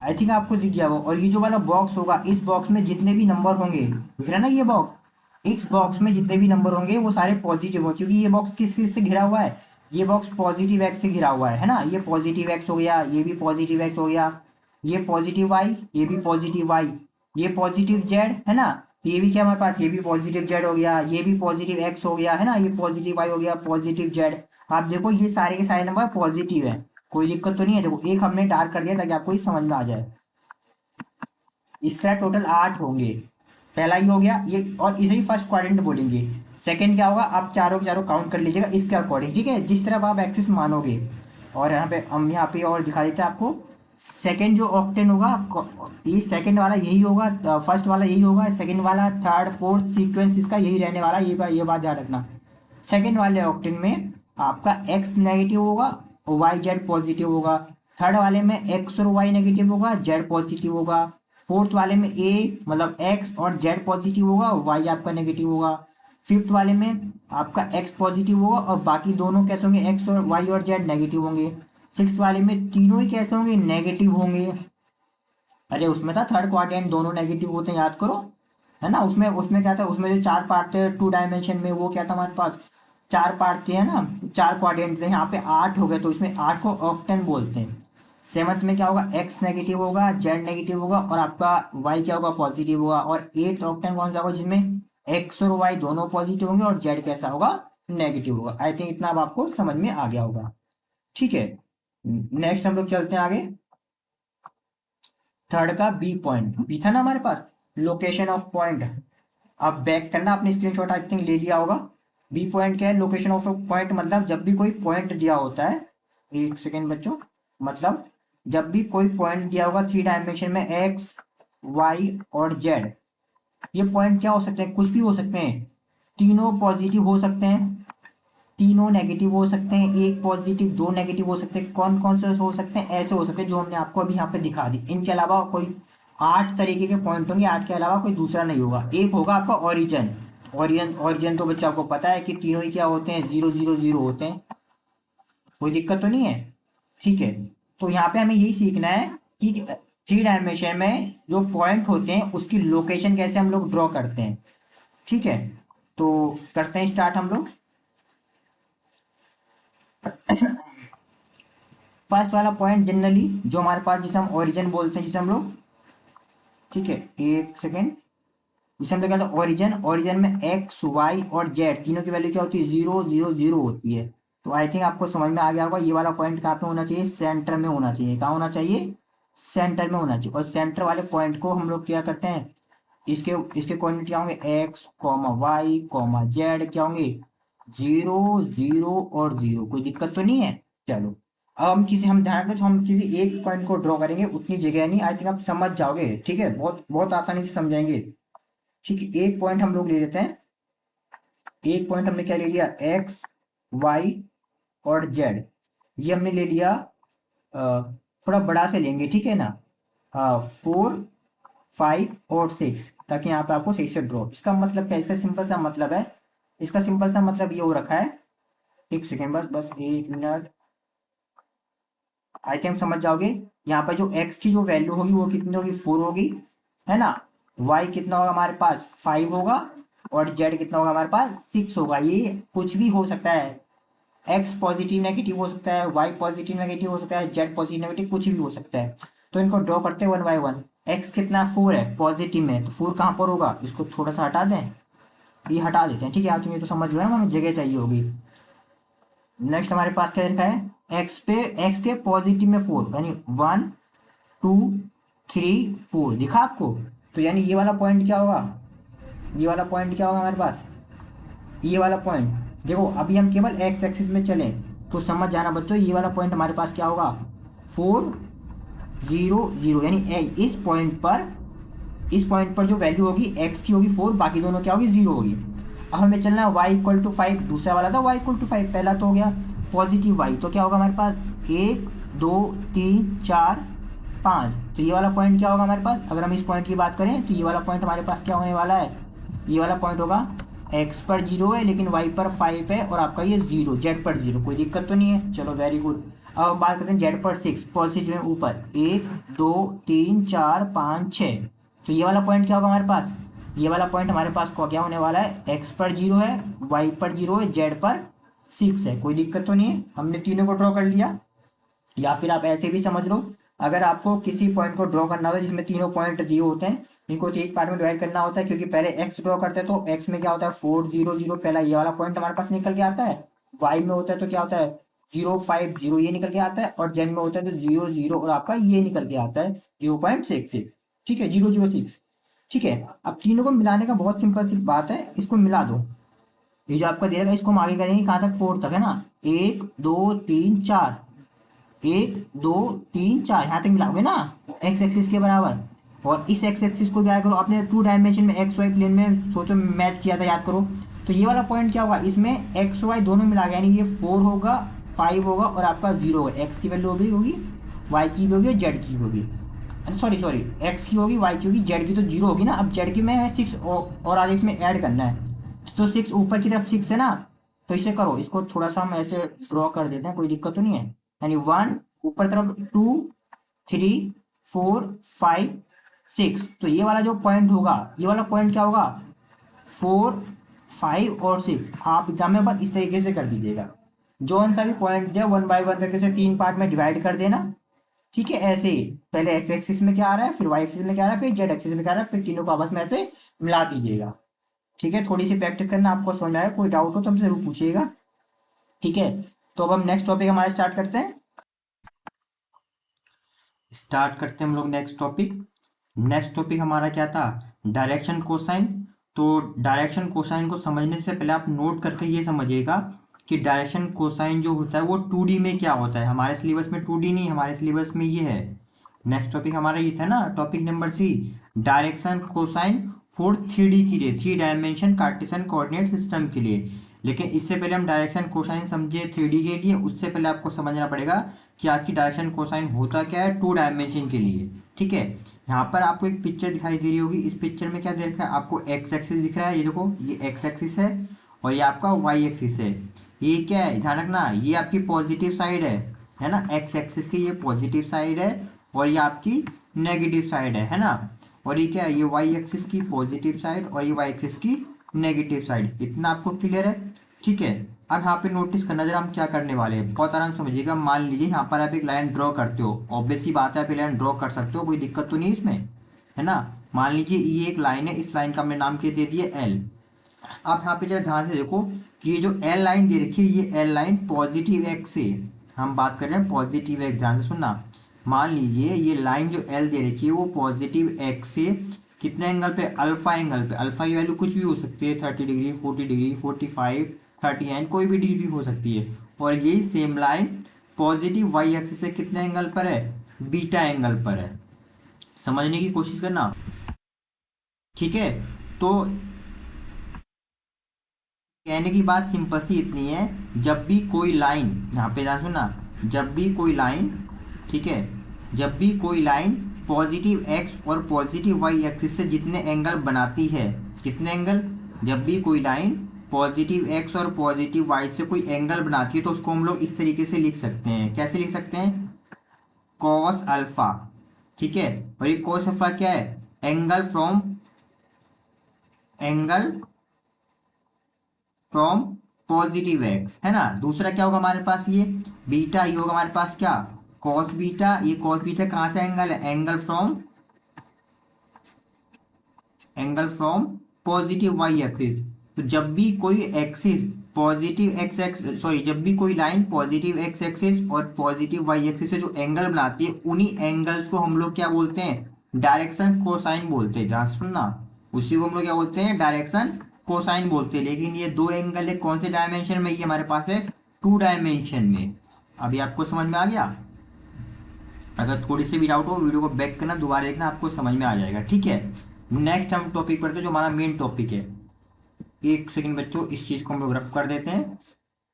आई थिंक आपको दिख गया वो। और ये जो वाला बॉक्स होगा, इस बॉक्स में जितने भी नंबर होंगे, दिख रहा है ना ये बॉक्स, इस बॉक्स में जितने भी नंबर होंगे वो सारे पॉजिटिव होंगे, क्योंकि ये बॉक्स किस किस से घिरा हुआ है, ये बॉक्स पॉजिटिव एक्स से घिरा हुआ है ना। ये पॉजिटिव एक्स हो गया, ये भी पॉजिटिव एक्स हो गया, ये पॉजिटिव वाई, ये भी पॉजिटिव वाई, ये पॉजिटिव जेड, है ना, ये भी क्या हमारे पास, ये भी पॉजिटिव जेड हो गया, ये भी पॉजिटिव एक्स हो गया, है ना, ये पॉजिटिव वाई हो गया, पॉजिटिव जेड। आप देखो ये सारे के सारे नंबर पॉजिटिव है, कोई दिक्कत तो नहीं है। देखो एक हमने डार्क कर दिया ताकि आपको ये समझ में आ जाए। इस तरह टोटल 8 होंगे। पहला ही हो गया ये, और इसे ही फर्स्ट क्वाड्रेंट बोलेंगे। सेकंड क्या होगा, आप चारों के चारों काउंट कर लीजिएगा इसके अकॉर्डिंग, ठीक है, जिस तरह आप एक्सिस मानोगे। और यहाँ पे हम यहाँ पे और दिखा देते हैं आपको। सेकंड जो ऑक्टेन होगा, ये सेकंड वाला यही होगा, फर्स्ट वाला यही होगा, सेकंड वाला, थर्ड फोर्थ सीक्वेंस इसका यही रहने वाला, ये बात ध्यान रखना। सेकंड वाले ऑक्टेन में आपका एक्स नेगेटिव होगा और वाई जेड पॉजिटिव होगा। थर्ड वाले में एक्स और वाई नेगेटिव होगा, जेड पॉजिटिव होगा। फोर्थ वाले में ए मतलब एक्स और जेड पॉजिटिव होगा, वाई आपका नेगेटिव होगा। फिफ्थ वाले में आपका एक्स पॉजिटिव होगा और बाकी दोनों कैसे होंगे, एक्स और वाई और जेड नेगेटिव होंगे। सिक्स वाले में तीनों ही कैसे होंगे, नेगेटिव होंगे। अरे उसमें था थर्ड क्वाड्रेंट दोनों नेगेटिव होते हैं, याद करो, है ना। उसमें उसमें क्या था, उसमें जो चार पार्ट थे टू डायमेंशन में, वो क्या था हमारे पास, चार पार्ट थे, है ना, चार क्वाड्रेंट थे। यहाँ पे आठ हो गए, तो इसमें आठ को ऑक्टेन बोलते हैं। सेवंथ में क्या होगा, एक्स नेगेटिव होगा, जेड नेगेटिव होगा और आपका वाई क्या होगा, पॉजिटिव होगा। और एट्थ ऑक्टेन कौन सा होगा, जिसमें एक्स और वाई दोनों पॉजिटिव होंगे और जेड कैसा होगा, नेगेटिव होगा। आई थिंक इतना अब आपको समझ में आ गया होगा। ठीक है, नेक्स्ट हम लोग चलते हैं आगे। थर्ड का बी पॉइंट, बी था ना हमारे पास, लोकेशन ऑफ पॉइंट। अब बैक करना, आपने स्क्रीनशॉट आई थिंक ले लिया होगा। बी पॉइंट क्या है, लोकेशन ऑफ पॉइंट, मतलब जब भी कोई पॉइंट दिया होता है, एक सेकेंड बच्चों, मतलब जब भी कोई पॉइंट दिया होगा थ्री डायमेंशन में, एक्स वाई और जेड, ये पॉइंट क्या हो सकते हैं, कुछ भी हो सकते हैं। तीनों पॉजिटिव हो सकते हैं, तीनों नेगेटिव हो सकते हैं, एक पॉजिटिव दो नेगेटिव हो सकते हैं। कौन कौन से हो सकते हैं, ऐसे हो सकते हैं जो हमने आपको अभी यहाँ पे दिखा दी। इनके अलावा कोई आठ तरीके के पॉइंट होंगे, आठ के अलावा कोई दूसरा नहीं होगा। एक होगा आपका ओरिजिन, ओरिजिन तो बच्चा आपको पता है कि तीनों ही क्या होते हैं, 0 0 0 होते हैं, कोई दिक्कत तो नहीं है। ठीक है, तो यहाँ पे हमें यही सीखना है कि थ्री डायमेंशन में जो पॉइंट होते हैं उसकी लोकेशन कैसे हम लोग ड्रॉ करते हैं। ठीक है, तो करते हैं स्टार्ट हम लोग। फर्स्ट वाला पॉइंट जनरली जो हमारे पास, जिसे हम ओरिजिन बोलते हैं, जिसे हम लोग, ठीक है एक सेकेंड, जिसे हम लोग कहते हैं ओरिजिन। ओरिजिन में एक्स वाई और जेड तीनों की वैल्यू क्या होती है, 0 0 0 होती है। तो आई थिंक आपको समझ में आ गया होगा, ये वाला पॉइंट कहाँ पे होना चाहिए, सेंटर में होना चाहिए। कहाँ होना चाहिए, सेंटर में होना चाहिए। और सेंटर वाले पॉइंट को हम लोग क्या करते हैं, इसके इसके कोऑर्डिनेट क्या होंगे, X comma Y comma Z क्या होंगे, 0 0 और 0। कोई दिक्कत तो नहीं है। चलो, अब हम ध्यान रखें, जो हम किसी एक पॉइंट को ड्रॉ करेंगे उतनी जगह नहीं, आई थिंक आप समझ जाओगे। ठीक है, बहुत बहुत आसानी से समझाएंगे। ठीक है, एक पॉइंट हम लोग ले लेते हैं। एक पॉइंट हमने क्या ले लिया, एक्स वाई और जेड, ये हमने ले लिया। थोड़ा बड़ा से लेंगे, ठीक है ना, 4 5 और 6, ताकि यहाँ पे आपको सही से ड्रॉ। इसका मतलब क्या है, इसका सिंपल सा मतलब है, इसका सिंपल सा मतलब ये हो रखा है, एक सेकेंड बस बस एक मिनट, आई थिंक समझ जाओगे। यहाँ पर जो x की जो वैल्यू होगी वो कितनी होगी, 4 होगी, है ना। y कितना होगा हमारे पास, 5 होगा। और z कितना होगा हमारे पास, 6 होगा। ये कुछ भी हो सकता है, x पॉजिटिव नेगेटिव हो सकता है, y पॉजिटिव नेगेटिव हो सकता है, z पॉजिटिव नेगेटिव कुछ भी हो सकता है। तो इनको ड्रॉ करते हैं वन बाय वन। x कितना, 4 है पॉजिटिव में, तो 4 कहाँ पर होगा, इसको थोड़ा सा हटा दें, ये हटा देते हैं। ठीक है, आप तुम्हें तो समझ गए ना, हमें जगह चाहिए होगी। नेक्स्ट हमारे पास क्या लिखा है, एक्स के पॉजिटिव में 4, यानी 1 2 3 4 दिखा आपको। तो यानी ये वाला पॉइंट क्या होगा, ये वाला पॉइंट क्या होगा हमारे पास, ये वाला पॉइंट। देखो अभी हम केवल एक्स एक्सिस में चलें तो समझ जाना बच्चों, ये वाला पॉइंट हमारे पास क्या होगा, 4 0 0, यानी इस पॉइंट पर जो वैल्यू होगी एक्स की होगी 4, बाकी दोनों क्या होगी, 0 होगी। अब हमें चलना है y इक्वल टू 5, दूसरा वाला था y इक्वल टू 5, पहला तो हो गया पॉजिटिव y, तो क्या होगा हमारे पास 1 2 3 4 5। तो ये वाला पॉइंट क्या होगा हमारे पास, अगर हम इस पॉइंट की बात करें तो ये वाला पॉइंट हमारे पास क्या होने वाला है, ये वाला पॉइंट होगा x पर 0 है लेकिन y पर 5 है, और आपका ये 0, z पर 0, कोई दिक्कत तो नहीं है। चलो वेरी गुड। अब हम बात करते हैं z पर 6, पॉजिटिव में ऊपर 1 2 3 4 5 6। तो ये वाला पॉइंट क्या होगा हमारे पास, ये वाला पॉइंट हमारे पास को क्या होने वाला है, x पर 0 है, y पर 0 है, z पर 6 है, कोई दिक्कत तो नहीं है। हमने तीनों को ड्रॉ कर लिया। या फिर आप ऐसे भी समझ लो, अगर आपको किसी पॉइंट को ड्रॉ करना होता है जिसमें तीनों पॉइंट दिए होते हैं, इनको एक पार्ट में डिवाइड करना होता है, क्योंकि पहले x ड्रॉ करते हैं तो x में क्या होता है 4 0 0, पहला ये वाला पॉइंट हमारे पास निकल के आता है। y में होता है तो क्या होता है 0 5 0, ये निकल के आता है। और z में होता है तो 0 0 और आपका ये निकल के आता है 0.66। ठीक है, 0 0 6। ठीक है, अब तीनों को मिलाने का बहुत सिंपल सी बात है, इसको मिला दो। ये जो आपका दे रखा है इसको हम आगे करेंगे कहाँ तक, 4 तक, है ना। 1 2 3 4, 1 2 3 4, यहाँ तक मिलाओगे ना एक्स एक्सिस के बराबर। और इस एक्स एक्सिस को क्या करो, आपने टू डायमेंशन में एक्स वाई प्लेन में सोचो मैच किया था, याद करो। तो ये वाला पॉइंट क्या होगा, इसमें एक्स वाई दोनों मिला गया, यानी ये 4 होगा 5 होगा और आपका 0 होगा। एक्स की वैल्यू भी होगी, वाई की भी होगी और जेड की भी होगी। सॉरी सॉरी, एक्स की होगी, वाई की होगी, जेड की तो 0 होगी ना। अब जेड की में हमें 6 और आगे इसमें ऐड करना है। तो 6 ऊपर की तरफ 6 है ना, तो इसे करो, इसको थोड़ा सा हम ऐसे ड्रॉ कर देते हैं, कोई दिक्कत तो नहीं है। यानी 1 ऊपर तरफ, 2 3 4 5 6, तो ये वाला जो पॉइंट होगा, ये वाला पॉइंट क्या होगा, 4 5 और 6। आप एग्जाम में बस इस तरीके से कर दीजिएगा, जौन सा भी पॉइंट है 1 बाय 1 करके से 3 पार्ट में डिवाइड कर देना। ठीक है, ऐसे ही पहले एक्स एक्सिस में क्या आ रहा है, फिर वाई एक्सिस में क्या आ रहा है, फिर जेड एक्सिस में क्या आ रहा है, फिर तीनों को आपस में ऐसे मिला दीजिएगा। ठीक है, थोड़ी सी प्रैक्टिस करना, आपको समझ में आएगा, कोई डाउट हो तो हमसे जरूर पूछिएगा। ठीक है, तो अब हम नेक्स्ट टॉपिक हमारा स्टार्ट करते हैं हम लोग नेक्स्ट टॉपिक हमारा क्या था, डायरेक्शन कोसाइन। तो डायरेक्शन कोसाइन को समझने से पहले आप नोट करके ये समझिएगा कि डायरेक्शन कोसाइन जो होता है वो 2D में क्या होता है। हमारे सिलेबस में 2D नहीं, हमारे सिलेबस में ये है। नेक्स्ट टॉपिक हमारा ये था ना, topic number C, direction cosine for 3D के लिए, 3 डायमेंशन कार्टेशियन कोऑर्डिनेट सिस्टम के लिए। लेकिन इससे पहले हम डायरेक्शन कोसाइन समझे 3D के लिए, उससे पहले आपको समझना पड़ेगा कि आखिर डायरेक्शन कोसाइन होता क्या है 2 डायमेंशन के लिए। ठीक है, यहाँ पर आपको एक पिक्चर दिखाई दे रही होगी, इस पिक्चर में क्या दे रखा है आपको, एक्स एक्सिस दिख रहा है, ये देखो ये एक्स एक्सिस है और ये आपका वाई एक्सिस है। ये क्या है, ध्यान रखना, ये आपकी पॉजिटिव साइड है ना, एक्स एक्सिस की ये पॉजिटिव साइड है और ये आपकी नेगेटिव साइड है ना। और ये क्या है, ये वाई एक्सिस की पॉजिटिव साइड और ये वाई एक्सिस की नेगेटिव साइड। इतना आपको क्लियर है। ठीक है, अब यहाँ पे नोटिस करना जरा हम क्या करने वाले हैं, बहुत आराम से समझिएगा। मान लीजिए यहाँ पर आप एक लाइन ड्रॉ करते हो, ऑब्वियस सी बात है आप लाइन ड्रॉ कर सकते हो, कोई दिक्कत तो नहीं इसमें, है ना। मान लीजिए ये एक लाइन है, इस लाइन का हमने नाम क्या दे दिया एल। अब यहाँ पे जरा ध्यान से देखो कि ये जो एल लाइन दे रखी है, ये एल लाइन पॉजिटिव एक्स से, हम बात कर रहे हैं पॉजिटिव एक्स, ध्यान से सुनना। मान लीजिए ये लाइन जो एल दे रखी है वो पॉजिटिव एक्स से कितने एंगल पे, अल्फा एंगल पे। अल्फा की वैल्यू कुछ भी हो सकती है, 30 डिग्री, 40 डिग्री, 45, 39, कोई भी डिग्री हो सकती है। और यही same line positive Y axis से कितने एंगल पर है, बीटा एंगल पर है। समझने की कोशिश करना। ठीक है, तो कहने की बात सिंपल सी इतनी है, जब भी कोई लाइन, यहाँ पे ध्यान सुनना, जब भी कोई लाइन, ठीक है, जब भी कोई लाइन पॉजिटिव एक्स और पॉजिटिव वाई एक्सिस से जितने एंगल बनाती है, कितने एंगल, जब भी कोई लाइन पॉजिटिव एक्स और पॉजिटिव वाई से कोई एंगल बनाती है तो उसको हम लोग इस तरीके से लिख सकते हैं। कैसे लिख सकते हैं, कॉस अल्फा। ठीक है, और ये कॉस अल्फा क्या है, एंगल फ्रॉम पॉजिटिव एक्स, है ना। दूसरा क्या होगा हमारे पास, ये बीटा, ये होगा हमारे पास क्या, कॉस बीटा। ये कॉस बीटा कहाँ से एंगल है, angle from positive Y axis. तो जब भी कोई axis positive X X sorry जब भी कोई लाइन पॉजिटिव एक्स एक्सिस और पॉजिटिव वाई एक्सिस से जो एंगल बनाती है, उन्हीं एंगल्स को हम लोग क्या बोलते हैं, डायरेक्शन कोसाइन बोलते हैं। ध्यान से सुनना, उसी को हम लोग क्या बोलते हैं, डायरेक्शन कोसाइन बोलते हैं। लेकिन ये दो एंगल है, कौन से डायमेंशन में, ये हमारे पास है 2 डायमेंशन में। अभी आपको समझ में आ गया। अगर थोड़ी सी भी डाउट हो वीडियो को बैक करना, दोबारा देखना, आपको समझ में आ जाएगा। ठीक है, नेक्स्ट हम टॉपिक पढ़ते हैं जो हमारा मेन टॉपिक है। एक सेकंड बच्चों, इस चीज को हम लोग रफ कर देते हैं।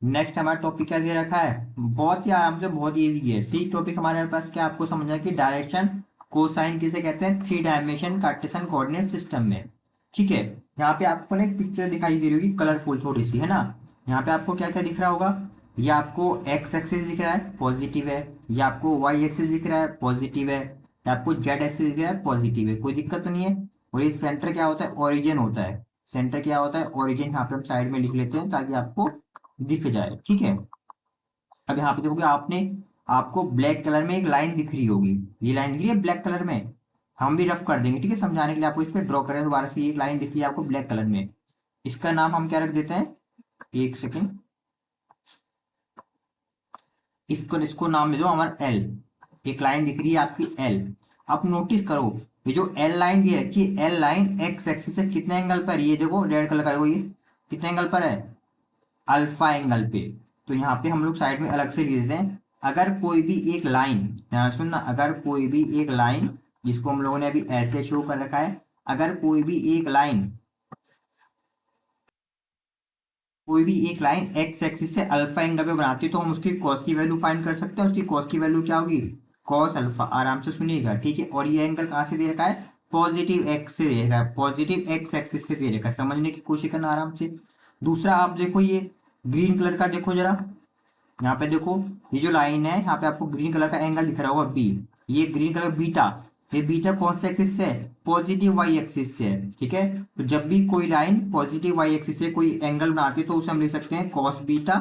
नेक्स्ट हमारा टॉपिक क्या दे रखा है, बहुत ही आराम से, बहुत इजी है। सी टॉपिक हमारे पास क्या, आपको समझना है कि डायरेक्शन कोसाइन किसे कहते हैं, 3 डायमेंशन कार्टेशियन कोऑर्डिनेट सिस्टम में। ठीक है, यहाँ पे आपको ना एक पिक्चर दिखाई दे रही होगी कलरफुल थोड़ी सी, है ना। यहाँ पे आपको क्या क्या दिख रहा होगा, ये आपको एक्स एक्सिस दिख रहा है, पॉजिटिव है। ये आपको वाई एक्सिस दिख रहा है, पॉजिटिव है। ये आपको जेड एक्सिस दिख रहा है, पॉजिटिव है, कोई दिक्कत तो नहीं है। और ये सेंटर क्या होता है, ओरिजिन होता है। सेंटर क्या होता है, ओरिजिन, यहाँ पे हम साइड में लिख लेते हैं ताकि आपको दिख जाए। ठीक है, अब यहाँ पे देखोगे आपने, आपको ब्लैक कलर में एक लाइन दिख रही होगी, ये लाइन दिख रही है ब्लैक कलर में। हम भी रफ कर देंगे, ठीक है, समझाने के लिए आपको इस पर ड्रॉ करें दोबारा से। एक लाइन दिख रही है आपको ब्लैक कलर में, इसका नाम हम क्या रख देते हैं, एक सेकेंड, इसको इसको नाम दे दो हमारा एल। एक लाइन दिख रही है आपकी एल। अब नोटिस करो, ये जो एल लाइन दी रखी है, एल लाइन एक्स एक्सिस से कितने एंगल पर, ये देखो रेड कलर का, ये कितने एंगल पर है, अल्फा एंगल पे। तो यहाँ पे हम लोग साइड में अलग से लिख देते हैं, अगर कोई भी एक लाइन, ध्यान सुनना, अगर कोई भी एक लाइन, जिसको हम लोगों ने अभी ऐसे शो कर रखा है, अगर कोई भी एक लाइन एक्स एक्सिस से अल्फा एंगल पे बनाती है तो हम उसकी कॉस की वैल्यू फाइंड कर सकते हैं। उसकी कॉस की वैल्यू क्या होगी, कॉस अल्फा। आराम से सुनिएगा, ठीक है। और ये एंगल कहाँ से दे रखा है, पॉजिटिव एक्स से दे रखा है, पॉजिटिव एक्स एक्सिस से दे रखा है, समझने की कोशिश करना आराम से। दूसरा आप देखो ये ग्रीन कलर का देखो जरा, यहाँ पे देखो ये जो लाइन है यहाँ पे आपको ग्रीन कलर का एंगल दिख रहा होगा बी, ये ग्रीन कलर बीटा, ये बीटा कौन से एक्सिस से है, पॉजिटिव वाई एक्सिस से है, ठीक है। तो जब भी कोई लाइन पॉजिटिव वाई एक्सिस से कोई एंगल बनाती है तो उसे हम लिख सकते हैं कॉस बीटा,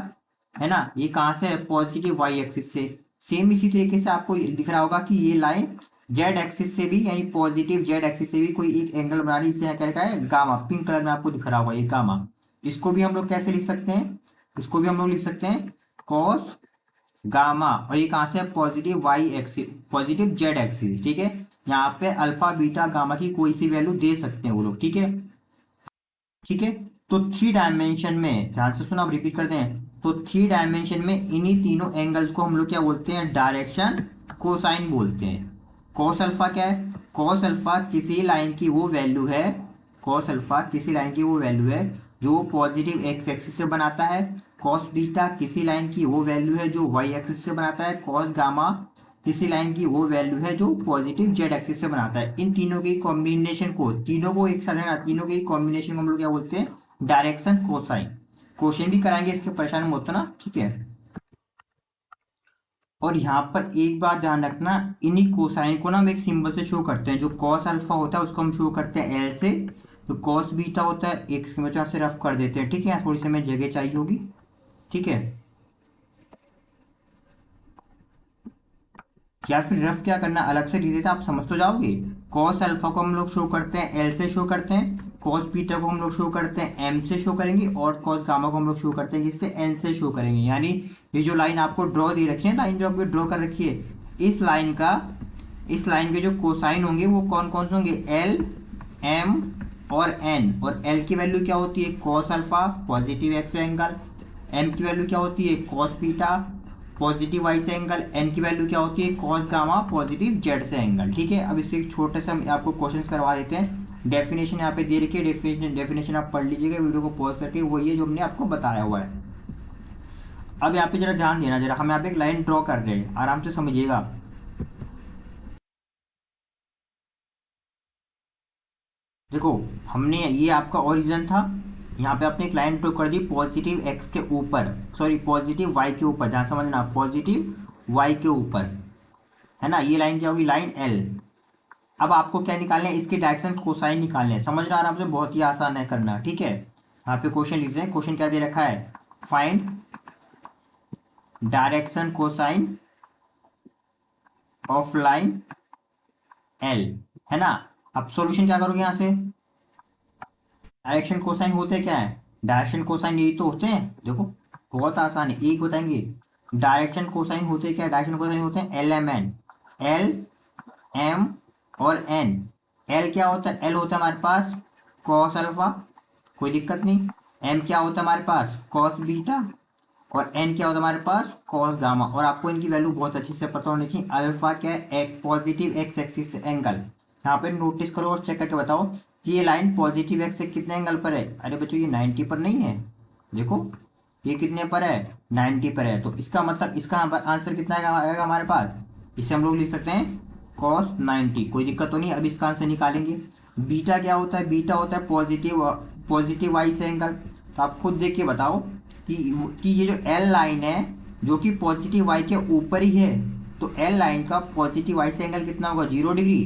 है ना। ये कहाँ से है, पॉजिटिव वाई एक्सिस से। सेम इसी तरीके से आपको दिख रहा होगा कि ये लाइन जेड एक्सिस से भी, यानी पॉजिटिव जेड एक्सिस से भी कोई एक एंगल बना रही है, इसे यहाँ क्या लिखा है, गामा, पिंक कलर में आपको दिख रहा होगा ये गामा। इसको भी हम लोग कैसे लिख सकते हैं, इसको भी हम लोग लिख सकते हैं कॉस गामा, और ये कहां से है, positive Y axis, positive Z axis, ठीक है। यहाँ पे अल्फा बीटा गामा की कोई सी वैल्यू दे सकते हैं वो लोग, ठीक है, ठीक है। तो थ्री डायमेंशन में ध्यान से सुना, आप रिपीट करते हैं, तो थ्री डायमेंशन में इन्हीं तीनों एंगल्स को हम लोग क्या बोलते हैं, डायरेक्शन कोसाइन बोलते हैं। कॉस अल्फा क्या है, कॉस अल्फा किसी लाइन की वो वैल्यू है, कॉस अल्फा किसी लाइन की वो वैल्यू है जो पॉजिटिव एक्स एक्सिस से बनाता है। कॉस बीटा किसी लाइन की वो वैल्यू है जो वाई एक्सिस से बनाता है। कॉस गामा किसी लाइन की वो वैल्यू है जो पॉजिटिव जेड एक्सिस से बनाता है। इन तीनों के कॉम्बिनेशन को, तीनों को एक साथ है ना, तीनों के कॉम्बिनेशन को हम लोग क्या बोलते हैं, डायरेक्शन कोसाइन। क्वेश्चन भी कराएंगे इसके, परेशान मत होना, ठीक है। और यहाँ पर एक बात ध्यान रखना, इन्हीं कोसाइन को ना हम एक सिंबल से शो करते हैं। जो कॉस अल्फा होता है उसको हम शो करते हैं एल से, तो कॉस बीटा होता है एक वजह से रफ कर देते हैं, ठीक है। थोड़ी सी हमें जगह चाहिए होगी, ठीक है। या फिर रफ क्या करना, अलग से लिख देते हैं, आप समझ तो जाओगे। कॉस अल्फा को हम लोग शो करते हैं एल से शो करते हैं, कॉस बीटा को हम लोग शो करते हैं एम से शो करेंगे, और कॉस गामा को हम लोग शो करते हैं जिससे एन से शो करेंगे। यानी ये जो लाइन आपको ड्रॉ दे रखी है, लाइन जो आपको ड्रॉ कर रखी है, इस लाइन का, इस लाइन के जो कोसाइन होंगे वो कौन कौन से होंगे, एल, एम और एन। और एल की वैल्यू क्या होती है, cos alpha positive X angle, M की वैल्यू क्या होती है, कॉस बीटा पॉजिटिव वाई से एंगल, एन की वैल्यू क्या होती है, कॉस गामा पॉजिटिव जेड से एंगल, ठीक है। अब इससे एक छोटे से हम आपको क्वेश्चन करवा देते हैं। डेफिनेशन यहाँ पे दे रखी है, डेफिनेशन आप पढ़ लीजिएगा वीडियो को पॉज करके, वही है जो हमने आपको बताया हुआ है। अब यहाँ पे जरा ध्यान देना, जरा हम यहाँ पे एक लाइन ड्रॉ कर रहे हैं, आराम से समझिएगा। देखो हमने, ये आपका ओरिजिन था, यहाँ पे आपने एक लाइन ड्रॉ कर दी पॉजिटिव एक्स के ऊपर, सॉरी पॉजिटिव वाई के ऊपर, ध्यान समझना, पॉजिटिव वाई के ऊपर, है ना। ये लाइन क्या होगी, लाइन एल। अब आपको क्या निकालना है, इसके डायरेक्शन कोसाइन निकालने हैं, समझना आराम से, बहुत ही आसान है करना, ठीक है। यहाँ पे क्वेश्चन लिखते हैं, क्वेश्चन क्या दे रखा है, find direction cosine of line L, है ना। अब सॉल्यूशन क्या करोगे, यहाँ से डायरेक्शन कोसाइन होते क्या है, डायरेक्शन कोसाइन यही तो होते हैं, देखो बहुत आसान है, एक बताएंगे। डायरेक्शन कोसाइन होते क्या है, डायरेक्शन कोसाइन होते हैं L M N, L M और एन। एल क्या होता है, एल होता है हमारे पास कॉस अल्फा, कोई दिक्कत नहीं। एम क्या होता है हमारे पास, कॉस बीटा, और एन क्या होता है हमारे पास, कॉस गामा। और आपको इनकी वैल्यू बहुत अच्छे से पता होनी चाहिए। अल्फा क्या है, एक पॉजिटिव एक्स एक्सिस एंगल, यहाँ पे नोटिस करो और चेक करके बताओ कि ये लाइन पॉजिटिव एक्स से कितने एंगल पर है। अरे बच्चों ये 90 पर नहीं है, देखो ये कितने पर है, 90 पर है। तो इसका मतलब इसका आंसर कितना आएगा हमारे पास, इसे हम लोग लिख सकते हैं कॉस 90, कोई दिक्कत तो नहीं। अब इसका आंसर निकालेंगे। बीटा क्या होता है, बीटा होता है पॉजिटिव वाई से एंगल। तो आप खुद देख के बताओ कि ये जो एल लाइन है जो कि पॉजिटिव वाई के ऊपर ही है, तो एल लाइन का पॉजिटिव वाई से एंगल कितना होगा, 0 डिग्री,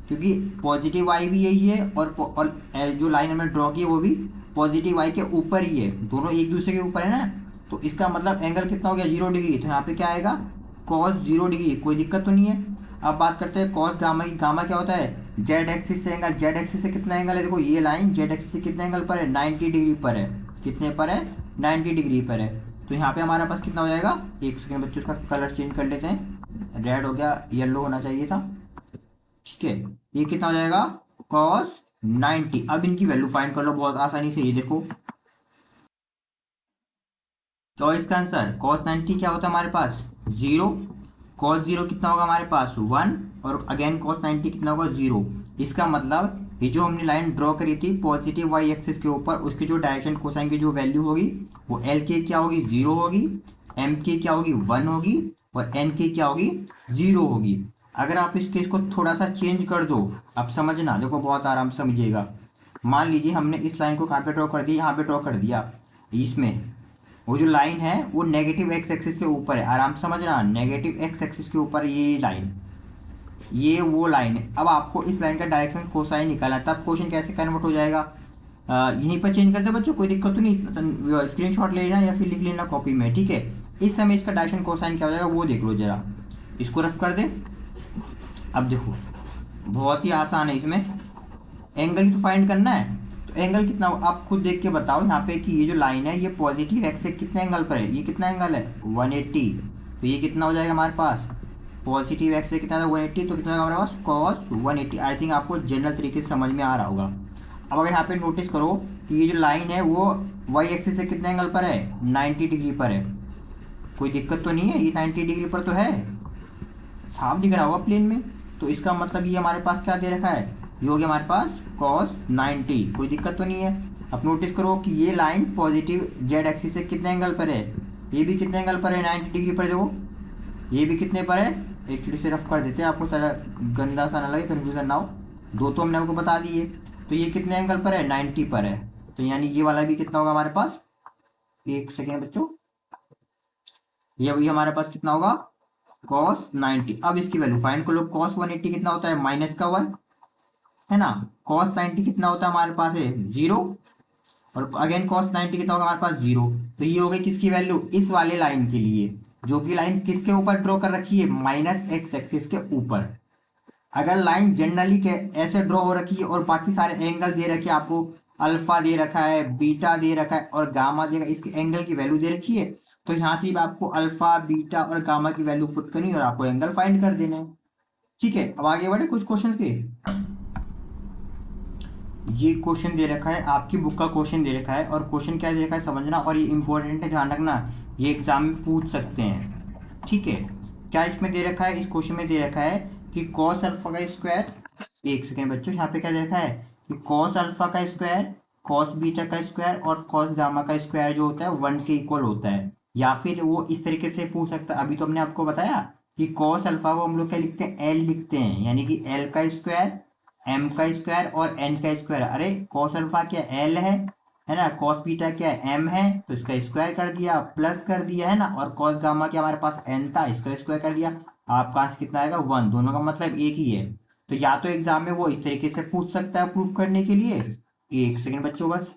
क्योंकि पॉजिटिव वाई भी यही है और जो लाइन हमने ड्रॉ की है वो भी पॉजिटिव वाई के ऊपर ही है, दोनों एक दूसरे के ऊपर है ना। तो इसका मतलब एंगल कितना हो गया, 0 डिग्री। तो यहाँ पे क्या आएगा, कॉस 0 डिग्री, कोई दिक्कत तो नहीं है। अब बात करते हैं कॉस गामा की। गामा क्या होता है, जेड एक्सिस से एंगल, जेड एक्सिस से कितना एंगल है, देखो ये लाइन जेड एक्सिस से कितने एंगल पर है, 90 डिग्री पर है, कितने पर है, 90 डिग्री पर है। तो यहाँ पे हमारे पास कितना हो जाएगा, एक सेकंड बच्चों इसका कलर चेंज कर लेते हैं, रेड हो गया, येलो होना चाहिए था, ठीक है। ये कितना हो जाएगा, कॉस 90। अब इनकी वैल्यू फाइंड कर लो बहुत आसानी से, ये देखो। तो इसका आंसर कॉस 90 क्या होता है हमारे पास, 0, कॉस 0 कितना होगा हमारे पास, 1, और अगेन कॉस 90 कितना होगा, 0। इसका मतलब ये जो हमने लाइन ड्रॉ करी थी पॉजिटिव वाई एक्सिस के ऊपर, उसकी जो डायरेक्शन कोसाइन की जो वैल्यू होगी वो एल के क्या होगी, 0 होगी, एम के क्या होगी, 1 होगी, और एन के क्या होगी, 0 होगी। अगर आप इस केस को थोड़ा सा चेंज कर दो, अब समझना, देखो बहुत आराम से समझिएगा। मान लीजिए हमने इस लाइन को कहाँ पे ड्रॉ कर दिया, यहाँ पे ड्रॉ कर दिया। इसमें वो जो लाइन है वो नेगेटिव एक्स एक्सिस के ऊपर है, आराम से समझना, नेगेटिव एक्स एक्सिस के ऊपर ये लाइन, ये वो लाइन है। अब आपको इस लाइन का डायरेक्शन कोसाइन निकालना है, तब क्वेश्चन कैसे कन्वर्ट हो जाएगा, यहीं पर चेंज कर दो बच्चों, कोई दिक्कत तो नहीं, स्क्रीनशॉट ले लेना या फिर लिख लेना कॉपी में, ठीक है। इस समय इसका डायरेक्शन कोसाइन क्या हो जाएगा वो देख लो जरा, इसको रफ कर दे। अब देखो बहुत ही आसान है, इसमें एंगल ही तो फाइंड करना है। तो एंगल कितना आप खुद देख के बताओ यहाँ पे कि ये जो लाइन है ये पॉजिटिव एक्स से कितने एंगल पर है, ये कितना एंगल है 180, तो ये कितना हो जाएगा हमारे पास, पॉजिटिव एक्स से कितना था 180, तो कितना हमारे पास कॉस 180। आई थिंक आपको जनरल तरीके से समझ में आ रहा होगा। अब अगर यहाँ पे नोटिस करो कि ये जो लाइन है वो वाई एक्सिस से कितने एंगल पर है, 90 डिग्री पर है, कोई दिक्कत तो नहीं है, ये 90 डिग्री पर तो है, साफ दिख रहा होगा प्लेन में। तो इसका मतलब ये हमारे पास क्या दे रखा है, ये हो गया हमारे पास cos 90, कोई दिक्कत तो नहीं है। अब नोटिस करो कि ये लाइन पॉजिटिव जेड एक्सिस से कितने एंगल पर है, ये भी कितने एंगल पर है 90 डिग्री पर, देखो ये भी कितने पर है, एक चुटकी से रफ कर देते हैं आपको सारा गंदा सा ना लगे, कन्फ्यूजन ना हो, दो तो हमने आपको बता दिए। तो ये कितने एंगल पर है 90 पर है, तो यानी ये वाला भी कितना होगा हमारे पास, एक सेकेंड बच्चों, ये भी हमारे पास कितना होगा cos 90। अब इसकी वैल्यू फाइंड कर लो, cos 180 कितना होता है -1 है ना, cos 90 कितना होता है हमारे पास है 0, और अगेन cos 90 कितना होगा हमारे पास 0। तो ये हो गई किसकी वैल्यू, इस वाले लाइन के लिए, जो कि लाइन किसके ऊपर ड्रॉ कर रखी है, -x एक्सिस के ऊपर। अगर लाइन जनरली के ऐसे ड्रॉ हो रखी है और बाकी सारे एंगल दे रखे आपको, अल्फा दे रखा है, बीटा दे रखा है और गामा दे रखा है, इसके एंगल की वैल्यू दे रखी है, तो यहाँ से आपको अल्फा बीटा और गामा की वैल्यू पुट करनी है और आपको एंगल फाइंड कर देना है, ठीक है। अब आगे बढ़े कुछ क्वेश्चन के, ये क्वेश्चन दे रखा है, आपकी बुक का क्वेश्चन दे रखा है, और क्वेश्चन क्या दे रखा है समझना, और ये इंपॉर्टेंट है, ध्यान रखना, ये एग्जाम में पूछ सकते हैं, ठीक है। क्या इसमें दे रखा है, इस क्वेश्चन में दे रखा है कि कॉस अल्फा का स्क्वायर, एक सेकेंड बच्चों, यहाँ पे क्या दे रखा है कि कॉस अल्फा का स्क्वायर, कॉस बीटा का स्क्वायर और कॉस गामा का स्क्वायर जो होता है 1 के इक्वल होता है। या फिर वो इस तरीके से पूछ सकता है, अभी तो हमने आपको बताया कि कॉस अल्फा को हम लोग क्या लिखते हैं, एल लिखते हैं, यानी कि एल का स्क्वायर, एम का स्क्वायर और एन का स्क्वायर। अरे कॉस अल्फा क्या एल है ना, कॉस बीटा क्या एम है, तो इसका स्क्वायर कर दिया, प्लस कर दिया, है ना, और कॉस गामा क्या हमारे पास एन था, इसका स्क्वायर कर दिया, आपका आंसर कितना आएगा 1, दोनों का मतलब एक ही है। तो या तो एग्जाम में वो इस तरीके से पूछ सकता है प्रूफ करने के लिए, एक सेकेंड बच्चों बस,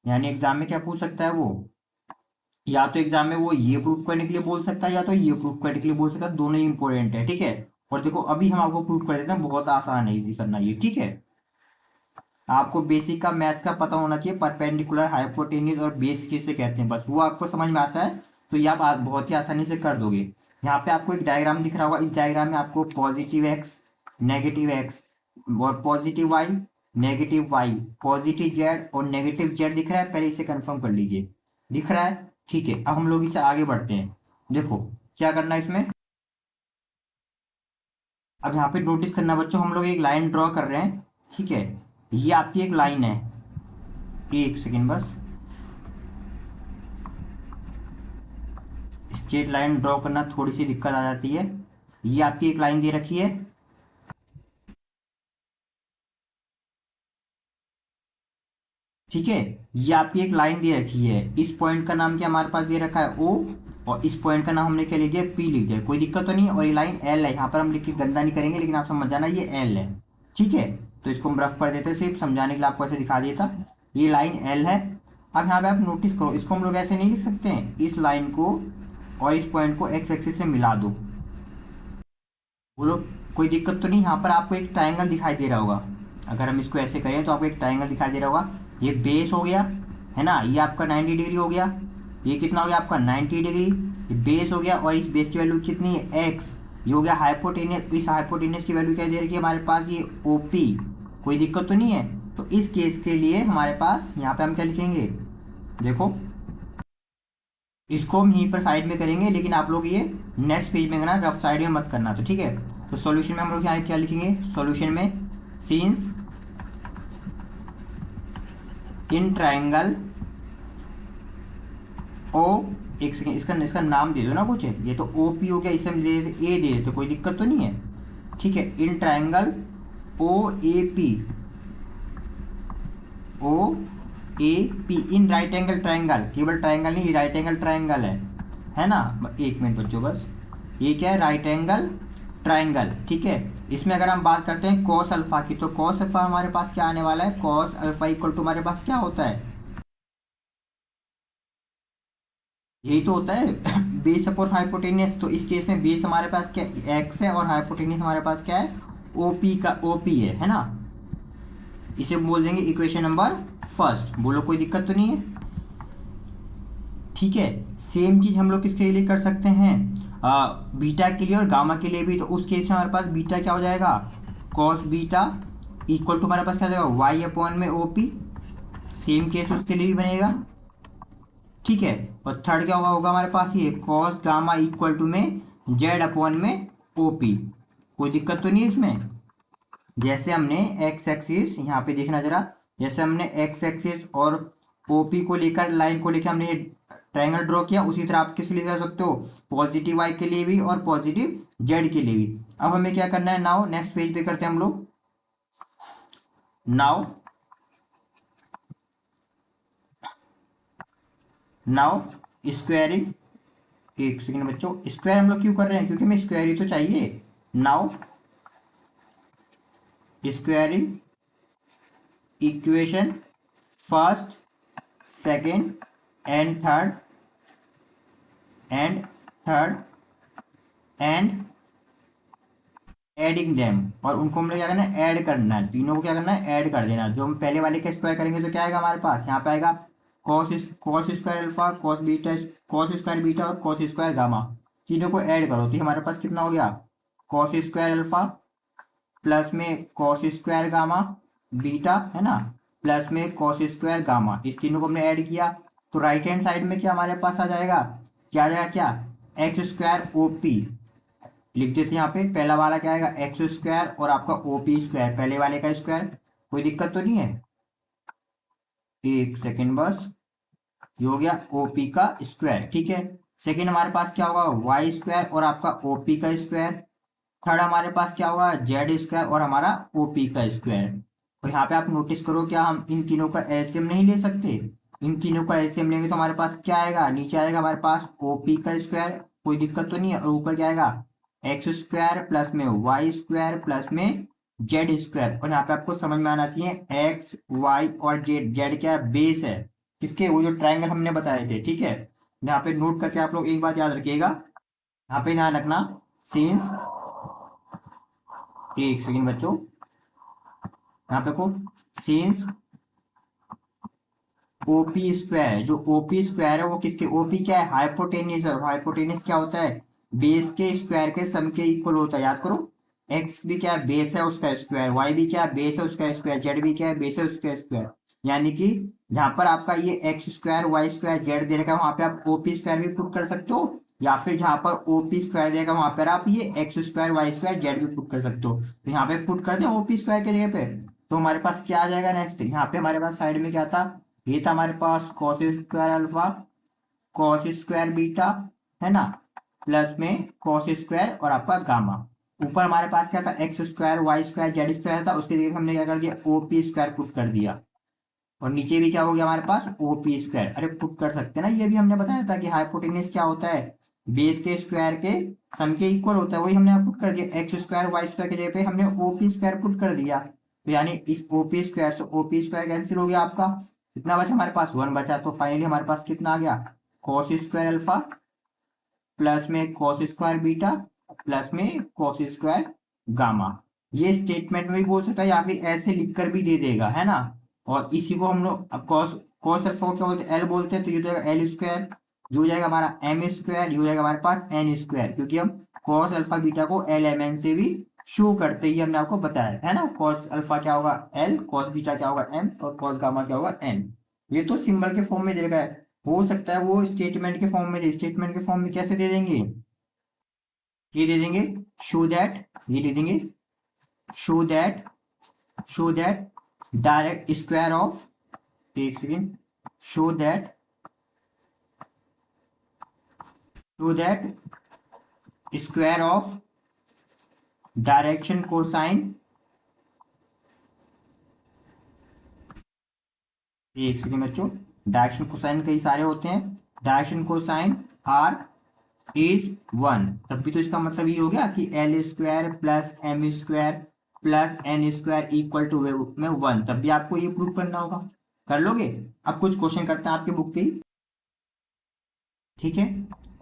यानी एग्जाम में क्या पूछ सकता है वो, या तो एग्जाम में वो ये प्रूफ करने के लिए बोल सकता है या तो ये प्रूफ करने के लिए बोल सकता है, दोनों ही इंपॉर्टेंट है, ठीक है। और देखो अभी हम आपको प्रूफ कर देते हैं, बहुत आसान है इजी करना ये, ठीक है। आपको बेसिक का मैथ्स का पता होना चाहिए, परपेंडिकुलर, हाइपोटेन्यूज और बेस किसे कहते हैं, बस वो आपको समझ में आता है तो ये आप बहुत ही आसानी से कर दोगे। यहाँ पे आपको एक डायग्राम दिख रहा होगा, इस डायग्राम में आपको पॉजिटिव एक्स, नेगेटिव एक्स और positive Y, negative Y, positive Z और नेगेटिव जेड दिख रहा है, पहले इसे कंफर्म कर लीजिए, दिख रहा है, ठीक है। अब हम लोग इसे आगे बढ़ते हैं, देखो क्या करना है इसमें। अब यहाँ पे नोटिस करना बच्चों, हम लोग एक लाइन ड्रॉ कर रहे हैं, ठीक है, ये आपकी एक लाइन है, एक सेकेंड बस, स्ट्रेट लाइन ड्रॉ करना थोड़ी सी दिक्कत आ जाती है। ये आपकी एक लाइन दे रखी है, ठीक है, ये आपकी एक लाइन दे रखी है, इस पॉइंट का नाम क्या हमारे पास दे रखा है ओ, और इस पॉइंट का नाम हमने क्या लिख दिया पी लिख दिया, कोई दिक्कत तो नहीं है। और ये लाइन एल है, यहाँ पर हम लिख के गंदा नहीं करेंगे, लेकिन आप समझ जाना ये एल है, ठीक है। तो इसको हम रफ कर देते हैं, सिर्फ समझाने के लिए आपको ऐसे दिखा दिया था, ये लाइन एल है। अब यहाँ पे आप नोटिस करो, इसको हम लोग ऐसे नहीं लिख सकते हैं, इस लाइन को और इस पॉइंट को एक्स एक्सिस से मिला दो, बोलो कोई दिक्कत तो नहीं। यहाँ पर आपको एक ट्रायंगल दिखाई दे रहा होगा, अगर हम इसको ऐसे करें तो आपको एक ट्रायंगल दिखाई दे रहा होगा, ये बेस हो गया, है ना, ये आपका 90 डिग्री हो गया, ये कितना हो गया आपका 90 डिग्री, ये बेस हो गया, और इस बेस की वैल्यू कितनी है एक्स, ये हो गया हाइपोटेनियस, इस हाइपोटेनियस की वैल्यू क्या दे रखी है हमारे पास, ये ओपी, कोई दिक्कत तो नहीं है। तो इस केस के लिए हमारे पास यहाँ पे हम क्या लिखेंगे, देखो इसको हम यहीं पर साइड में करेंगे, लेकिन आप लोग ये नेक्स्ट पेज में करना, रफ साइड में मत करना, तो ठीक है। तो सॉल्यूशन में हम लोग यहाँ क्या लिखेंगे, सॉल्यूशन में सीन्स इन ट्रायंगल ओ, एक सेकेंड इसका इसका नाम दे दो ना कुछ, ये तो ओ पी हो गया, इसे हम दे देते ए दे देते, कोई दिक्कत तो नहीं है। ठीक है, in triangle O A P, O A P, in right angle triangle, केवल ट्राइंगल नहीं, राइट एंगल ट्राइंगल है ना। एक मिनट बच्चों बस, ये क्या है, राइट एंगल ट्राइंगल। ठीक है, इसमें अगर हम बात करते हैं कॉस अल्फा की, तो कॉस अल्फा हमारे पास क्या आने वाला है, कॉस अल्फा इक्वल टू हमारे पास क्या होता है, यही तो होता है बेस अपॉन हाइपोटेनियस। तो इस केस में बेस हमारे पास क्या एक्स है और हाइपोटेनियस हमारे पास क्या है, ओपी का, ओपी है ना। इसे बोल देंगे इक्वेशन नंबर फर्स्ट। बोलो कोई दिक्कत तो नहीं है। ठीक है, सेम चीज हम लोग किसके लिए कर सकते हैं, बीटा के लिए और गामा के लिए भी। तो उस केस में हमारे पास बीटा क्या हो जाएगा, कॉस बीटा इक्वल टू हमारे पास क्या हो जाएगा, वाई अपॉन में ओपी। सेम केस उसके लिए भी बनेगा। ठीक है, और थर्ड क्या होगा हमारे पास, ये कॉस गामा इक्वल टू में जेड अपॉन में ओपी। कोई दिक्कत तो नहीं है इसमें। जैसे हमने एक्स एक्सिस यहाँ पे देखना जरा, जैसे हमने एक्स एक्सिस और ओपी को लेकर, लाइन को लेकर हमने ये ट्रायंगल ड्रॉ किया, उसी तरह आप किस लिए कर सकते हो, पॉजिटिव वाई के लिए भी और पॉजिटिव जेड के लिए भी। अब हमें क्या करना है, नाउ नेक्स्ट पेज पे करते हैं हम लोग। नाउ नाउ स्क्वायरिंग, एक सेकंड बच्चों, स्क्वायर हम लोग क्यों कर रहे हैं, क्योंकि हमें स्क्वायर ही तो चाहिए। Now squaring equation first, second and third, and third and adding them, और उनको हमने क्या करना है, ऐड करना है। तीनों को क्या करना है, ऐड कर देना। जो हम पहले वाले का स्क्वायर करेंगे तो क्या आएगा हमारे पास, यहाँ पे आएगा cos square alpha, cos beta, cos square beta और कॉस स्क्वायर गामा। तीनों को ऐड करो तो हमारे पास कितना हो गया, कॉस स्क्वायर अल्फा प्लस में कॉस स्क्वायर गामा बीटा, है ना, प्लस में कॉस स्क्वायर गामा। इस तीनों को हमने ऐड किया तो राइट हैंड साइड में क्या हमारे पास आ जाएगा, क्या आ जाएगा, क्या एक्स स्क्वायर ओपी। लिख देते हैं यहाँ पे, पहला वाला क्या आएगा, एक्स स्क्वायर और आपका ओपी स्क्वायर, पहले वाले का स्क्वायर। कोई दिक्कत तो नहीं है, एक सेकेंड बस, ये हो गया ओपी का स्क्वायर। ठीक है, सेकेंड हमारे पास क्या होगा, वाई स्क्वायर और आपका ओपी का स्क्वायर। थर्ड हमारे पास क्या होगा, जेड स्क्वायर और हमारा ओपी का स्क्वायर। और यहाँ पे आप नोटिस करो, क्या हम इन तीनों का एलसीएम नहीं ले सकते, इन तीनों का एलसीएम लेंगे तो हमारे पास क्या आएगा, नीचे आएगा हमारे पास ओपी का स्क्वायर, कोई दिक्कत तो नहीं है, और ऊपर क्या आएगा, एक्स स्क्वायर प्लस में वाई स्क्वायर प्लस में जेड स्क्वायर। और यहाँ पे आपको समझ में आना चाहिए, एक्स वाई और जेड, जेड क्या है, बेस है किसके, वो जो ट्राइंगल हमने बताए थे। ठीक है, यहाँ पे नोट करके आप लोग एक बात याद रखिएगा, यहाँ पे ध्यान रखना, सिंस, एक सेकेंड बच्चों, यहाँ पे को सिंस ओपी स्क्वायर, जो ओपी स्क्वायर है वो किसके, ओपी क्या है, हाइपोटेनियस है, और हाइपोटेनियस क्या होता है, बेस के स्क्वायर के सम के इक्वल होता है। याद करो, एक्स भी क्या है, बेस है उसका स्क्वायर, वाई भी क्या है, बेस है उसका स्क्वायर, जेड भी क्या है, बेस है उसका स्क्वायर। यानी कि जहां पर आपका ये X square Y square Z दे रखा है, वहां पे आप ओपी स्क्वायर भी पुट कर सकते हो, या फिर जहां पर ओपी स्क्वायर देगा वहां पर आप ये X square Y square Z भी पुट कर सकते हो। तो यहाँ पे पुट कर दे ओपी स्क्वायर के जगह पे, तो हमारे पास क्या आ जाएगा नेक्स्ट, यहाँ पे हमारे पास साइड में क्या था, ये था हमारे पास cos square alpha, cos square beta, है ना, प्लस में कॉस स्क्वायर और आपका गामा। ऊपर हमारे पास क्या था, X square Y square Z square था, उसके जगह हमने क्या कर दिया, ओपी स्क्वायर पुट कर दिया। और नीचे भी क्या हो गया हमारे पास, ओपी स्क्वायर। अरे पुट कर सकते हैं ना, ये भी हमने बताया था कि हाइपोटेनस क्या होता है, बेस के स्क्वायर के सम के इक्वल होता है, वही हमने पुट कर दिया, एक्स स्क्वायर वाई स्क्वायर के जगह पे हमने ओपी स्क्वायर पुट कर दिया। तो यानी इस ओपी स्क्वायर से ओपी स्क्वायर कैंसिल हो गया आपका, कितना बचा हमारे पास, वन बचा। तो फाइनली हमारे पास कितना आ गया, कॉस स्क्वायर अल्फा प्लस में कॉस स्क्वायर बीटा प्लस में कॉस स्क्वायर गामा। ये स्टेटमेंट में भी बोल सकता है या फिर ऐसे लिखकर भी दे देगा, है ना। और इसी को हम लोग कॉस कॉस अल्फा को क्या बोलते हैं, एल बोलते हैं, तो ये हो जाएगा एल स्क्वायर, ये हो जाएगा हमारा एम स्क्वायर, ये हो जाएगा हमारे पास एन स्क्वायर, क्योंकि हम कॉस अल्फा बीटा को एल एम एन से भी शो करते ही हमने आपको बताया है ना। कॉस अल्फा क्या होगा एल, कॉस बीटा क्या होगा एम, और कॉस गामा क्या होगा एन। ये तो सिंबल के फॉर्म में दे रखा है, हो सकता है वो स्टेटमेंट के फॉर्म में दे, स्टेटमेंट के फॉर्म में कैसे दे देंगे, ये दे देंगे शो दैट, ये दे देंगे show that, show that direct square of, एक second, show that, show that square of direction cosine, एक सेकेंड बच्चों, डायरेक्शन कोसाइन कई सारे होते हैं, डायरेक्शन कोसाइन आर इज 1, तब भी तो इसका मतलब ये हो गया कि L square plus M square plus N square equal to में 1, तब भी आपको ये प्रूव करना होगा। कर लोगे? अब कुछ क्वेश्चन करते हैं आपके बुक पे, ठीक है।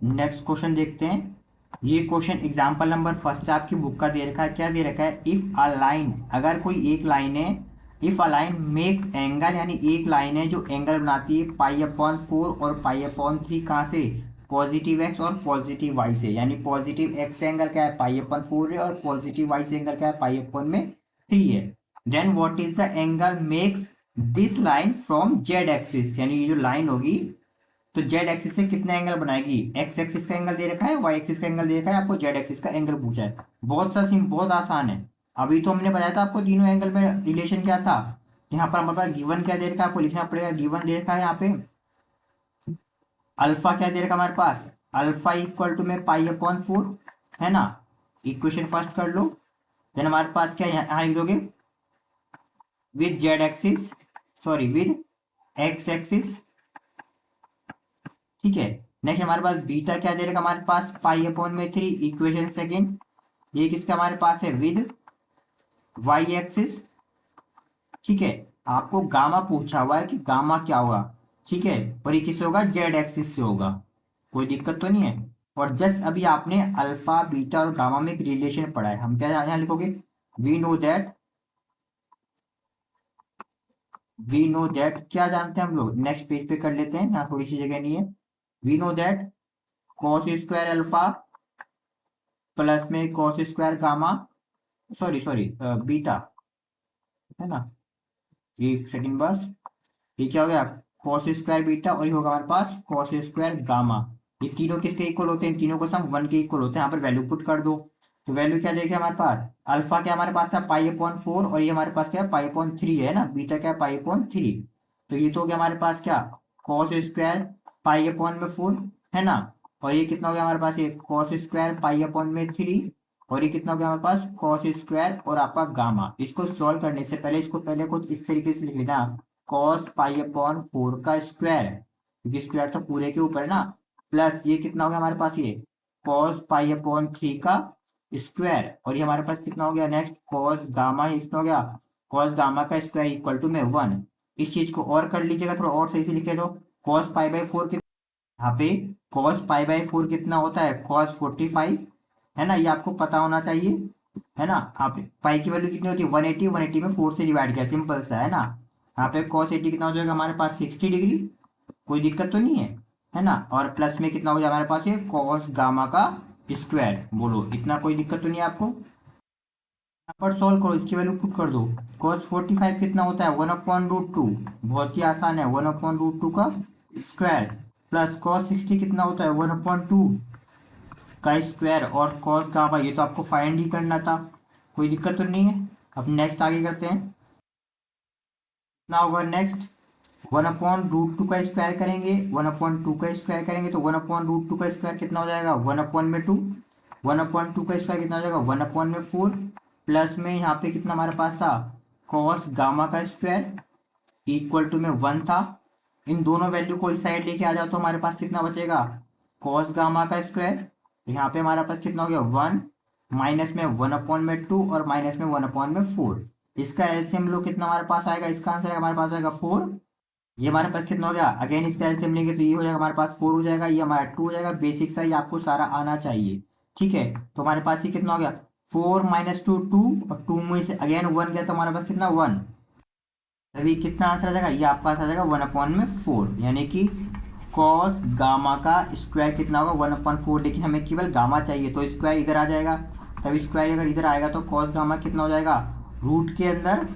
नेक्स्ट क्वेश्चन देखते हैं। ये क्वेश्चन एग्जाम्पल नंबर फर्स्ट आपकी बुक का दे रखा है। क्या दे रखा है? इफ अ लाइन, अगर कोई एक लाइन है, if a line makes angle, यानी एक लाइन है जो एंगल बनाती है पाई अपॉन 4 और पाई अपॉन 3, कहाँ से? पॉजिटिव एक्स और पॉजिटिव वाई से, यानी पॉजिटिव एक्स एंगल क्या है? पाई अपॉन 4 है, और पॉजिटिव वाई से एंगल क्या है? पाई अपॉन में 3 है। Then what is the angle makes this line from Z axis, यानी ये जो लाइन होगी तो जेड एक्सिस से कितना एंगल बनाएगी? एक्स एक्सिस का एंगल दे रखा है, वाई एक्सिस का एंगल दे रखा है, आपको जेड एक्सिस का एंगल पूछा है। बहुत सा सिम, बहुत आसान है। अभी तो हमने बताया था आपको तीनों एंगल में रिलेशन क्या था। यहाँ पर हमारे पास गिवन क्या दे रखा है, आपको लिखना पड़ेगा। गिवन दे रखा है यहाँ पे अल्फा क्या दे रखा है हमारे पास? अल्फा इक्वल टू में पाई अपॉन 4, है ना। इक्वेशन फर्स्ट कर लो। देन हमारे पास क्या यहाँ लिख दोगे? With Z axis, sorry with x axis, ठीक है। नेक्स्ट हमारे पास बीटा क्या दे रखा हमारे पास? पाई अपॉन में 3, इक्वेशन सेकंड। ये किसका हमारे पास है? विद वाई एक्सिस, ठीक है। आपको गामा पूछा हुआ है कि गामा क्या होगा, ठीक है, और ये किससे होगा? जेड एक्सिस से होगा, कोई दिक्कत तो नहीं है। और जस्ट अभी आपने अल्फा बीटा और गामा में एक रिलेशन पढ़ा है। हम क्या यहाँ लिखोगे? We know that, we know that क्या जानते हैं हम लोग? नेक्स्ट पेज पे कर लेते हैं, यहाँ थोड़ी सी जगह नहीं है। We know that cos square alpha plus में cos square gamma, sorry sorry beta, है ना। एक सेकंड बस, ये क्या हो गया? कॉस स्क्वायर बीटा, और ये होगा हमारे पास कॉस स्क्वायर गामा। ये तीनों किसके इक्वल होते हैं? तीनों को सम 1 के इक्वल होते हैं। यहाँ पर वैल्यू पुट कर दो, तो वैल्यू क्या देखे हमारे पास? अल्फा क्या हमारे पास था? पाई अपॉन 4, और ये हमारे पास क्या है? पाई अपॉन 3 है ना। बीटा क्या है? Pi upon 3। तो ये तो हो गया हमारे पास क्या? कॉस स्क्वायर पाई अपॉन में 4, है ना। और ये कितना हो गया हमारे पास? ये कॉस स्क्वायर पाई अपॉन में 3, और ये कितना हो गया हमारे पास? कॉस स्क्वायर और आपका गामा। इसको सॉल्व करने से पहले इसको पहले कुछ इस तरीके से लिख लेना, कॉस पाई अपॉन 4 का स्क्वायर, क्योंकि स्क्वायर तो पूरे के ऊपर है ना, प्लस ये कितना हो गया हमारे पास? ये कॉस पाई अपॉन 3 का स्क्वायर, और ये हमारे पास कितना हो गया? नेक्स्ट कॉस गामा, ये कितना हो गया? कॉस गामा का स्क्वायर इक्वल टू में 1। इस चीज को और कर लीजिएगा, थोड़ा और सही से लिखे तो कॉस पाई बाई 4 के यहाँ पे कॉस पाई बाई 4 कितना होता है? कॉस 45, है ना। ये आपको पता होना चाहिए, है ना। आप पाई की वैल्यू कितनी होती है? 180, 180 में 4 से डिवाइड किया, सिंपल सा है ना। यहाँ पे cos 80 कितना हो जाएगा हमारे पास? 60 डिग्री, कोई दिक्कत तो नहीं है ना। और प्लस में कितना हो जाएगा हमारे पास? ये cos गामा का स्क्वायर, बोलो इतना कोई दिक्कत तो नहीं है आपको? यहाँ पर सॉल्व करो, इसकी वैल्यू पुट कर दो। cos 45 कितना होता है? 1/√2, बहुत ही आसान है, 1/√2 का स्क्वायर, प्लस cos 60 कितना होता है? 1/2 का स्क्वायर, और cos गामा ये तो आपको फाइंड ही करना था, कोई दिक्कत तो नहीं है। अब नेक्स्ट आगे करते हैं। कितना होगा नेक्स्ट? 1/√2 का स्क्वायर करेंगे, 1/2 का स्क्वायर करेंगे तो 1/√2 का स्क्वायर कितना हो जाएगा? 1/2। 1/2 का स्क्वायर कितना हो जाएगा? 1/4, प्लस में यहाँ पे कितना हमारे पास था? कॉस गामा का स्क्वायर इक्वल टू में 1 था। इन दोनों वैल्यू को इस साइड लेके आ जाओ तो हमारे पास कितना बचेगा? कॉस गामा का स्क्वायर, यहाँ पे हमारे पास कितना हो गया? 1, माइनस में 1/2 और माइनस में 1/4। इसका एलसीएम लो, कितना हमारे पास आएगा? इसका आंसर हमारे पास आएगा 4। ये हमारे पास कितना हो गया? अगेन इसका एलसीएम लेंगे तो ये हो जाएगा हमारे पास 4 हो जाएगा, ये हमारा 2 हो जाएगा। बेसिक सा ही आपको सारा आना चाहिए, ठीक है। तो हमारे पास ये कितना हो गया? 4 - 2 2, और 2 में से अगेन 1 गया तो हमारे पास कितना? 1। अभी कितना आंसर आ जाएगा? ये आपका आंसर आ जाएगा 1/4, यानी कि कॉस गामा का स्क्वायर कितना होगा? 1/4, लेकिन हमें केवल गामा चाहिए तो स्क्वायर इधर आ जाएगा। तब स्क्वायर अगर इधर आएगा तो कॉस गामा कितना हो जाएगा? रूट के अंदर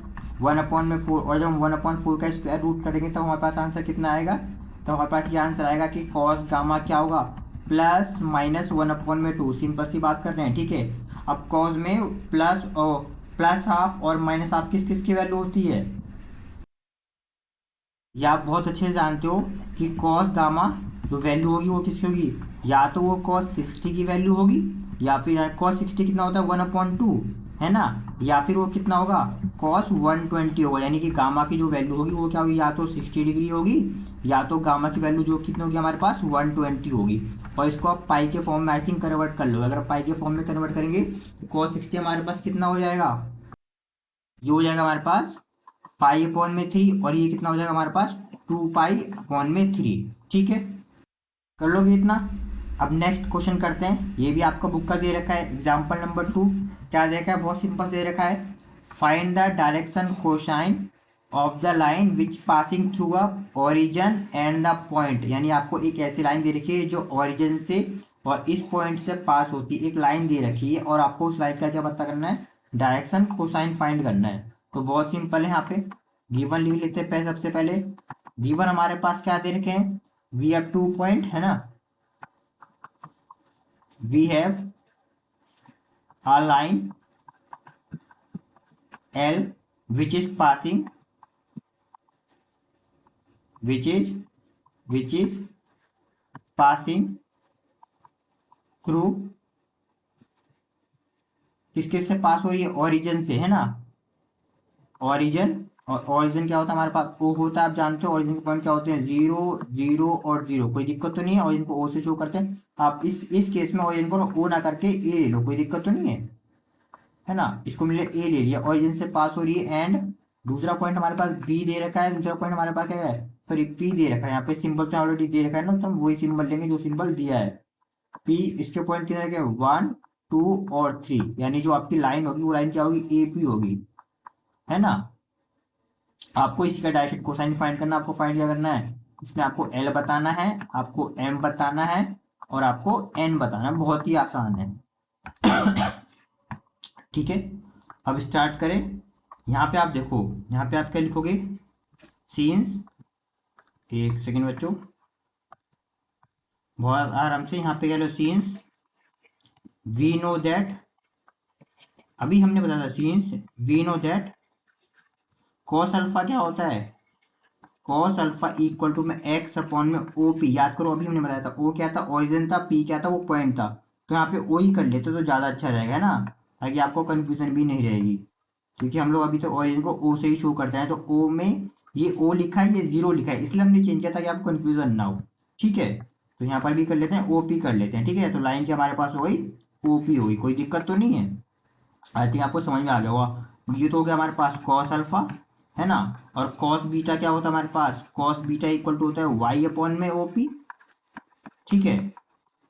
1/4, और जब हम 1/4 का स्क्वायर रूट करेंगे तब हमारे पास आंसर कितना आएगा? तो हमारे पास ये आंसर आएगा कि कॉस गामा क्या होगा? प्लस माइनस 1/2, सिंपल सी बात कर रहे हैं, ठीक है। अब कॉस में प्लस हाफ और माइनस हाफ किस किस की वैल्यू होती है? या आप बहुत अच्छे से जानते हो कि कॉस गामा जो वैल्यू होगी वो किसकी होगी? या तो वो कॉस 60 की वैल्यू होगी, या फिर कॉस 60 कितना होता है 1/2, है ना, या फिर वो कितना होगा कॉस 120 होगा, यानी कि गामा की जो वैल्यू होगी वो क्या होगी, या तो 60 डिग्री होगी, या तो गामा की वैल्यू जो कितनी होगी हमारे पास 120 होगी। और इसको आप पाई के फॉर्म में आई थिंक कन्वर्ट कर लो। अगर पाई के फॉर्म में कन्वर्ट करेंगे तो कॉस 60 हमारे पास कितना हो जाएगा, ये हो जाएगा हमारे पास π/3, और ये कितना हो जाएगा हमारे पास 2π/3। ठीक है, कर लोगे इतना। अब नेक्स्ट क्वेश्चन करते हैं, ये भी आपका बुक का दे रखा है, एग्जाम्पल नंबर 2। क्या दे रखा है, बहुत सिंपल दे रखा है, find the direction cosine of the line which passing through a origin and the point. यानी आपको एक ऐसी लाइन दे रखी है जो ओरिजिन से और इस पॉइंट से पास होती है, एक लाइन दे रखी है, और आपको उस लाइन का क्या पता करना है, डायरेक्शन कोसाइन फाइंड करना है। तो बहुत सिंपल है, यहाँ पे गिवन लिख लेते हैं पहले। सबसे पहले गिवन हमारे पास क्या दे रखे हैं, वी हैव 2 पॉइंट, है ना, we have a line L which is passing which is passing through, किसके से पास हो रही है, ओरिजिन से, है ना, ओरिजिन। और ओरिजिन क्या होता है हमारे पास, ओ होता है, आप जानते हो ओरिजिन के पॉइंट क्या होते हैं, 0 0 और 0। कोई दिक्कत तो नहीं है, ओरिजिन को ओ से शो करते हैं। आप इस केस में ओरिजिन को ओ ना करके ए ले लो, कोई दिक्कत तो नहीं है ना। इसको मिले ए ले लिया, ओरिजिन से पास हो रही है, एंड दूसरा पॉइंट हमारे पास बी दे रखा है, दूसरा पॉइंट हमारे पास क्या है, सॉरी पी दे रखा है। यहाँ पे सिंबल तो ऑलरेडी दे रखा है ना, तो हम वही सिंबल लेंगे जो सिंबल दिया है, पी। इसके पॉइंट कितने रखे, 1 2 और 3, यानी जो आपकी लाइन होगी वो लाइन क्या होगी, ए पी होगी, है ना। आपको इसी का डायरेक्शन कोसाइन फाइंड करना, आपको फाइंड क्या करना है, इसमें आपको एल बताना है, आपको एम बताना है, और आपको एन बताना है। बहुत ही आसान है। ठीक है, अब स्टार्ट करें। यहाँ पे आप देखो, यहाँ पे आप क्या लिखोगे, सीन्स, एक सेकेंड बच्चों, बहुत आराम से, यहाँ पे क्या लो, सीन्स वी नो दैट, अभी हमने बताया था, since we know that cos alpha क्या होता है, कॉस अल्फा इक्वल टू में एक्स अपॉन में ओ पी। याद करो अभी हमने बताया था, ओ क्या था, ओरिजिन था, पी क्या था, वो पॉइंट था। तो यहाँ पे ओ ही कर लेते तो ज़्यादा अच्छा रहेगा ना, ताकि आपको कंफ्यूजन भी नहीं रहेगी, क्योंकि हम लोग अभी तक ओरिजिन को ओ से ही शो करते हैं। तो ओ में ये ओ लिखा है, ये 0 लिखा है, इसलिए हमने चेंज किया था कि आपको कंफ्यूजन ना हो। ठीक है, तो यहाँ पर भी कर लेते हैं, ओ पी कर लेते हैं। ठीक है, तो लाइन की हमारे पास हो गई ओ पी हो गई, कोई दिक्कत तो नहीं है। आई थिंक आपको समझ में आ गया होगा। ये तो हो गया हमारे पास कॉस अल्फा, है ना। और कॉस बीटा क्या होता है हमारे पास, कॉस बीटा इक्वल टू होता है वाई अपॉन में ओ पी। ठीक है,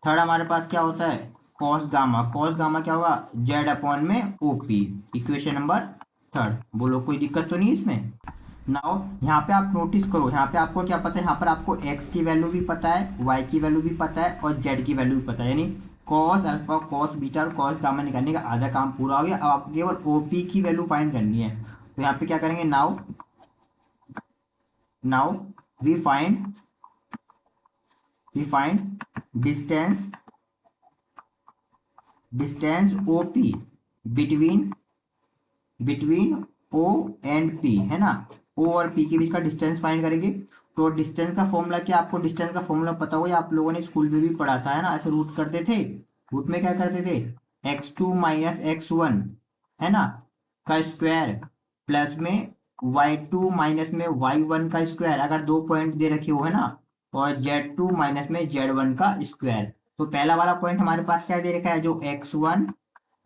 थर्ड हमारे पास क्या होता है, कॉस गामा, कॉस गामा क्या होगा, जेड अपॉन में O P. Equation number third, बोलो कोई दिक्कत तो नहीं है इसमें। नाउ यहाँ पे आप नोटिस करो, यहाँ पे आपको क्या पता है, यहाँ पर आपको x की वैल्यू भी पता है, y की वैल्यू भी पता है, और z की वैल्यू भी पता है। यानी कॉस अल्फा, कॉस बीटा और कॉस गामा निकालने का आधा काम पूरा हो गया। अब आपको केवल ओपी की वैल्यू फाइंड करनी है। तो यहाँ पे क्या करेंगे, now now we find distance OP between O and P, है ना। ओ और पी के बीच का डिस्टेंस फाइंड करेंगे। तो डिस्टेंस का फॉर्मूला क्या, आपको डिस्टेंस का फॉर्मूला पता होगा, आप लोगों ने स्कूल में भी पढ़ा था, है ना। ऐसे रूट करते थे, रूट में क्या करते थे, x2 माइनस x1, है ना, का स्क्वायर, प्लस में y2 माइनस में y1 का स्क्वायर, अगर दो पॉइंट दे रखे हो, है ना, और z2 माइनस में z1 का स्क्वायर। तो पहला वाला पॉइंट हमारे पास क्या दे रखा है, जो x1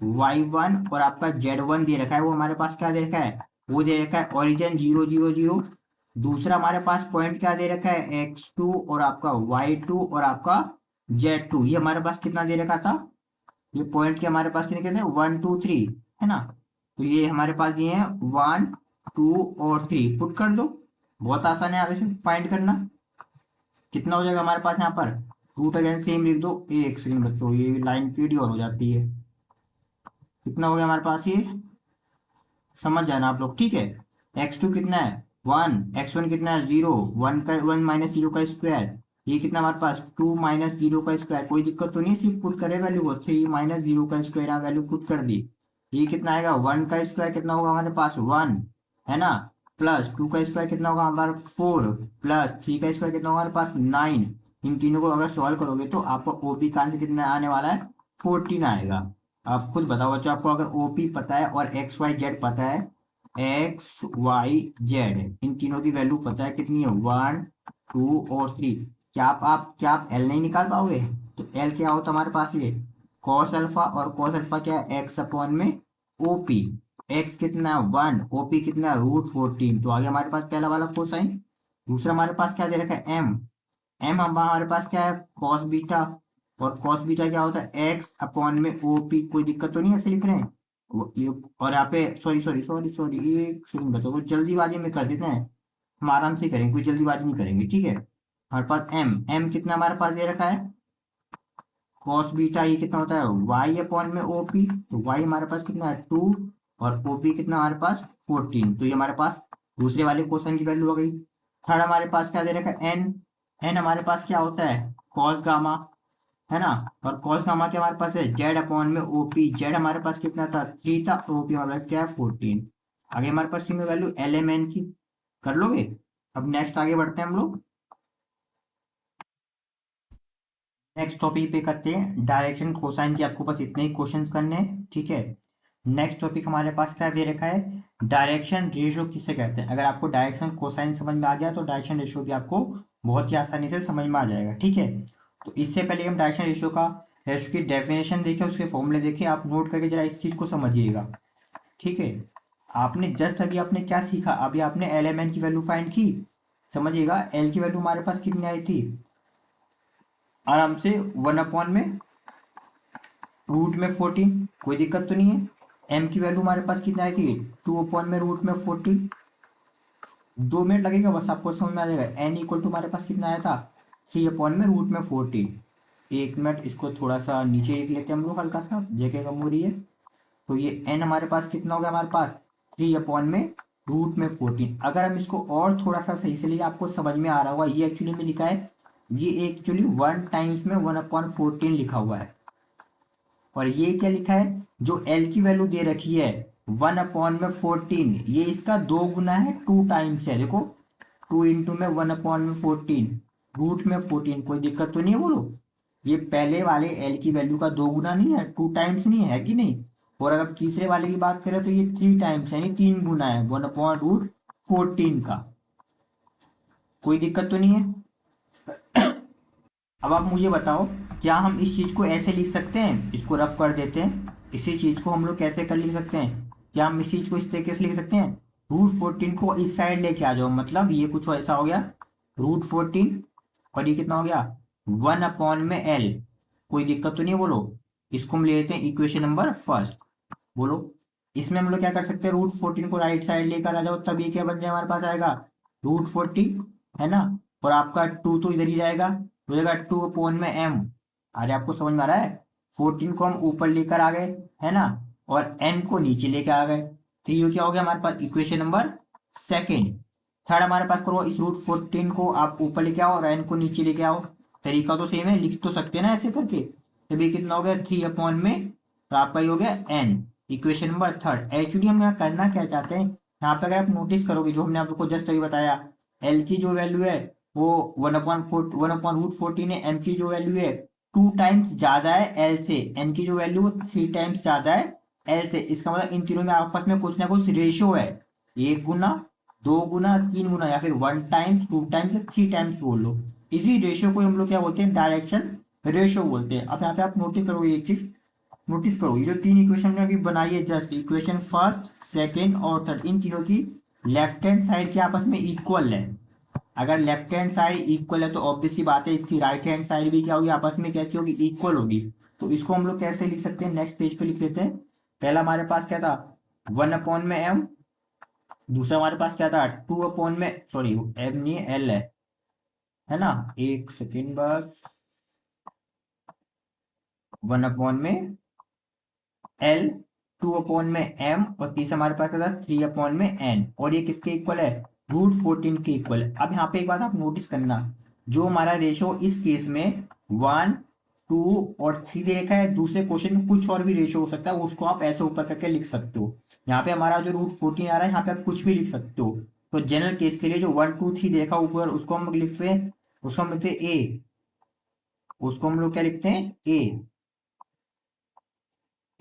y1 और आपका z1 दे रखा है, वो हमारे पास क्या दे रखा है, वो दे रखा है ओरिजिन 0 0 0। दूसरा हमारे पास पॉइंट क्या दे रखा है, x2 और आपका y2 और आपका z2। ये हमारे पास कितना दे रखा था, ये पॉइंट के हमारे पास कितने कहते हैं, 1 2 3, है ना। तो ये हमारे पास ये है 1 2 और 3, पुट कर दो। बहुत आसान है आप इसे फाइंड करना। कितना हो जाएगा हमारे पास यहाँ पर, रूट अगेन सेम लिख दो। एक सेकंड बच्चों, ये लाइन टेढ़ी और हो जाती है। कितना हो गया हमारे पास, ये समझ जाना आप लोग। ठीक है, x2 कितना है 1, x1 कितना है 0, 1 का 1 माइनस 0 का स्क्वायर, ये कितना हमारे पास 2 माइनस 0 का स्क्वायर। कोई दिक्कत तो नहीं, सिर्फ पुट करे वैल्यू को, 3 माइनस 0 का स्क्वायर, यहाँ वैल्यू पुट कर दी। ये कितना आएगा, 1 का स्क्वायर कितना होगा हमारे पास 1, है ना, प्लस 2 का स्क्वायर कितना होगा हमारे 4, प्लस 3 का स्क्वायर कितना होगा हमारे पास 9। इन तीनों को अगर सॉल्व करोगे तो आपको ओपी का आंसर कितना आने वाला है, 14 आएगा। आप खुद बताओ बच्चों, आपको अगर ओपी पता है और एक्स वाई जेड पता है, एक्स वाई जेड इन तीनों की वैल्यू पता है कितनी है, 1 2 और 3, क्या आप एल नहीं निकाल पाओगे? तो एल क्या होता है हमारे पास, ये कॉस अल्फा, और कॉस अल्फा क्या है, एक्स अपॉन में ओपी। एक्स कितना है 1, ओपी कितना है √14। तो आगे हमारे पास पहला वाला कोसाइन। दूसरा हमारे पास क्या दे रखा है, एम। एम हमारे पास क्या है, कॉस बीटा। और कॉस बीटा क्या होता है, एक्स अपॉन में ओपी। कोई दिक्कत तो नहीं है, ऐसे लिख रहे हैं और यहाँ पे सॉरी सॉरी सॉरी सॉरी, एक सेकंड बच्चों को जल्दीबाजी में कर देते हैं, हम आराम से करेंगे, कोई जल्दीबाजी नहीं करेंगे, ठीक है। हमारे पास एम एम कितना हमारे पास दे रखा है, कॉस बीटा, ये कितना होता है वाई अपॉन में ओपी। तो वाई हमारे पास कितना है 2, और ओपी कितना हमारे पास 14। तो ये हमारे पास दूसरे वाले क्वेश्चन की वैल्यू हो गई। थर्ड हमारे पास क्या दे रखा है, एन। एन हमारे पास क्या होता है, कॉस गामा, है ना। और कॉस गामा के हमारे पास है जेड अपॉन में ओपी। जेड हमारे पास कितना था 3 था, ओपी हमारे पास क्या है 14। आगे हमारे पास तीनों वैल्यू एल एम एन की कर लोगे। अब नेक्स्ट आगे बढ़ते हैं हम लोग, नेक्स्ट टॉपिक पे करते हैं डायरेक्शन कोसाइन की। आपको बस इतने ही क्वेश्चंस करने हैं, ठीक है। नेक्स्ट टॉपिक हमारे पास क्या दे रखा है, डायरेक्शन रेशियो किसे कहते हैं। अगर आपको डायरेक्शन कोसाइन समझ में आ गया तो डायरेक्शन रेशियो भी आपको बहुत ही आसानी से समझ में आ जाएगा, ठीक है। तो इससे पहले हम डायरेक्शन रेशियो की डेफिनेशन देखें, उसके फॉर्मूले देखें, आप नोट करके जरा इस चीज को समझिएगा, ठीक है। आपने जस्ट अभी आपने क्या सीखा, अभी आपने एल एम एन की वैल्यू फाइंड की। समझिएगा, एल की वैल्यू हमारे पास कितनी आई थी, आराम से 1 अपॉन में √14, कोई दिक्कत तो नहीं है। एम की वैल्यू हमारे पास कितना आएगी, 2 अपॉन में √14। 2 मिनट लगेगा बस, आपको समझ में आ जाएगा। एन इक्वल टू हमारे पास कितना आया था, 3 अपॉन में √14। 1 मिनट, इसको थोड़ा सा नीचे लिख लेते हैं हम लोग, हल्का सा जगह कम हो रही है। तो ये एन हमारे पास कितना हो गया, हमारे पास 3 अपॉन में √14। अगर हम इसको और थोड़ा सा सही से लिए, आपको समझ में आ रहा होगा, ये एक्चुअली में लिखा है, ये एक्चुअली 1 टाइम्स में 1/14 लिखा हुआ है। और ये क्या लिखा है, जो एल की वैल्यू दे रखी है 1/14, ये इसका 2 गुना है, 2 टाइम्स है, देखो 2 × में 1/14, √14। कोई दिक्कत तो नहीं है बोलो, ये पहले वाले एल की वैल्यू का 2 गुना नहीं है, 2 टाइम्स नहीं है कि नहीं। और अगर तीसरे वाले की बात करें तो ये 3 टाइम्स यानी 3 गुना है 1/√14 का। कोई दिक्कत तो नहीं है। अब आप मुझे बताओ, क्या हम इस चीज को ऐसे लिख सकते हैं, इसको रफ कर देते हैं, इसी चीज को हम लोग कैसे कर लिख सकते हैं, क्या हम इस चीज को इस तरीके से लिख सकते हैं, √14 को इस साइड लेके आ जाओ, मतलब ये कुछ ऐसा हो गया √14, और ये कितना हो गया 1/L। कोई दिक्कत तो नहीं है बोलो। इसको हम ले लेते हैं इक्वेशन नंबर फर्स्ट। बोलो, इसमें हम लोग क्या कर सकते हैं, √14 को राइट साइड लेकर आ जाओ, तब ये क्या बन जाए हमारे पास आएगा √14, है ना। और आपका 2 तो इधर ही रहेगा, हो जाएगा 2/M। अरे आपको समझ में आ रहा है, 14 को हम ऊपर लेकर आ गए, है ना, और n को नीचे लेकर आ गए। तो ये क्या हो गया हमारे पास इक्वेशन नंबर सेकेंड। थर्ड हमारे पास करो, इस √14 को आप ऊपर लेके आओ और n को नीचे लेके आओ। तरीका तो सेम है, लिख तो सकते हैं ना ऐसे करके। तब ये कितना हो गया 3/में, तो आपका ये हो गया n। Equation number third. Actually हम यहाँ करना क्या चाहते हैं, यहाँ पे अगर आप नोटिस करोगे जो हमने आपको जस्ट अभी बताया, एल की जो वैल्यू है वो 1/√14 है, एम की जो वैल्यू है 2 टाइम्स ज्यादा है एल से, एन की जो वैल्यू वो 3 टाइम्स ज्यादा है एल से। इसका मतलब इन तीनों में आपस में कुछ ना कुछ रेशियो है, 1 गुना, 2 गुना, 3 गुना, या फिर 1 टाइम्स, 2 टाइम्स या 3 टाइम्स बोल लो। इसी रेशियो को हम लोग क्या बोलते हैं, डायरेक्शन रेशियो बोलते हैं। अब यहाँ पे आप नोटिस करोगे एक चीज, नोटिस करो, ये जो 3 इक्वेशन हमने अभी बनाई है, जस्ट इक्वेशन फर्स्ट सेकेंड और थर्ड, इन तीनों की लेफ्ट हैंड साइड के आपस में इक्वल है। अगर लेफ्ट हैंड साइड इक्वल है तो ऑब्वियस सी बात है, इसकी राइट हैंड साइड भी क्या होगी, आपस में कैसी होगी, इक्वल होगी। तो इसको हम लोग कैसे लिख सकते हैं, नेक्स्ट पेज पे लिख लेते हैं। पहला हमारे पास क्या था 1/M, दूसरा हमारे पास क्या था 2/में, सॉरी एम नहीं एल है ना, एक सेकेंड बस, 1/में एल, 2/M, और तीसरा हमारे पास क्या था 3/N। और ये किसके इक्वल है, √14 के इक्वल है। अब यहाँ पे एक बात आप नोटिस करना, जो हमारा रेशो इस केस में 1 2 और 3 दे रखा है, दूसरे क्वेश्चन में कुछ और भी रेशो हो सकता है, उसको आप ऐसे ऊपर करके लिख सकते हो। यहाँ पे हमारा जो √14 आ रहा है, यहाँ पे आप कुछ भी लिख सकते हो। तो जनरल केस के लिए जो 1 2 3 देखा ऊपर, उसको हम लिखते हैं, उसको हम लिखते हैं ए, उसको हम लोग क्या लिखते हैं ए।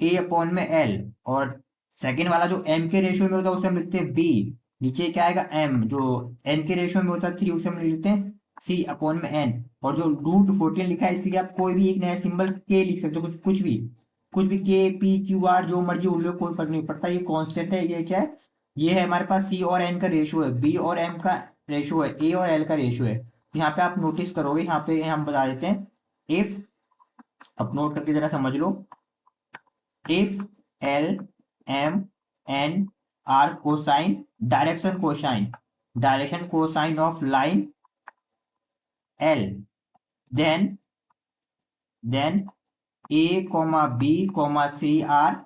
ए अपॉन में एल, और सेकेंड वाला जो एम के रेशियो में होता है उसे हम लिखते हैं बी, नीचे क्या आएगा एम, जो एन के रेशियो में होता है 3 उसे हम लिखते हैं सी अपॉन में एन। और जो रूट 14 लिखा है इसलिए आप कोई भी एक नया सिंबल के लिख सकते हो, कुछ भी के पी क्यू आर जो मर्जी उन लोग, कोई फर्क नहीं पड़ता, ये कॉन्स्टेंट है। ये क्या है, ये है हमारे पास सी और एन का रेशियो है, बी और एम का रेशियो है, ए और एल का रेशियो है। तो यहाँ पे आप नोटिस करोगे, यहाँ पे हम बता देते हैं, इफ, अब नोट करके जरा समझ लो, if L M N are cosine, direction cosine of line L, then A comma B comma C are,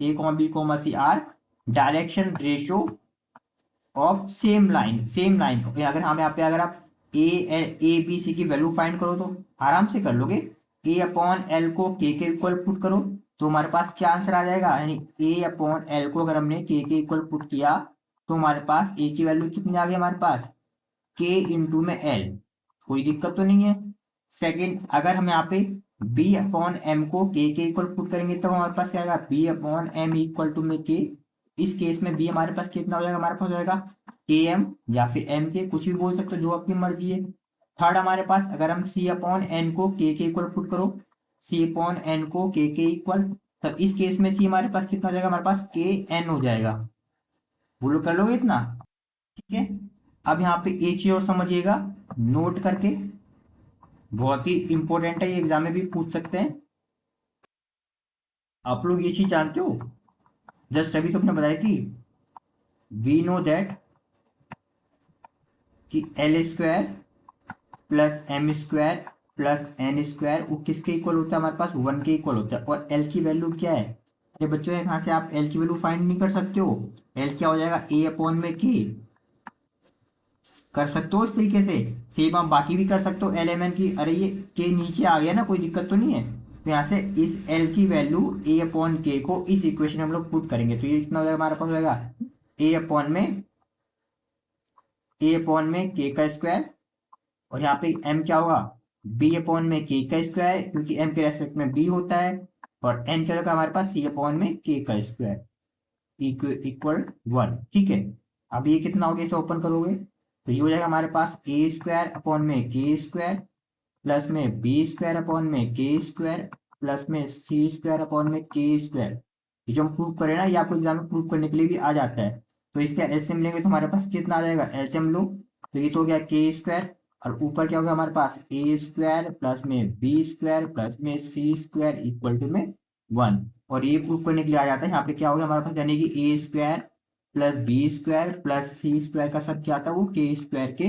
A comma B comma C are direction ratio of same line. अगर हम यहाँ पे अगर आप ए बी सी की वैल्यू फाइंड करो तो आराम से कर लोगे। ए अपॉन एल को के इक्वल पुट करो तो हमारे पास क्या आंसर आ जाएगा, यानी ए अपॉन एल को अगर हमने के इक्वल पुट किया तो हमारे पास ए की वैल्यू कितनी आ गई हमारे पास, के इंटू में एल, कोई दिक्कत तो नहीं है। सेकेंड, अगर हम यहाँ पे बी अपॉन एम को के इक्वल पुट करेंगे तो हमारे पास क्या आएगा, B upon M equal to में के। इस केस में बी हमारे पास कितना हो जाएगा, हमारे पास हो जाएगा के एम या फिर एम के, कुछ भी बोल सकते हो, जो आपकी मर्जी है। थर्ड हमारे पास, अगर हम सी अपॉन एन को के इक्वल पुट करो, सी अपॉन एन को के इक्वल, तब इस केस में सी हमारे पास कितना हो जाएगा, हमारे पास के एन हो जाएगा। बोलो कर लोगे इतना, ठीक है। अब यहाँ पे एक चीज और समझिएगा, नोट करके, बहुत ही इंपॉर्टेंट है, ये एग्जाम में भी पूछ सकते हैं। आप लोग ये चीज जानते हो, जस्ट अभी तो आपने बताया कि वी नो दैट कि L square plus M square plus N square वो किसके इक्वल होता है, हमारे पास 1 के इक्वल होता है। और एल की वैल्यू क्या है, ये बच्चों यहाँ से आप एल की वैल्यू फाइंड नहीं कर सकते हो। एल क्या हो जाएगा, ए अपॉन में के, कर सकते हो इस तरीके से। सेम आप बाकी भी कर सकते हो एल एम एन की, अरे ये के नीचे आ गया ना, कोई दिक्कत तो नहीं है। तो यहाँ से इस एल की वैल्यू ए अपॉन के को इस इक्वेशन में हम लोग पुट करेंगे तो ये कितना हो जाएगा, हमारे पास हो जाएगा ए अपॉन में के का स्क्वायर, और यहाँ पे एम क्या होगा, बी अपॉन में के का स्क्वायर, क्योंकि एम के रेस्पेक्ट में बी होता है, और एन क्या होगा हमारे पास, सी अपॉन में के का स्क्वायर इक्वल 1, ठीक है। अब ये कितना हो गया, इसे ओपन करोगे तो ये हो जाएगा हमारे पास ए स्क्वायर अपॉन में के स्क्वायर प्लस में बी स्क्वायर अपॉन में के स्क्वायर प्लस में सी स्क्वायर अपॉन में के स्क्वायर। ये जो हम प्रूव करें ना, ये आपको एग्जाम में प्रूव करने के लिए भी आ जाता है। तो इसका एलसीएम लेंगे तो हमारे पास कितना आ जाएगा, एलसीएम लो तो ये तो हो गया के स्क्वायर, और ऊपर क्या हो गया हमारे पास, ए स्क्वायर प्लस में बी स्क्वायर प्लस में सी स्क्वायर इक्वल टू में 1। और ये प्रूव करने के लिए आ जाता है, यहाँ पे क्या हो गया हमारे पास, यानी कि A square plus B square plus C square का सब क्या आता है, वो के स्क्वायर के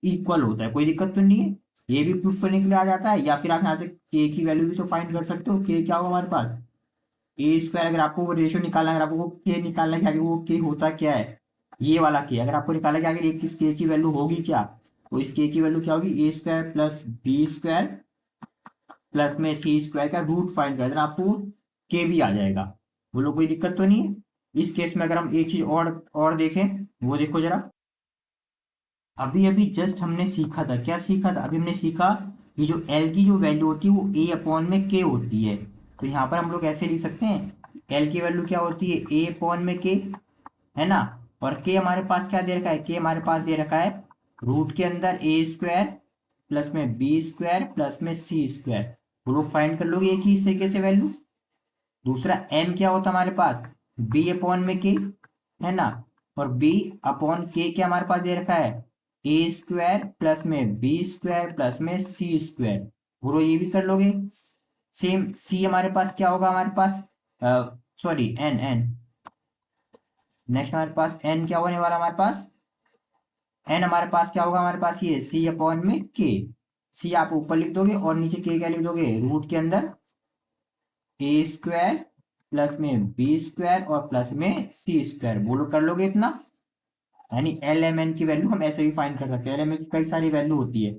इक्वल होता है, कोई दिक्कत तो नहीं है। ये भी प्रूफ करने के लिए आ जाता है, या फिर आप यहाँ से के की वैल्यू भी तो फाइंड कर सकते हो। के क्या होगा हमारे पास, ए स्क्वायर, अगर आपको वो रेशियो निकालना है, अगर आपको के निकालना है कि आगे वो के होता क्या है, ये वाला के अगर आपको निकालना है कि आगे किस के की वैल्यू होगी क्या, तो इस के की वैल्यू क्या होगी, A square plus B square plus में सी स्क्वायर का रूट फाइंड कर देना, आपको के भी आ जाएगा। बोलो कोई दिक्कत तो नहीं है। इस केस में अगर हम एक चीज और देखें, वो देखो जरा, अभी अभी जस्ट हमने सीखा था, क्या सीखा था, अभी हमने सीखा ये जो एल की जो वैल्यू होती है वो ए अपॉन में के होती है। तो यहाँ पर हम लोग ऐसे लिख सकते हैं, एल की वैल्यू क्या होती है, ए अपॉन में के, है ना। और के हमारे पास क्या दे रखा है, के हमारे पास दे रखा है रूट के अंदर ए स्क्वायर प्लस में बी स्क्वायर प्लस में सी स्क्वायर। वो लोग फाइंड कर लोगे एक ही इस तरीके से वैल्यू। दूसरा एम क्या होता है हमारे पास, बी अपॉन में के, है ना। और बी अपॉन के क्या हमारे पास दे रखा है, ए स्क्वायर प्लस में बी स्क्वायर प्लस में सी स्क्वायर, बोलो ये भी कर लोगे। सेम सी हमारे पास क्या होगा, हमारे पास सॉरी एन एन, नेक्स्ट हमारे पास एन क्या होने वाला, हमारे पास एन हमारे पास क्या होगा, हमारे पास ये सी अपॉन में के। सी आप ऊपर लिख दोगे और नीचे के क्या लिख दोगे, रूट के अंदर ए स्क्वायर प्लस में बी स्क्वायर और प्लस में सी स्क्वायर, बोलो कर लोगे इतना। यानी एल एम एन की वैल्यू हम ऐसे भी फाइंड कर सकते हैं। एल एम एन की कई सारी वैल्यू होती है।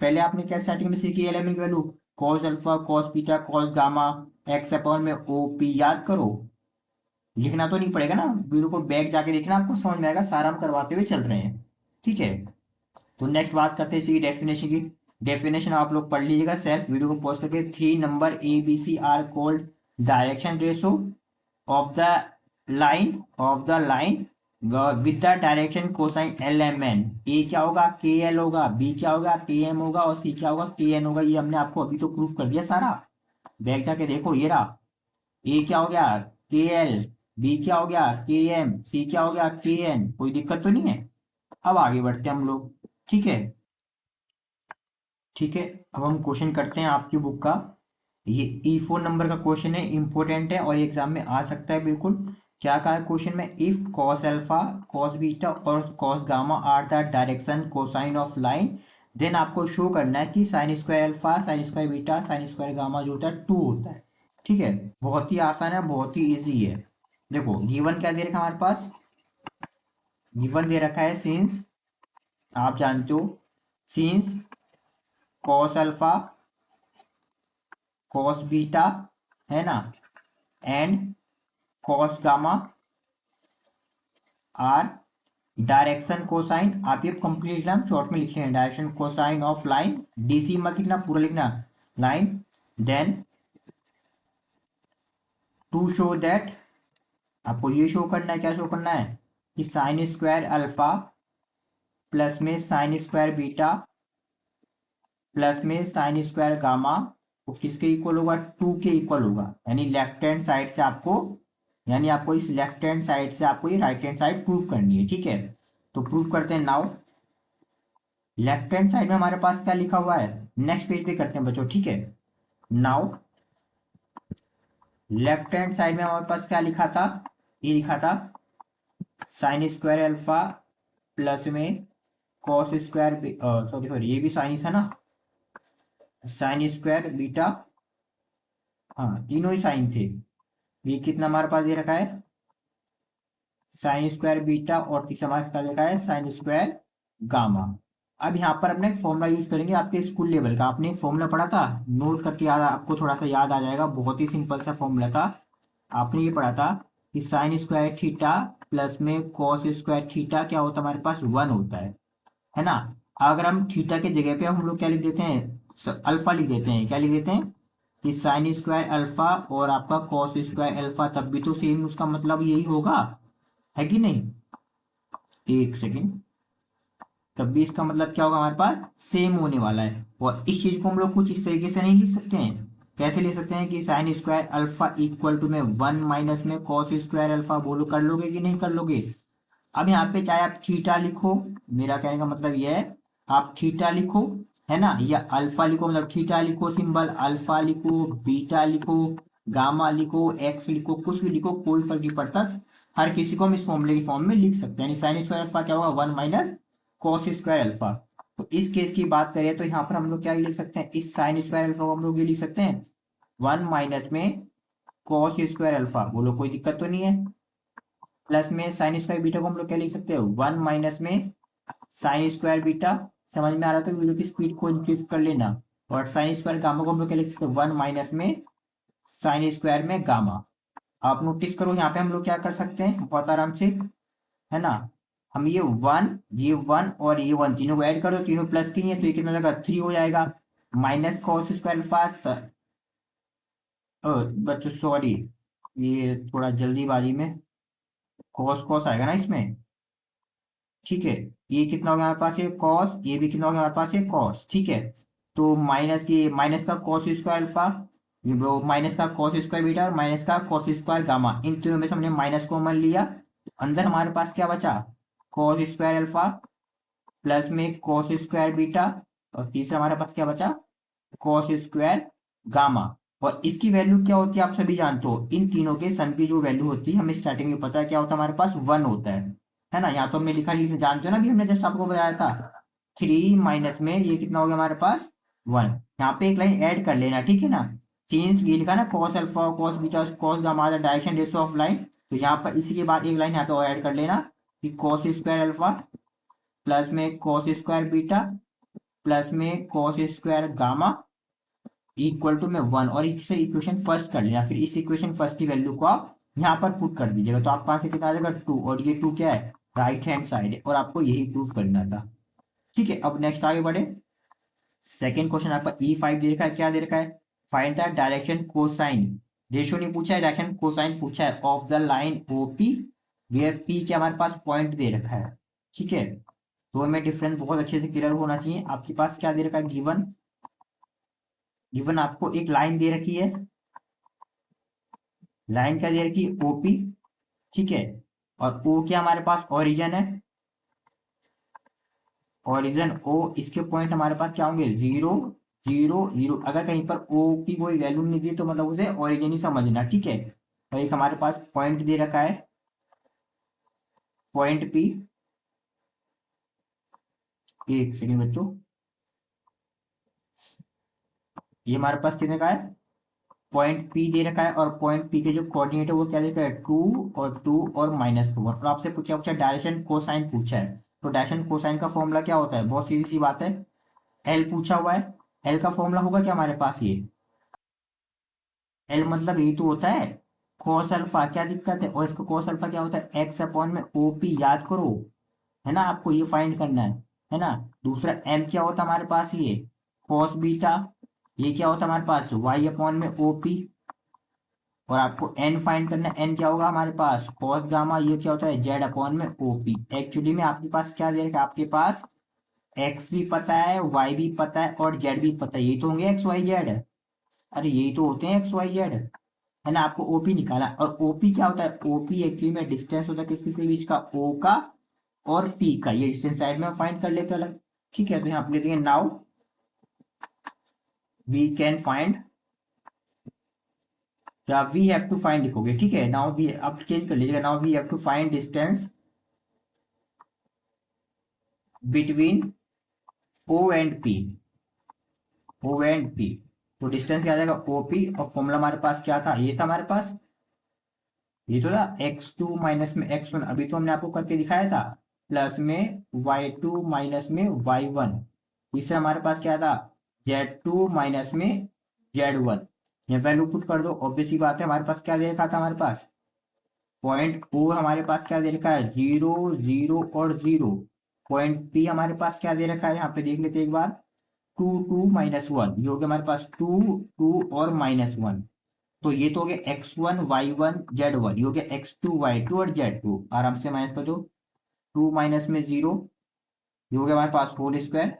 पहले आपने क्या स्टार्टिंग में सीखी, एल एम एन की value cos alpha cos beta cos gamma x upon में ओ पी, याद करो, लिखना तो नहीं पड़ेगा ना, वीडियो को बैक जाके देखना, आपको समझ में आएगा, सारा हम करवाते हुए चल रहे हैं, ठीक है। तो नेक्स्ट बात करते हैं इसी डेफिनेशन की। डेफिनेशन आप लोग पढ़ लीजिएगा सेल्फ, वीडियो को पॉज करके। 3 number A B C are called direction ratio of the line with the direction cosine L M N. A क्या होगा, के एल होगा, बी क्या होगा, के एम होगा, और सी क्या होगा, के एन होगा। ये हमने आपको अभी तो प्रूफ कर दिया सारा। बैक जाके देखो, ये रहा। ए क्या हो गया, के एल, बी क्या हो गया, के एम, सी क्या हो गया, के एन। कोई दिक्कत तो नहीं है। अब आगे बढ़ते हैं हम लोग। ठीक है, ठीक है। अब हम क्वेश्चन करते हैं आपकी बुक का। ये E4 नंबर का क्वेश्चन है, इंपॉर्टेंट है और एग्जाम में आ सकता है बिल्कुल। क्या कहा है क्वेश्चन में, if cos alpha, cos beta और cos gamma are the direction cosine of line, then आपको शो करना है कि sine square alpha, sine square beta, sine square gamma जो होता है 2 होता है। ठीक है, बहुत ही आसान है, बहुत ही इजी है। देखो गिवन क्या दे रखा है हमारे पास, गिवन दे रखा है सिंस, आप जानते हो, since cos alpha, cos beta, है ना, and cos gamma are direction cosine. आप ये कंप्लीट लिखना, शॉर्ट में लिख लें, direction cosine of line, DC मत लिखना, पूरा लिखना line. Then to show that, आपको ये शो करना है, क्या शो करना है, कि साइन स्क्वायर अल्फा प्लस में साइन स्क्वायर बीटा प्लस में साइन स्क्वायर गामा वो किसके इक्वल होगा, 2 के इक्वल होगा। यानी लेफ्ट हैंड साइड से आपको, यानी आपको इस लेफ्ट हैंड साइड से आपको ये राइट हैंड साइड प्रूव करनी है। ठीक है, तो प्रूव करते हैं नाउ। लेफ्ट हैंड साइड में हमारे पास क्या लिखा हुआ है, नेक्स्ट पेज पे करते हैं बच्चों। ठीक है, नाउ लेफ्ट हैंड साइड में हमारे पास क्या लिखा था, ये लिखा था साइन स्क्वायर अल्फा प्लस में कॉस स्क्वायर, सॉरी सॉरी ये भी साइन ही था ना, साइन स्क्वायर बीटा, हाँ तीनों ही साइन थे। ये कितना हमारे पास दे रखा है, साइन स्क्वायर बीटा, और तीसरा हमारे पास रखा है साइन स्क्वायर गामा। अब यहाँ पर अपने एक फॉर्मूला यूज करेंगे आपके स्कूल लेवल का। आपने एक फॉर्मूला पढ़ा था, नोट करके याद, आपको थोड़ा सा याद आ जाएगा। बहुत ही सिंपल सा फॉर्मूला था। आपने ये पढ़ा था कि साइन स्क्वायर थीटा प्लस में कॉस स्क्वायर थीटा क्या होता है, हमारे पास 1 होता है ना। अगर हम थीटा के जगह पे हम लोग क्या लिख देते हैं, अल्फा लिख देते हैं। क्या लिख देते हैं कि साइन स्क्वायर अल्फा और आपका कॉस स्क्वायर अल्फा, तब भी तो सेम उसका मतलब यही होगा, है कि नहीं। एक सेकेंड, तब भी इसका मतलब क्या होगा, हमारे पास सेम होने वाला है। और इस चीज को हम लोग कुछ इस तरीके से नहीं लिख सकते हैं। कैसे लिख सकते हैं कि sine square alpha equal to में 1 माइनस में कॉस स्क्वायर अल्फा, बोलो कर लोगे कि नहीं कर लोगे। अब यहाँ पे चाहे आप थीटा लिखो, मेरा कहने का मतलब यह है, आप थीटा लिखो, है ना, या अल्फा लिखो, मतलब थीटा लिखो सिंबल, अल्फा लिखो, बीटा लिखो, गामा लिखो, एक्स लिखो, कुछ भी लिखो, कोई फर्क नहीं पड़ता। हर किसी को हम इस फॉर्मूले की फॉर्म में लिख सकते हैं। यानी साइन स्क्वायर अल्फा क्या होगा, 1 माइनस कॉस स्क्वायर अल्फा। तो इस केस की बात करें तो यहाँ पर हम लोग क्या लिख सकते हैं, इस साइन स्क्वायर अल्फा को हम लोग ये लिख सकते हैं 1 माइनस में कॉस स्क्वायर अल्फा, बोलो कोई दिक्कत तो नहीं है। प्लस में साइन स्क्वायर बीटा को हम लोग क्या लिख सकते हैं, 1 माइनस में साइन स्क्वायर बीटा। समझ में आ रहा था, वीडियो की स्पीड को इंक्रीज कर लेना। और साइन स्क्वायर गामा को हम लोग क्या लिख सकते हैं, 1 माइनस में साइन स्क्वायर में गामा। आप नोटिस करो यहाँ पे हम लोग क्या कर सकते हैं बहुत आराम से, है ना। हम ये वन और ये वन तीनों को ऐड कर दो, तीनों प्लस की है तो ये कितना हो जाएगा, 3 हो जाएगा। माइनस कॉस स्क्वायर अल्फा, बच्चों सॉरी, ये थोड़ा जल्दीबाजी में कॉस कॉस आएगा ना इसमें। ठीक है, ये कितना हो गया हमारे पास, ये कॉस, ये भी कितना हो गया हमारे पास, ये कॉस। ठीक है, तो माइनस की माइनस का कॉस स्क्वायर अल्फा, वो माइनस का कॉस स्क्वायर बीटा और माइनस का कॉस स्क्वायर गामा, इन तीनों में से हमने माइनस कॉमन लिया। अंदर हमारे पास क्या बचा, कॉस स्क्वायर अल्फा प्लस में कॉस स्क्वायर बीटा, और तीसरा हमारे पास क्या बचा, कॉस स्क्वायर गामा। और इसकी वैल्यू क्या होती है आप सभी जानते हो, इन तीनों के सन की जो वैल्यू होती है हमें स्टार्टिंग में पता है क्या होता है, हमारे पास 1 होता है ना। यहाँ तो हमने लिखा नहीं, जानते हो ना, अभी हमने जस्ट आपको बताया था 3 माइनस में ये कितना हो गया हमारे पास 1। यहाँ पे एक लाइन ऐड कर लेना, ठीक है ना। सिंस ये लिखा ना cos alpha cos beta cos gamma direction ratio of line, तो यहाँ पर इसी के बाद एक लाइन यहाँ पे और ऐड कर लेना कि कॉस स्क्वायर अल्फा प्लस में कॉस स्क्वायर बीटा प्लस में cos square gamma equal to में 1, और इसे इक्वेशन फर्स्ट कर लेना। फिर इस इक्वेशन फर्स्ट की वैल्यू को आप यहाँ पर पुट कर दीजिएगा, तो आपके पास से कितना आ जाएगा 2, और ये 2 क्या है, राइट हैंड साइड है, और आपको यही प्रूफ करना था। ठीक है, अब नेक्स्ट आगे बढ़े। सेकेंड क्वेश्चन आपका E5 दे रखा है, क्या दे रखा है, find the direction cosine ratio नहीं पूछा है, डायरेक्शन कोसाइन पूछा है of the line OP where P के हमारे पास पॉइंट दे रखा है। ठीक है, तो हमें डिफरेंस बहुत अच्छे से क्लियर होना चाहिए। आपके पास क्या दे रखा है, गिवन गिवन आपको एक लाइन दे रखी है, लाइन क्या दे रखी है, ओपी। ठीक है, और ओ क्या हमारे पास ओरिजिन है, ओरिजिन ओ, इसके पॉइंट हमारे पास क्या होंगे, 0 0 0। अगर कहीं पर ओ की कोई वैल्यू नहीं दी तो मतलब उसे ओरिजिन ही समझना। ठीक है, और एक हमारे पास पॉइंट दे रखा है, पॉइंट पी। एक सेकेंड बच्चों, ये हमारे पास कितने का है, पॉइंट पी दे रखा है, और पॉइंट पी के जो कोऑर्डिनेट है वो क्या देखा है, 2 और -2। और आपसे क्या पूछा, डायरेक्शन कोसाइन पूछा है। तो डायरेक्शन कोसाइन का फॉर्मूला क्या होता है, बहुत सीधी सी बात है, एल पूछा हुआ है। एल का फॉर्मूला होगा क्या हमारे पास, ये एल मतलब यही तो होता है cos अल्फा। क्या दिक्कत है, और इसका cos अल्फा क्या होता है, एक्स अपॉन में ओपी, याद करो, है ना, आपको ये फाइंड करना है ना। दूसरा एम क्या होता है हमारे पास, ये cos बीटा। ये क्या होता है हमारे पास, वाई अपॉन में ओपी। और आपको एन फाइंड करना है, एन क्या होगा हमारे पास, कॉस गामा। ये क्या होता है, जेड अपॉन में ओपी। एक्चुअली में आपके पास क्या दे रखा है, आपके पास एक्स भी पता है, वाई भी पता है, और जेड भी पता है। ये तो होंगे एक्स वाई जेड, अरे यही तो होते हैं एक्स वाई जेड, है ना। आपको ओपी निकाला, और ओपी क्या होता है, ओपी एक्चुअली में डिस्टेंस होता है किसके बीच का, ओ का और पी का। ये डिस्टेंस साइड में फाइंड कर लेते हैं अलग। ठीक है, तो यहाँ पे लिख देंगे नाउ वी कैन फाइंड, या वी हैव टू फाइंड लिखोगे। ठीक है, नाउ वी, अब चेंज कर लीजिएगा, now we have to find distance between O and P, O and P. तो डिस्टेंस क्या आ जाएगा, ओपी, और फॉर्मूला हमारे पास क्या था, ये था हमारे पास, ये तो था x2 माइनस में x1, अभी तो हमने आपको करके दिखाया था, प्लस में y2 माइनस में y1। तीसरा हमारे पास क्या था, z2 माइनस में z1। ये वैल्यू पुट कर दो, ऑब्वियस सी बात है, हमारे पास क्या दे रखा था, हमारे पास पॉइंट ओ हमारे पास क्या दे रखा है, 0 0 और 0। पॉइंट पी हमारे पास क्या दे रखा है, यहाँ पे देख लेते हैं एक बार, 2 2 -1। ये हो गया हमारे पास 2 2 और -1। तो ये तो हो गया x1 y1 z1, ये हो गया x2 y2 और z2। आराम से माइनस कर दो, 2 माइनस में 0, ये हो गया हमारे पास होल स्क्वायर।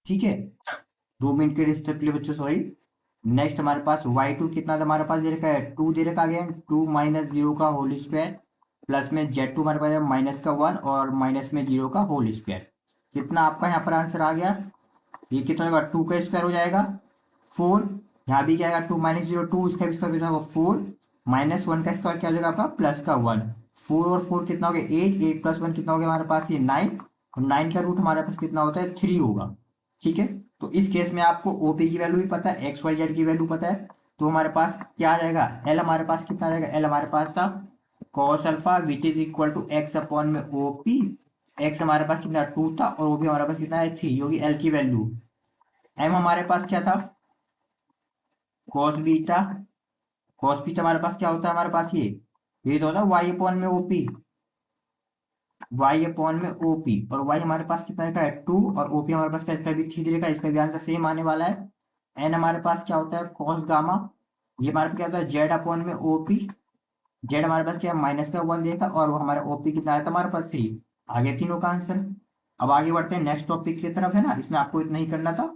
ठीक है, 2 मिनट के स्टेप के लिए बच्चों, सॉरी। नेक्स्ट हमारे पास y2 कितना था, हमारे पास दे रखा है 2 दे रखा गया, 2 -0 का होल स्क्वायर, प्लस में z2 हमारे पास है -1 और माइनस में 0 का होल स्क्वायर। कितना आपका यहाँ पर आंसर आ गया, ये कितना होगा, 2 का स्क्वायर हो जाएगा 4। यहाँ भी क्या आएगा, 2 -0 2, इसका भी स्क्वायर कितना होगा 4, -1 का स्क्वायर क्या हो जाएगा आपका, प्लस का 1। 4 और 4 कितना हो गया 8, 8 प्लस 1 कितना हो गया हमारे पास, ये 9। और 9 का रूट हमारे पास कितना होता है, 3 होगा। ठीक है, तो इस केस में आपको ओपी की वैल्यू भी पता है, एक्स वाई जेड की वैल्यू पता है। तो हमारे पास क्या आ जाएगा, एल हमारे पास कितना आ जाएगा, एल हमारे पास था cos alpha which is equal to x upon में ओपी। एक्स हमारे पास कितना 2 था, और वो भी हमारे पास कितना है 3, योगी एल की वैल्यू। एम हमारे पास क्या था, कॉस बीटा। कॉस बीटा हमारे पास क्या होता है, हमारे पास ये तो होता है वाई अपॉन में ओपी, वाई अपॉन में ओपी। और वाई हमारे पास कितना का है 2, और ओपी हमारे पास क्या, इसका भी 3 का, इसका भी आंसर सेम आने वाला है। एन हमारे पास क्या होता है, कॉस गामा। ये हमारे पास क्या होता है, जेड अपॉन में ओपी। जेड हमारे पास क्या है, -1 देगा, और वो हमारा ओपी कितना आया था हमारे पास 3। आगे तीनों का आंसर। अब आगे बढ़ते हैं नेक्स्ट टॉपिक की तरफ, है ना, इसमें आपको इतना ही करना था।